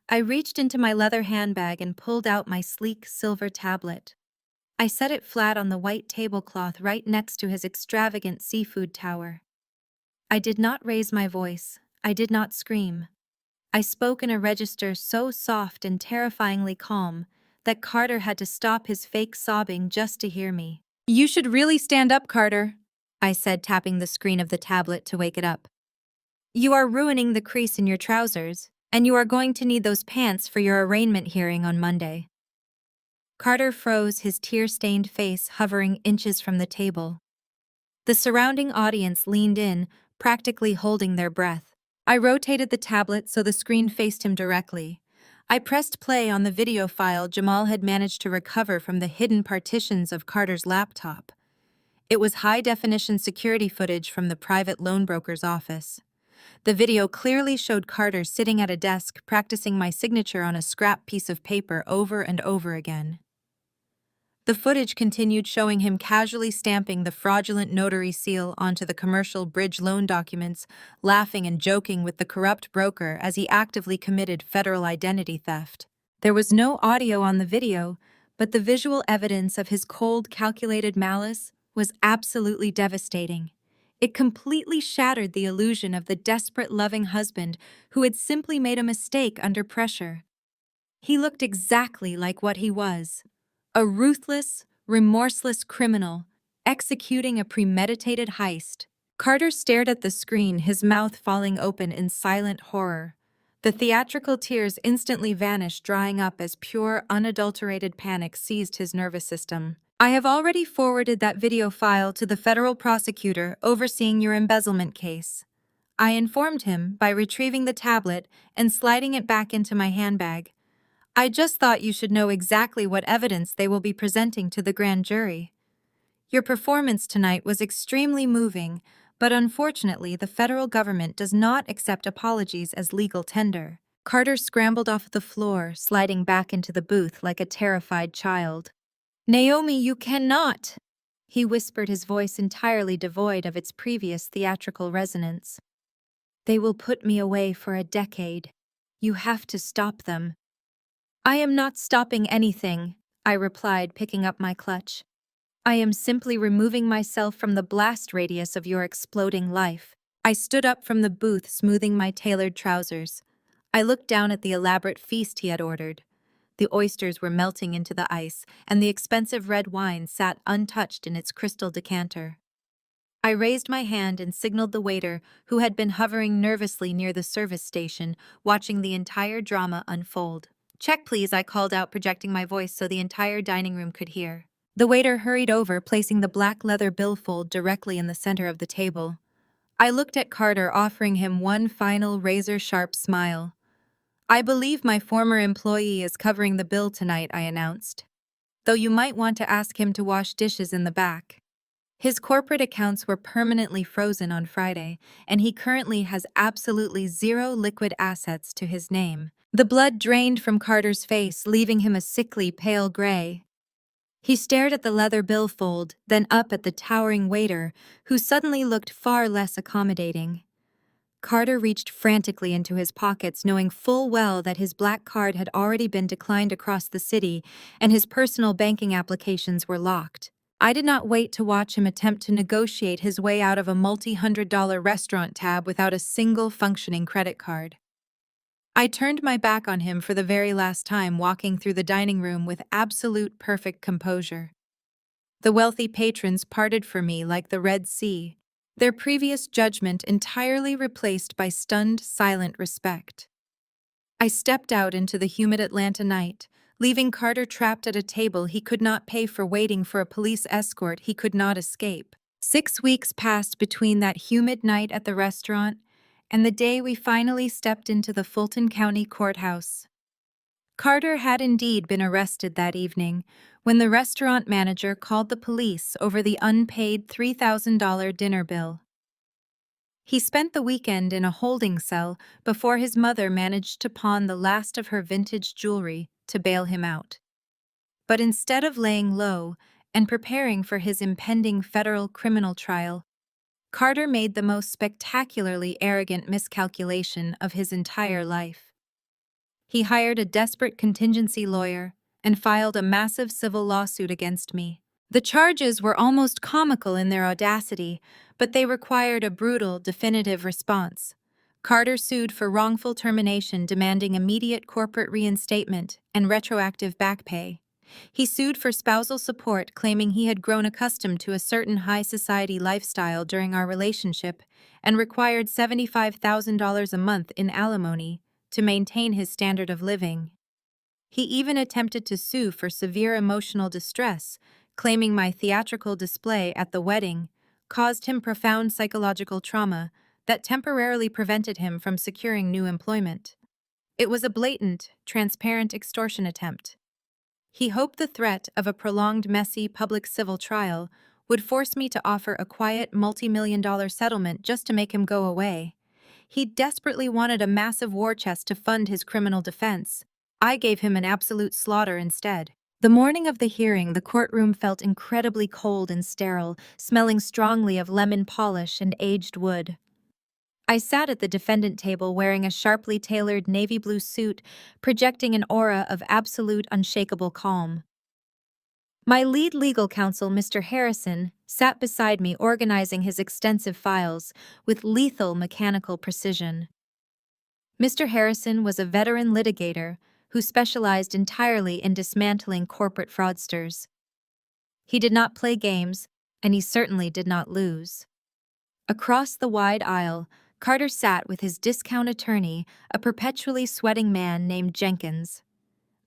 I reached into my leather handbag and pulled out my sleek silver tablet. I set it flat on the white tablecloth right next to his extravagant seafood tower. I did not raise my voice. I did not scream. I spoke in a register so soft and terrifyingly calm that Carter had to stop his fake sobbing just to hear me. "You should really stand up, Carter," I said, tapping the screen of the tablet to wake it up. "You are ruining the crease in your trousers, and you are going to need those pants for your arraignment hearing on Monday." Carter froze, his tear-stained face hovering inches from the table. The surrounding audience leaned in, practically holding their breath. I rotated the tablet so the screen faced him directly. I pressed play on the video file Jamal had managed to recover from the hidden partitions of Carter's laptop. It was high-definition security footage from the private loan broker's office. The video clearly showed Carter sitting at a desk practicing my signature on a scrap piece of paper over and over again. The footage continued showing him casually stamping the fraudulent notary seal onto the commercial bridge loan documents, laughing and joking with the corrupt broker as he actively committed federal identity theft. There was no audio on the video, but the visual evidence of his cold, calculated malice was absolutely devastating. It completely shattered the illusion of the desperate, loving husband who had simply made a mistake under pressure. He looked exactly like what he was. A ruthless, remorseless criminal executing a premeditated heist. Carter stared at the screen, his mouth falling open in silent horror. The theatrical tears instantly vanished, drying up as pure, unadulterated panic seized his nervous system. "I have already forwarded that video file to the federal prosecutor overseeing your embezzlement case," I informed him by retrieving the tablet and sliding it back into my handbag. "I just thought you should know exactly what evidence they will be presenting to the grand jury. Your performance tonight was extremely moving, but unfortunately the federal government does not accept apologies as legal tender." Carter scrambled off the floor, sliding back into the booth like a terrified child. "Naomi, you cannot!" he whispered, his voice entirely devoid of its previous theatrical resonance. "They will put me away for a decade. You have to stop them." "I am not stopping anything," I replied, picking up my clutch. "I am simply removing myself from the blast radius of your exploding life." I stood up from the booth, smoothing my tailored trousers. I looked down at the elaborate feast he had ordered. The oysters were melting into the ice, and the expensive red wine sat untouched in its crystal decanter. I raised my hand and signaled the waiter, who had been hovering nervously near the service station, watching the entire drama unfold. "Check, please," I called out, projecting my voice so the entire dining room could hear. The waiter hurried over, placing the black leather billfold directly in the center of the table. I looked at Carter, offering him one final razor-sharp smile. "I believe my former employee is covering the bill tonight," I announced. "Though you might want to ask him to wash dishes in the back. His corporate accounts were permanently frozen on Friday, and he currently has absolutely zero liquid assets to his name." The blood drained from Carter's face, leaving him a sickly pale gray. He stared at the leather billfold, then up at the towering waiter, who suddenly looked far less accommodating. Carter reached frantically into his pockets, knowing full well that his black card had already been declined across the city and his personal banking applications were locked. I did not wait to watch him attempt to negotiate his way out of a multi-$100 restaurant tab without a single functioning credit card. I turned my back on him for the very last time, walking through the dining room with absolute perfect composure. The wealthy patrons parted for me like the Red Sea, their previous judgment entirely replaced by stunned, silent respect. I stepped out into the humid Atlanta night, leaving Carter trapped at a table he could not pay for, waiting for a police escort he could not escape. 6 weeks passed between that humid night at the restaurant and the day we finally stepped into the Fulton County Courthouse. Carter had indeed been arrested that evening when the restaurant manager called the police over the unpaid $3,000 dinner bill. He spent the weekend in a holding cell before his mother managed to pawn the last of her vintage jewelry to bail him out. But instead of laying low and preparing for his impending federal criminal trial, Carter made the most spectacularly arrogant miscalculation of his entire life. He hired a desperate contingency lawyer and filed a massive civil lawsuit against me. The charges were almost comical in their audacity, but they required a brutal, definitive response. Carter sued for wrongful termination, demanding immediate corporate reinstatement and retroactive back pay. He sued for spousal support, claiming he had grown accustomed to a certain high society lifestyle during our relationship and required $75,000 a month in alimony to maintain his standard of living. He even attempted to sue for severe emotional distress, claiming my theatrical display at the wedding caused him profound psychological trauma that temporarily prevented him from securing new employment. It was a blatant, transparent extortion attempt. He hoped the threat of a prolonged, messy public civil trial would force me to offer a quiet, multi-million-dollar settlement just to make him go away. He desperately wanted a massive war chest to fund his criminal defense. I gave him an absolute slaughter instead. The morning of the hearing, the courtroom felt incredibly cold and sterile, smelling strongly of lemon polish and aged wood. I sat at the defendant table wearing a sharply tailored navy blue suit, projecting an aura of absolute, unshakable calm. My lead legal counsel, Mr. Harrison, sat beside me organizing his extensive files with lethal mechanical precision. Mr. Harrison was a veteran litigator who specialized entirely in dismantling corporate fraudsters. He did not play games, and he certainly did not lose. Across the wide aisle, Carter sat with his discount attorney, a perpetually sweating man named Jenkins.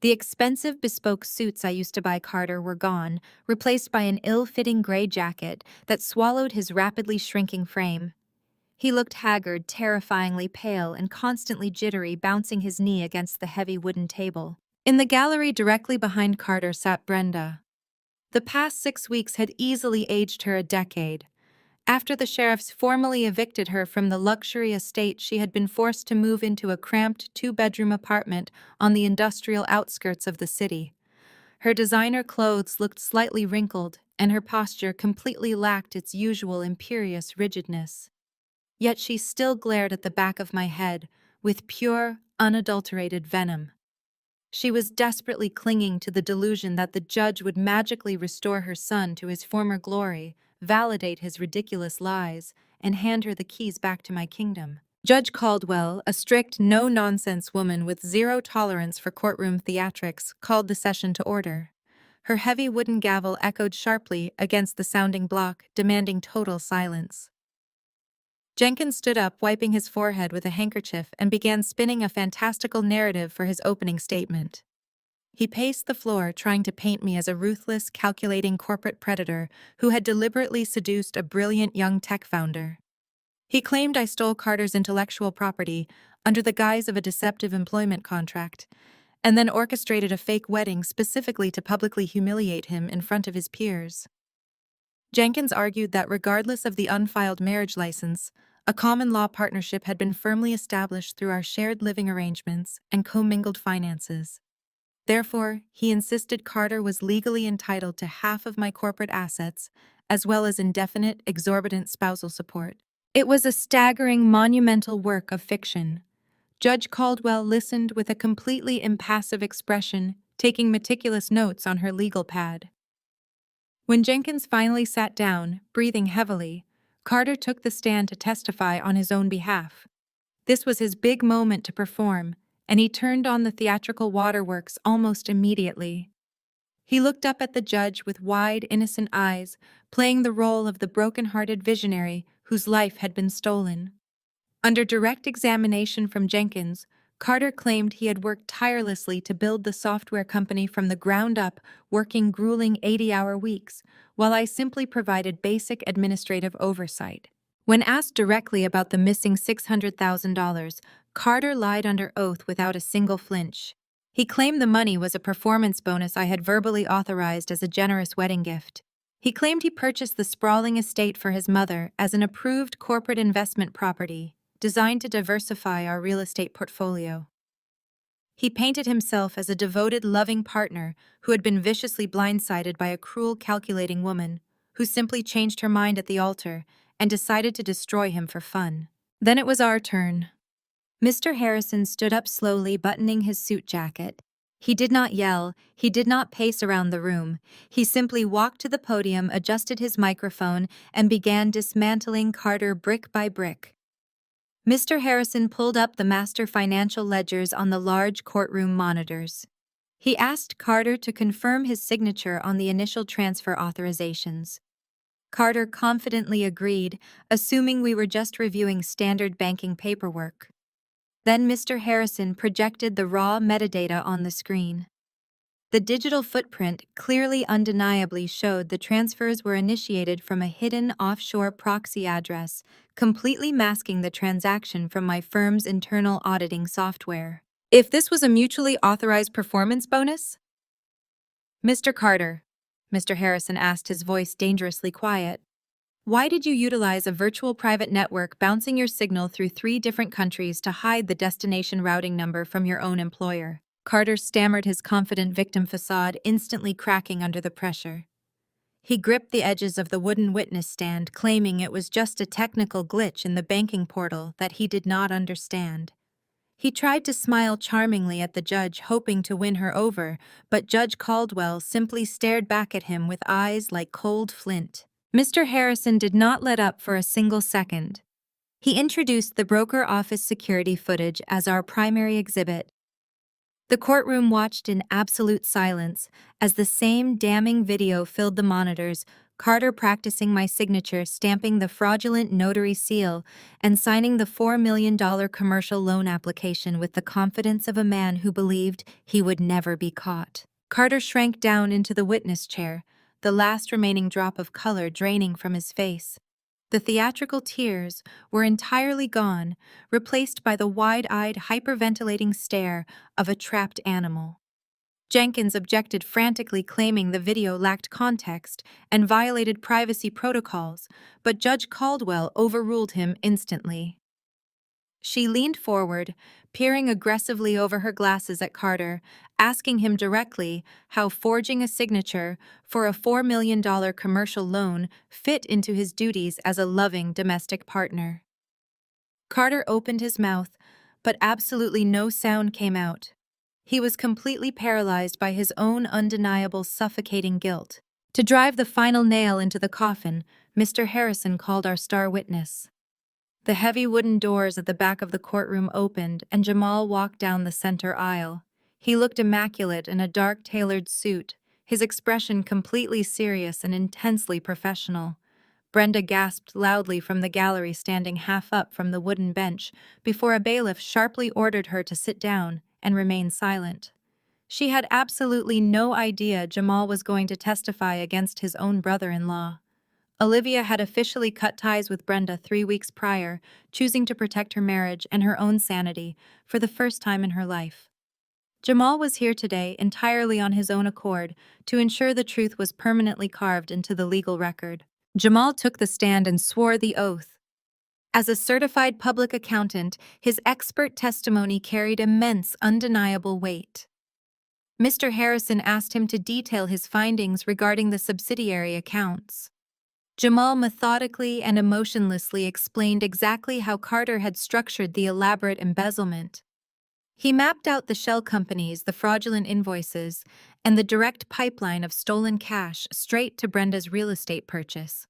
The expensive bespoke suits I used to buy Carter were gone, replaced by an ill-fitting gray jacket that swallowed his rapidly shrinking frame. He looked haggard, terrifyingly pale, and constantly jittery, bouncing his knee against the heavy wooden table. In the gallery directly behind Carter sat Brenda. The past 6 weeks had easily aged her a decade. After the sheriffs formally evicted her from the luxury estate, she had been forced to move into a cramped 2-bedroom apartment on the industrial outskirts of the city. Her designer clothes looked slightly wrinkled, and her posture completely lacked its usual imperious rigidness. Yet she still glared at the back of my head with pure, unadulterated venom. She was desperately clinging to the delusion that the judge would magically restore her son to his former glory, validate his ridiculous lies, and hand her the keys back to my kingdom. Judge Caldwell, a strict, no-nonsense woman with zero tolerance for courtroom theatrics, called the session to order. Her heavy wooden gavel echoed sharply against the sounding block, demanding total silence. Jenkins stood up, wiping his forehead with a handkerchief, and began spinning a fantastical narrative for his opening statement. He paced the floor, trying to paint me as a ruthless, calculating corporate predator who had deliberately seduced a brilliant young tech founder. He claimed I stole Carter's intellectual property under the guise of a deceptive employment contract, and then orchestrated a fake wedding specifically to publicly humiliate him in front of his peers. Jenkins argued that regardless of the unfiled marriage license, a common law partnership had been firmly established through our shared living arrangements and commingled finances. Therefore, he insisted Carter was legally entitled to half of my corporate assets, as well as indefinite, exorbitant spousal support. It was a staggering, monumental work of fiction. Judge Caldwell listened with a completely impassive expression, taking meticulous notes on her legal pad. When Jenkins finally sat down, breathing heavily, Carter took the stand to testify on his own behalf. This was his big moment to perform, and he turned on the theatrical waterworks almost immediately. He looked up at the judge with wide, innocent eyes, playing the role of the broken-hearted visionary whose life had been stolen. Under direct examination from Jenkins, Carter claimed he had worked tirelessly to build the software company from the ground up, working grueling 80-hour weeks, while I simply provided basic administrative oversight. When asked directly about the missing $600,000, Carter lied under oath without a single flinch. He claimed the money was a performance bonus I had verbally authorized as a generous wedding gift. He claimed he purchased the sprawling estate for his mother as an approved corporate investment property, designed to diversify our real estate portfolio. He painted himself as a devoted, loving partner who had been viciously blindsided by a cruel, calculating woman who simply changed her mind at the altar and decided to destroy him for fun. Then it was our turn. Mr. Harrison stood up slowly, buttoning his suit jacket. He did not yell, he did not pace around the room. He simply walked to the podium, adjusted his microphone, and began dismantling Carter brick by brick. Mr. Harrison pulled up the master financial ledgers on the large courtroom monitors. He asked Carter to confirm his signature on the initial transfer authorizations. Carter confidently agreed, assuming we were just reviewing standard banking paperwork. Then Mr. Harrison projected the raw metadata on the screen. The digital footprint clearly undeniably showed the transfers were initiated from a hidden offshore proxy address, completely masking the transaction from my firm's internal auditing software. If this was a mutually authorized performance bonus? Mr. Carter, Mr. Harrison asked, his voice dangerously quiet. Why did you utilize a virtual private network bouncing your signal through 3 different countries to hide the destination routing number from your own employer? Carter stammered, his confident victim facade instantly cracking under the pressure. He gripped the edges of the wooden witness stand, claiming it was just a technical glitch in the banking portal that he did not understand. He tried to smile charmingly at the judge, hoping to win her over, but Judge Caldwell simply stared back at him with eyes like cold flint. Mr. Harrison did not let up for a single second. He introduced the broker office security footage as our primary exhibit. The courtroom watched in absolute silence as the same damning video filled the monitors, Carter practicing my signature, stamping the fraudulent notary seal, and signing the $4 million commercial loan application with the confidence of a man who believed he would never be caught. Carter shrank down into the witness chair, the last remaining drop of color draining from his face. The theatrical tears were entirely gone, replaced by the wide-eyed, hyperventilating stare of a trapped animal. Jenkins objected frantically, claiming the video lacked context and violated privacy protocols, but Judge Caldwell overruled him instantly. She leaned forward, peering aggressively over her glasses at Carter, asking him directly how forging a signature for a $4 million commercial loan fit into his duties as a loving domestic partner. Carter opened his mouth, but absolutely no sound came out. He was completely paralyzed by his own undeniable suffocating guilt. To drive the final nail into the coffin, Mr. Harrison called our star witness. The heavy wooden doors at the back of the courtroom opened, and Jamal walked down the center aisle. He looked immaculate in a dark tailored suit, his expression completely serious and intensely professional. Brenda gasped loudly from the gallery, standing half up from the wooden bench, before a bailiff sharply ordered her to sit down and remain silent. She had absolutely no idea Jamal was going to testify against his own brother-in-law. Olivia had officially cut ties with Brenda 3 weeks prior, choosing to protect her marriage and her own sanity for the first time in her life. Jamal was here today entirely on his own accord to ensure the truth was permanently carved into the legal record. Jamal took the stand and swore the oath. As a certified public accountant, his expert testimony carried immense, undeniable weight. Mr. Harrison asked him to detail his findings regarding the subsidiary accounts. Jamal methodically and emotionlessly explained exactly how Carter had structured the elaborate embezzlement. He mapped out the shell companies, the fraudulent invoices, and the direct pipeline of stolen cash straight to Brenda's real estate purchase.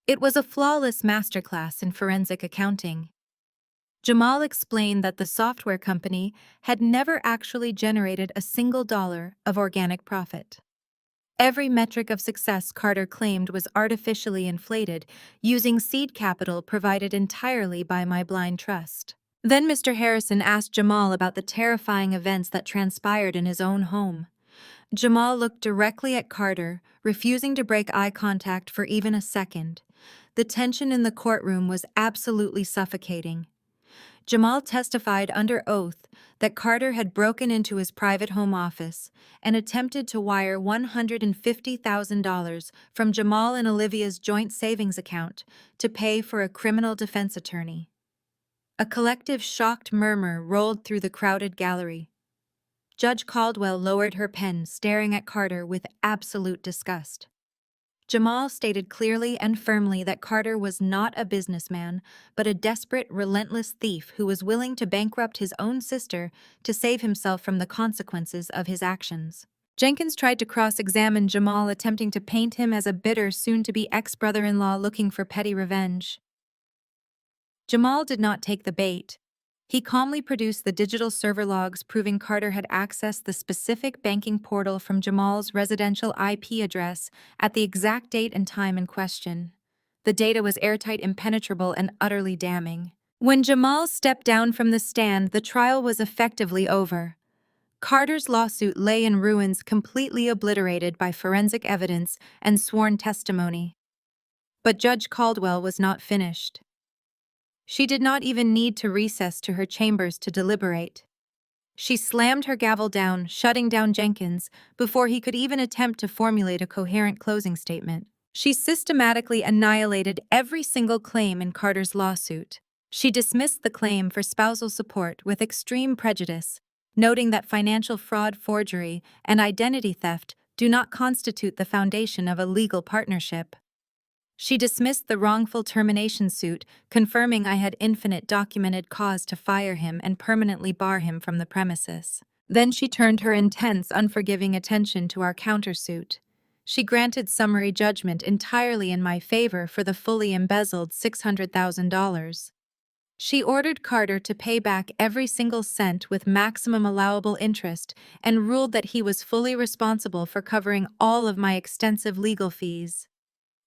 It was a flawless masterclass in forensic accounting. Jamal explained that the software company had never actually generated a single dollar of organic profit. Every metric of success, Carter claimed, was artificially inflated, using seed capital provided entirely by my blind trust. Then Mr. Harrison asked Jamal about the terrifying events that transpired in his own home. Jamal looked directly at Carter, refusing to break eye contact for even a second. The tension in the courtroom was absolutely suffocating. Jamal testified under oath that Carter had broken into his private home office and attempted to wire $150,000 from Jamal and Olivia's joint savings account to pay for a criminal defense attorney. A collective shocked murmur rolled through the crowded gallery. Judge Caldwell lowered her pen, staring at Carter with absolute disgust. Jamal stated clearly and firmly that Carter was not a businessman, but a desperate, relentless thief who was willing to bankrupt his own sister to save himself from the consequences of his actions. Jenkins tried to cross-examine Jamal, attempting to paint him as a bitter, soon-to-be ex-brother-in-law looking for petty revenge. Jamal did not take the bait. He calmly produced the digital server logs proving Carter had accessed the specific banking portal from Jamal's residential IP address at the exact date and time in question. The data was airtight, impenetrable, and utterly damning. When Jamal stepped down from the stand, the trial was effectively over. Carter's lawsuit lay in ruins, completely obliterated by forensic evidence and sworn testimony. But Judge Caldwell was not finished. She did not even need to recess to her chambers to deliberate. She slammed her gavel down, shutting down Jenkins before he could even attempt to formulate a coherent closing statement. She systematically annihilated every single claim in Carter's lawsuit. She dismissed the claim for spousal support with extreme prejudice, noting that financial fraud, forgery, and identity theft do not constitute the foundation of a legal partnership. She dismissed the wrongful termination suit, confirming I had infinite documented cause to fire him and permanently bar him from the premises. Then she turned her intense, unforgiving attention to our countersuit. She granted summary judgment entirely in my favor for the fully embezzled $600,000. She ordered Carter to pay back every single cent with maximum allowable interest and ruled that he was fully responsible for covering all of my extensive legal fees.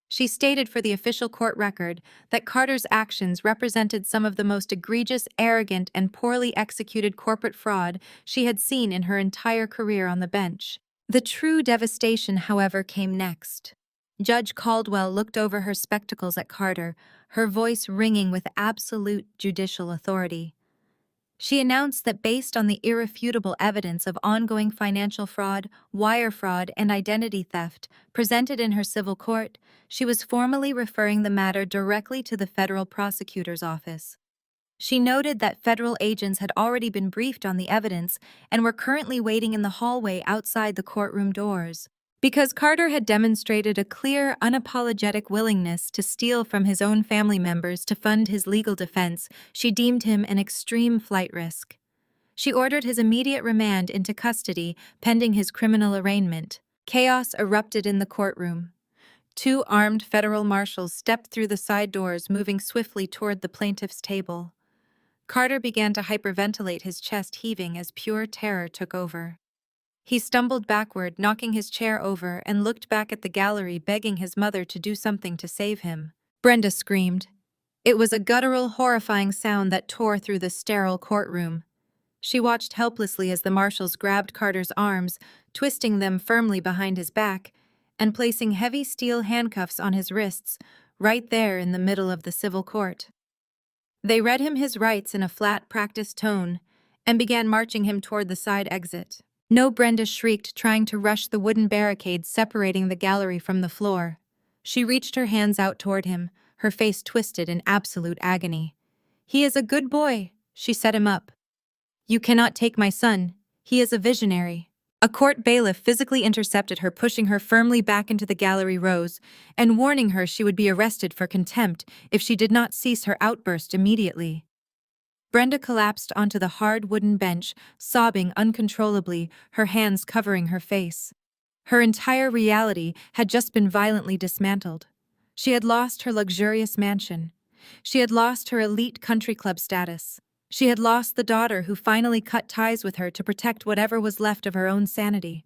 She stated for the official court record that Carter's actions represented some of the most egregious, arrogant, and poorly executed corporate fraud she had seen in her entire career on the bench. The true devastation, however, came next. Judge Caldwell looked over her spectacles at Carter, her voice ringing with absolute judicial authority. She announced that based on the irrefutable evidence of ongoing financial fraud, wire fraud, and identity theft presented in her civil court, she was formally referring the matter directly to the federal prosecutor's office. She noted that federal agents had already been briefed on the evidence and were currently waiting in the hallway outside the courtroom doors. Because Carter had demonstrated a clear, unapologetic willingness to steal from his own family members to fund his legal defense, she deemed him an extreme flight risk. She ordered his immediate remand into custody pending his criminal arraignment. Chaos erupted in the courtroom. Two armed federal marshals stepped through the side doors, moving swiftly toward the plaintiff's table. Carter began to hyperventilate, his chest heaving as pure terror took over. He stumbled backward, knocking his chair over, and looked back at the gallery, begging his mother to do something to save him. Brenda screamed. It was a guttural, horrifying sound that tore through the sterile courtroom. She watched helplessly as the marshals grabbed Carter's arms, twisting them firmly behind his back, and placing heavy steel handcuffs on his wrists, right there in the middle of the civil court. They read him his rights in a flat, practiced tone, and began marching him toward the side exit. No, Brenda shrieked, trying to rush the wooden barricades separating the gallery from the floor. She reached her hands out toward him, her face twisted in absolute agony. "He is a good boy," she set him up. "You cannot take my son. He is a visionary." A court bailiff physically intercepted her, pushing her firmly back into the gallery rows and warning her she would be arrested for contempt if she did not cease her outburst immediately. Brenda collapsed onto the hard wooden bench, sobbing uncontrollably, her hands covering her face. Her entire reality had just been violently dismantled. She had lost her luxurious mansion. She had lost her elite country club status. She had lost the daughter who finally cut ties with her to protect whatever was left of her own sanity.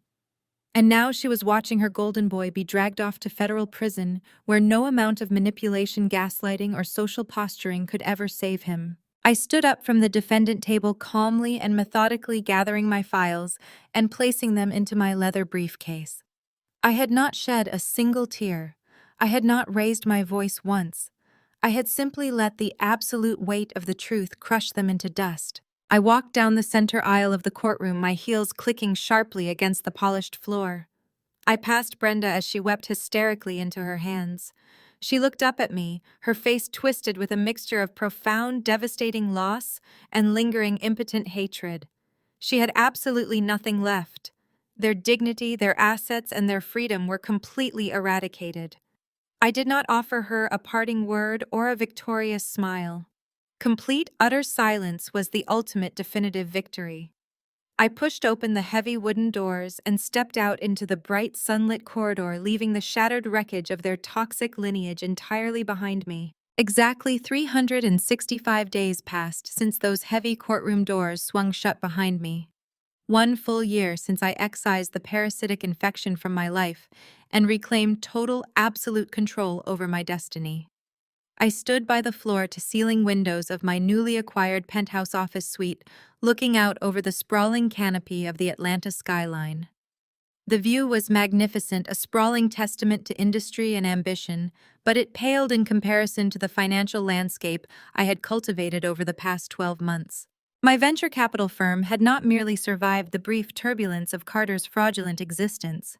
And now she was watching her golden boy be dragged off to federal prison, where no amount of manipulation, gaslighting, or social posturing could ever save him. I stood up from the defendant table, calmly and methodically gathering my files and placing them into my leather briefcase. I had not shed a single tear. I had not raised my voice once. I had simply let the absolute weight of the truth crush them into dust. I walked down the center aisle of the courtroom, my heels clicking sharply against the polished floor. I passed Brenda as she wept hysterically into her hands. She looked up at me, her face twisted with a mixture of profound, devastating loss and lingering, impotent hatred. She had absolutely nothing left. Their dignity, their assets, and their freedom were completely eradicated. I did not offer her a parting word or a victorious smile. Complete, utter silence was the ultimate definitive victory. I pushed open the heavy wooden doors and stepped out into the bright sunlit corridor, leaving the shattered wreckage of their toxic lineage entirely behind me. Exactly 365 days passed since those heavy courtroom doors swung shut behind me. 1 full year since I excised the parasitic infection from my life and reclaimed total, absolute control over my destiny. I stood by the floor-to-ceiling windows of my newly acquired penthouse office suite, looking out over the sprawling canopy of the Atlanta skyline. The view was magnificent, a sprawling testament to industry and ambition, but it paled in comparison to the financial landscape I had cultivated over the past 12 months. My venture capital firm had not merely survived the brief turbulence of Carter's fraudulent existence.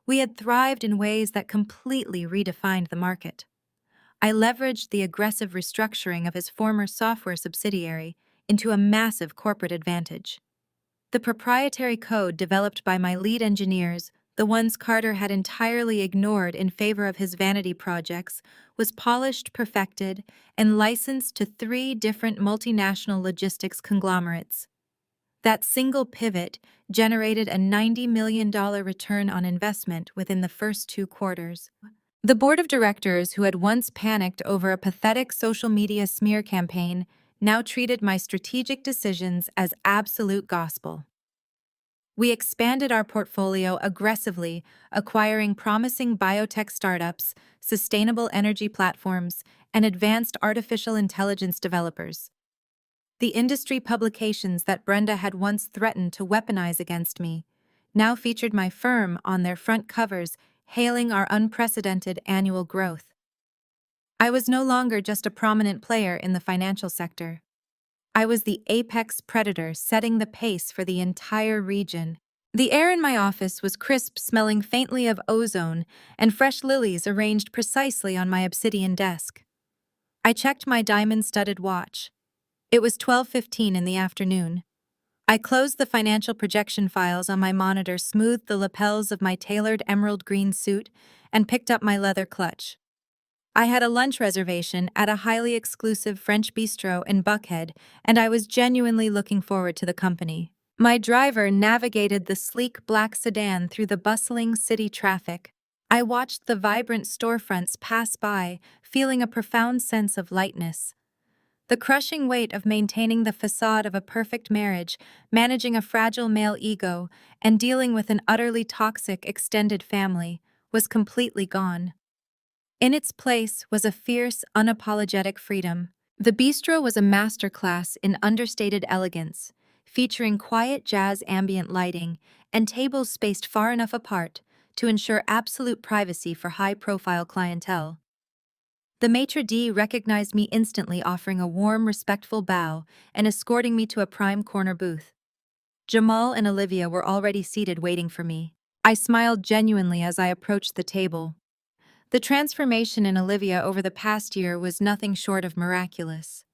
We had thrived in ways that completely redefined the market. I leveraged the aggressive restructuring of his former software subsidiary into a massive corporate advantage. The proprietary code developed by my lead engineers, the ones Carter had entirely ignored in favor of his vanity projects, was polished, perfected, and licensed to 3 different multinational logistics conglomerates. That single pivot generated a $90 million return on investment within the first 2 quarters. The board of directors, who had once panicked over a pathetic social media smear campaign, now treated my strategic decisions as absolute gospel. We expanded our portfolio aggressively, acquiring promising biotech startups, sustainable energy platforms, and advanced artificial intelligence developers. The industry publications that Brenda had once threatened to weaponize against me now featured my firm on their front covers, hailing our unprecedented annual growth. I was no longer just a prominent player in the financial sector. I was the apex predator setting the pace for the entire region. The air in my office was crisp, smelling faintly of ozone, and fresh lilies arranged precisely on my obsidian desk. I checked my diamond-studded watch. It was 12:15 in the afternoon. I closed the financial projection files on my monitor, smoothed the lapels of my tailored emerald green suit, and picked up my leather clutch. I had a lunch reservation at a highly exclusive French bistro in Buckhead, and I was genuinely looking forward to the company. My driver navigated the sleek black sedan through the bustling city traffic. I watched the vibrant storefronts pass by, feeling a profound sense of lightness. The crushing weight of maintaining the facade of a perfect marriage, managing a fragile male ego, and dealing with an utterly toxic extended family was completely gone. In its place was a fierce, unapologetic freedom. The bistro was a masterclass in understated elegance, featuring quiet jazz ambient lighting and tables spaced far enough apart to ensure absolute privacy for high-profile clientele. The maitre d' recognized me instantly, offering a warm, respectful bow and escorting me to a prime corner booth. Jamal and Olivia were already seated waiting for me. I smiled genuinely as I approached the table. The transformation in Olivia over the past year was nothing short of miraculous.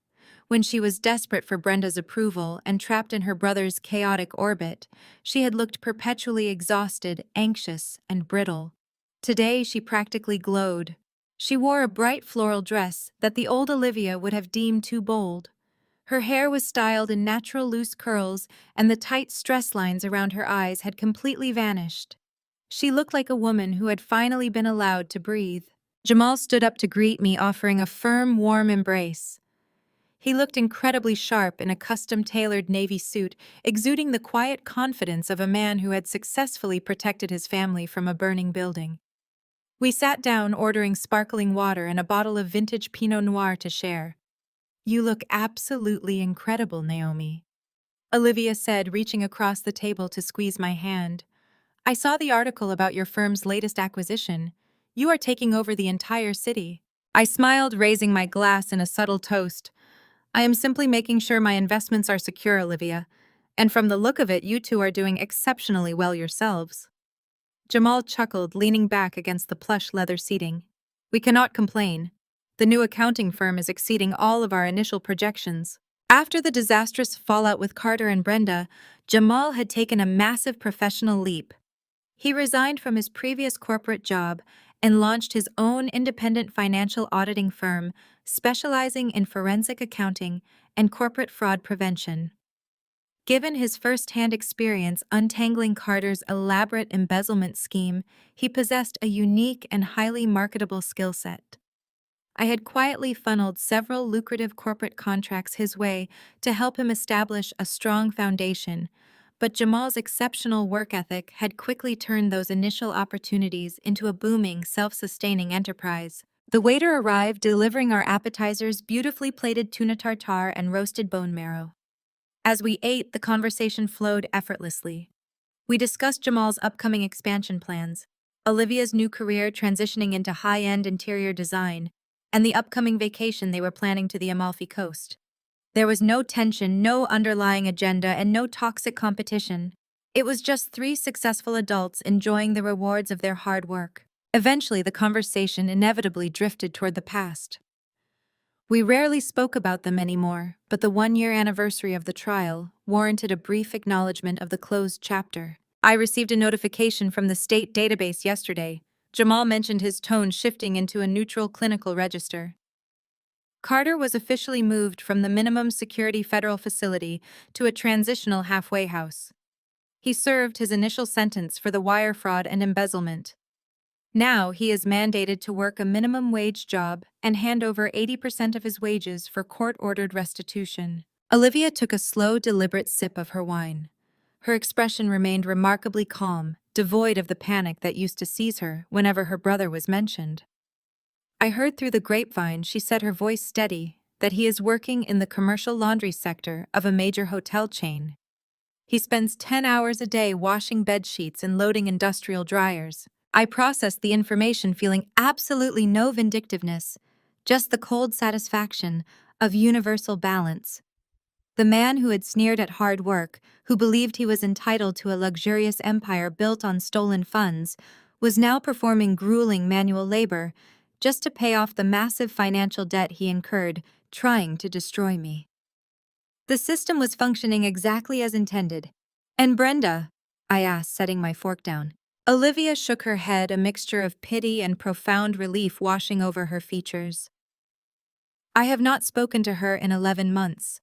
When she was desperate for Brenda's approval and trapped in her brother's chaotic orbit, she had looked perpetually exhausted, anxious, and brittle. Today she practically glowed. She wore a bright floral dress that the old Olivia would have deemed too bold. Her hair was styled in natural loose curls, and the tight stress lines around her eyes had completely vanished. She looked like a woman who had finally been allowed to breathe. Jamal stood up to greet me, offering a firm, warm embrace. He looked incredibly sharp in a custom-tailored navy suit, exuding the quiet confidence of a man who had successfully protected his family from a burning building. We sat down, ordering sparkling water and a bottle of vintage Pinot Noir to share. "You look absolutely incredible, Naomi," Olivia said, reaching across the table to squeeze my hand. "I saw the article about your firm's latest acquisition. You are taking over the entire city." I smiled, raising my glass in a subtle toast. "I am simply making sure my investments are secure, Olivia. And from the look of it, you two are doing exceptionally well yourselves." Jamal chuckled, leaning back against the plush leather seating. "We cannot complain. The new accounting firm is exceeding all of our initial projections." After the disastrous fallout with Carter and Brenda, Jamal had taken a massive professional leap. He resigned from his previous corporate job and launched his own independent financial auditing firm, specializing in forensic accounting and corporate fraud prevention. Given his first-hand experience untangling Carter's elaborate embezzlement scheme, he possessed a unique and highly marketable skill set. I had quietly funneled several lucrative corporate contracts his way to help him establish a strong foundation, but Jamal's exceptional work ethic had quickly turned those initial opportunities into a booming, self-sustaining enterprise. The waiter arrived, delivering our appetizers, beautifully plated tuna tartare and roasted bone marrow. As we ate, the conversation flowed effortlessly. We discussed Jamal's upcoming expansion plans, Olivia's new career transitioning into high-end interior design, and the upcoming vacation they were planning to the Amalfi Coast. There was no tension, no underlying agenda, and no toxic competition. It was just three successful adults enjoying the rewards of their hard work. Eventually, the conversation inevitably drifted toward the past. We rarely spoke about them anymore, but the one-year anniversary of the trial warranted a brief acknowledgement of the closed chapter. I received a notification from the state database yesterday. Jamal mentioned his tone shifting into a neutral clinical register. Carter was officially moved from the minimum security federal facility to a transitional halfway house. He served his initial sentence for the wire fraud and embezzlement. Now he is mandated to work a minimum wage job and hand over 80% of his wages for court-ordered restitution. Olivia took a slow, deliberate sip of her wine. Her expression remained remarkably calm, devoid of the panic that used to seize her whenever her brother was mentioned. I heard through the grapevine, she said, her voice steady, that he is working in the commercial laundry sector of a major hotel chain. He spends 10 hours a day washing bed sheets and loading industrial dryers. I processed the information feeling absolutely no vindictiveness, just the cold satisfaction of universal balance. The man who had sneered at hard work, who believed he was entitled to a luxurious empire built on stolen funds, was now performing grueling manual labor just to pay off the massive financial debt he incurred trying to destroy me. The system was functioning exactly as intended. "And Brenda?" I asked, setting my fork down. Olivia shook her head, a mixture of pity and profound relief washing over her features. "I have not spoken to her in 11 months.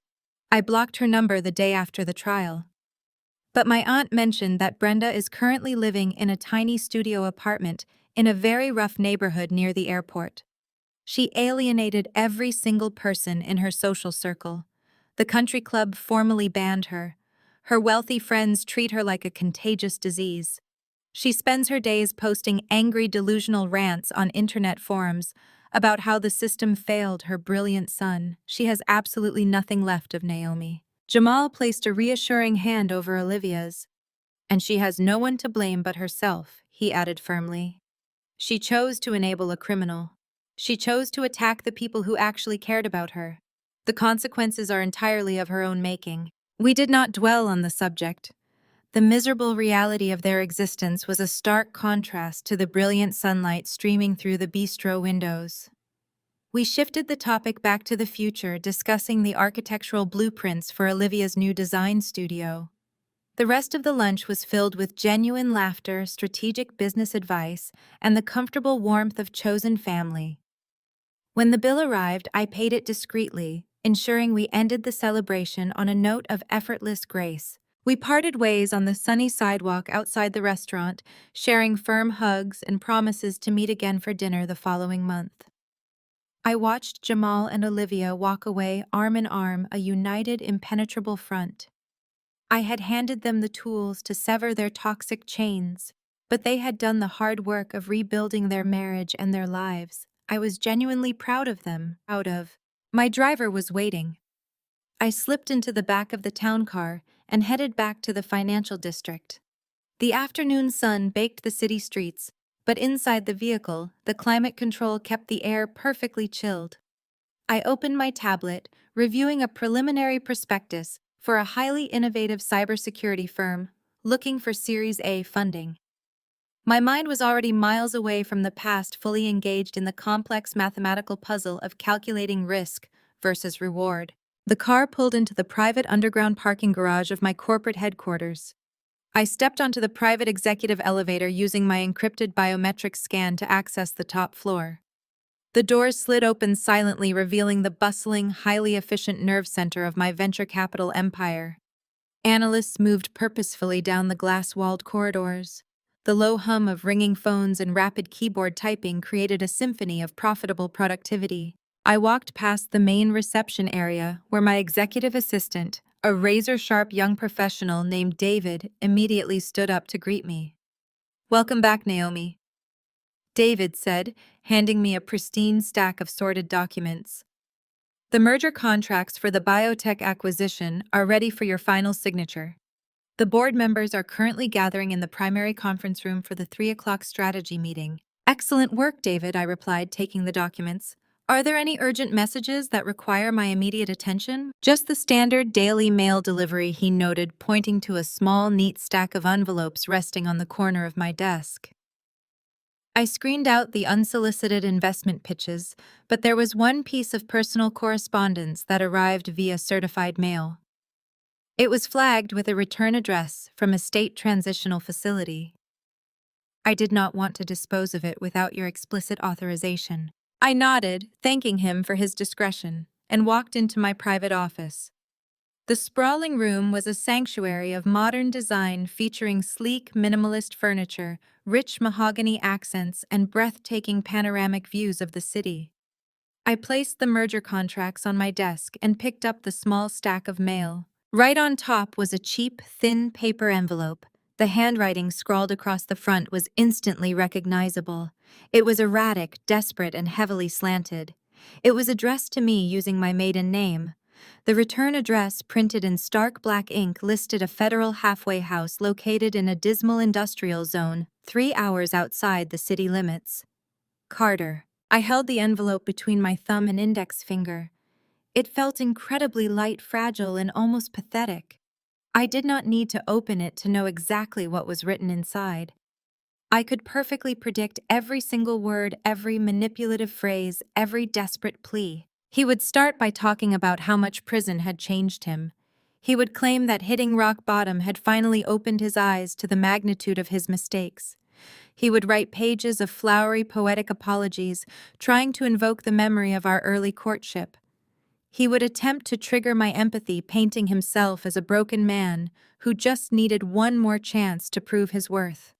I blocked her number the day after the trial. But my aunt mentioned that Brenda is currently living in a tiny studio apartment in a very rough neighborhood near the airport. She alienated every single person in her social circle. The country club formally banned her. Her wealthy friends treat her like a contagious disease. She spends her days posting angry, delusional rants on internet forums about how the system failed her brilliant son. She has absolutely nothing left of Naomi." Jamal placed a reassuring hand over Olivia's. "And she has no one to blame but herself," he added firmly. "She chose to enable a criminal. She chose to attack the people who actually cared about her. The consequences are entirely of her own making." We did not dwell on the subject. The miserable reality of their existence was a stark contrast to the brilliant sunlight streaming through the bistro windows. We shifted the topic back to the future, discussing the architectural blueprints for Olivia's new design studio. The rest of the lunch was filled with genuine laughter, strategic business advice, and the comfortable warmth of chosen family. When the bill arrived, I paid it discreetly, ensuring we ended the celebration on a note of effortless grace. We parted ways on the sunny sidewalk outside the restaurant, sharing firm hugs and promises to meet again for dinner the following month. I watched Jamal and Olivia walk away arm in arm, a united, impenetrable front. I had handed them the tools to sever their toxic chains, but they had done the hard work of rebuilding their marriage and their lives. I was genuinely proud of them. My driver was waiting. I slipped into the back of the town car and headed back to the financial district. The afternoon sun baked the city streets, but inside the vehicle, the climate control kept the air perfectly chilled. I opened my tablet, reviewing a preliminary prospectus for a highly innovative cybersecurity firm looking for Series A funding. My mind was already miles away from the past, fully engaged in the complex mathematical puzzle of calculating risk versus reward. The car pulled into the private underground parking garage of my corporate headquarters. I stepped onto the private executive elevator using my encrypted biometric scan to access the top floor. The doors slid open silently, revealing the bustling, highly efficient nerve center of my venture capital empire. Analysts moved purposefully down the glass-walled corridors. The low hum of ringing phones and rapid keyboard typing created a symphony of profitable productivity. I walked past the main reception area, where my executive assistant, a razor-sharp young professional named David, immediately stood up to greet me. "Welcome back, Naomi," David said, handing me a pristine stack of sorted documents. "The merger contracts for the biotech acquisition are ready for your final signature. The board members are currently gathering in the primary conference room for the 3 o'clock strategy meeting." "Excellent work, David," I replied, taking the documents. "Are there any urgent messages that require my immediate attention?" "Just the standard daily mail delivery," he noted, pointing to a small, neat stack of envelopes resting on the corner of my desk. I screened out the unsolicited investment pitches, but there was one piece of personal correspondence that arrived via certified mail. It was flagged with a return address from a state transitional facility. "I did not want to dispose of it without your explicit authorization." I nodded, thanking him for his discretion, and walked into my private office. The sprawling room was a sanctuary of modern design featuring sleek, minimalist furniture, rich mahogany accents, and breathtaking panoramic views of the city. I placed the merger contracts on my desk and picked up the small stack of mail. Right on top was a cheap, thin paper envelope. The handwriting scrawled across the front was instantly recognizable. It was erratic, desperate, and heavily slanted. It was addressed to me using my maiden name. The return address, printed in stark black ink, listed a federal halfway house located in a dismal industrial zone, 3 hours outside the city limits. Carter. I held the envelope between my thumb and index finger. It felt incredibly light, fragile, and almost pathetic. I did not need to open it to know exactly what was written inside. I could perfectly predict every single word, every manipulative phrase, every desperate plea. He would start by talking about how much prison had changed him. He would claim that hitting rock bottom had finally opened his eyes to the magnitude of his mistakes. He would write pages of flowery, poetic apologies, trying to invoke the memory of our early courtship. He would attempt to trigger my empathy, painting himself as a broken man who just needed one more chance to prove his worth.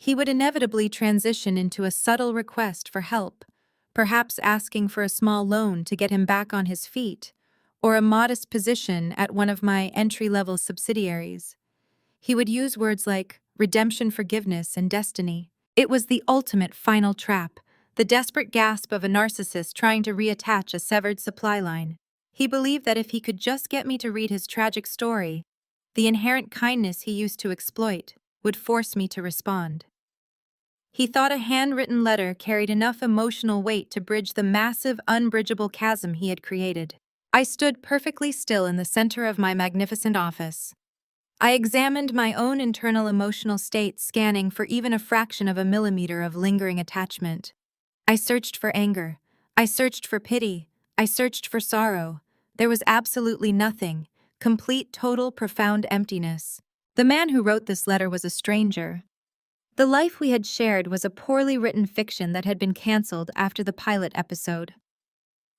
He would inevitably transition into a subtle request for help, perhaps asking for a small loan to get him back on his feet, or a modest position at one of my entry-level subsidiaries. He would use words like redemption, forgiveness, and destiny. It was the ultimate final trap, the desperate gasp of a narcissist trying to reattach a severed supply line. He believed that if he could just get me to read his tragic story, the inherent kindness he used to exploit would force me to respond. He thought a handwritten letter carried enough emotional weight to bridge the massive, unbridgeable chasm he had created. I stood perfectly still in the center of my magnificent office. I examined my own internal emotional state, scanning for even a fraction of a millimeter of lingering attachment. I searched for anger. I searched for pity. I searched for sorrow. There was absolutely nothing. Complete, total, profound emptiness. The man who wrote this letter was a stranger. The life we had shared was a poorly written fiction that had been canceled after the pilot episode.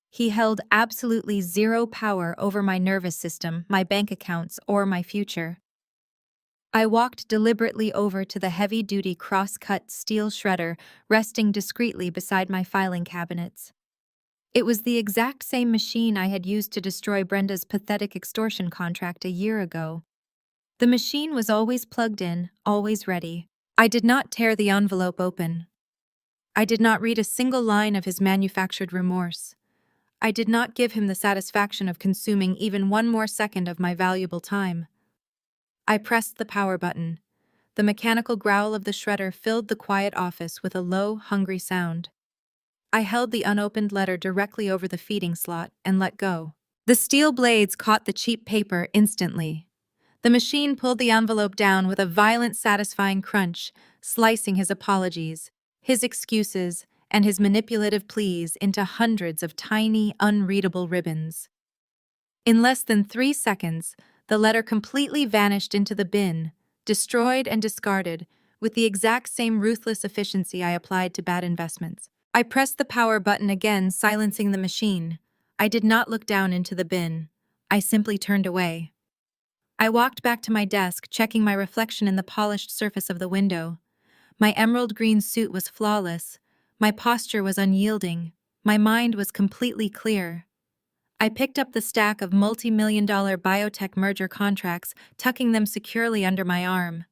He held absolutely zero power over my nervous system, my bank accounts, or my future. I walked deliberately over to the heavy-duty cross-cut steel shredder resting discreetly beside my filing cabinets. It was the exact same machine I had used to destroy Brenda's pathetic extortion contract a year ago. The machine was always plugged in, always ready. I did not tear the envelope open. I did not read a single line of his manufactured remorse. I did not give him the satisfaction of consuming even one more second of my valuable time. I pressed the power button. The mechanical growl of the shredder filled the quiet office with a low, hungry sound. I held the unopened letter directly over the feeding slot and let go. The steel blades caught the cheap paper instantly. The machine pulled the envelope down with a violent, satisfying crunch, slicing his apologies, his excuses, and his manipulative pleas into hundreds of tiny, unreadable ribbons. In less than 3 seconds, the letter completely vanished into the bin, destroyed and discarded, with the exact same ruthless efficiency I applied to bad investments. I pressed the power button again, silencing the machine. I did not look down into the bin. I simply turned away. I walked back to my desk, checking my reflection in the polished surface of the window. My emerald green suit was flawless. My posture was unyielding. My mind was completely clear. I picked up the stack of multi-million-dollar biotech merger contracts, tucking them securely under my arm.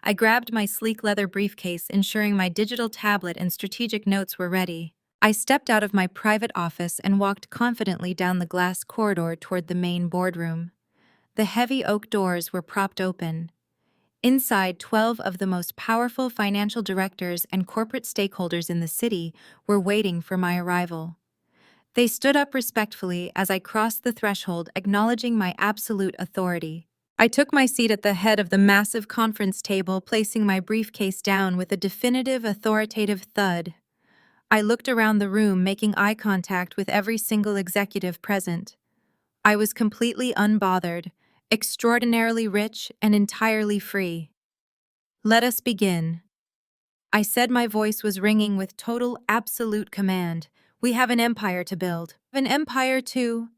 I grabbed my sleek leather briefcase, ensuring my digital tablet and strategic notes were ready. I stepped out of my private office and walked confidently down the glass corridor toward the main boardroom. The heavy oak doors were propped open. Inside, 12 of the most powerful financial directors and corporate stakeholders in the city were waiting for my arrival. They stood up respectfully as I crossed the threshold, acknowledging my absolute authority. I took my seat at the head of the massive conference table, placing my briefcase down with a definitive, authoritative thud. I looked around the room, making eye contact with every single executive present. I was completely unbothered, extraordinarily rich, and entirely free. Let us begin. I said, my voice was ringing with total, absolute command. We have an empire to build. An empire to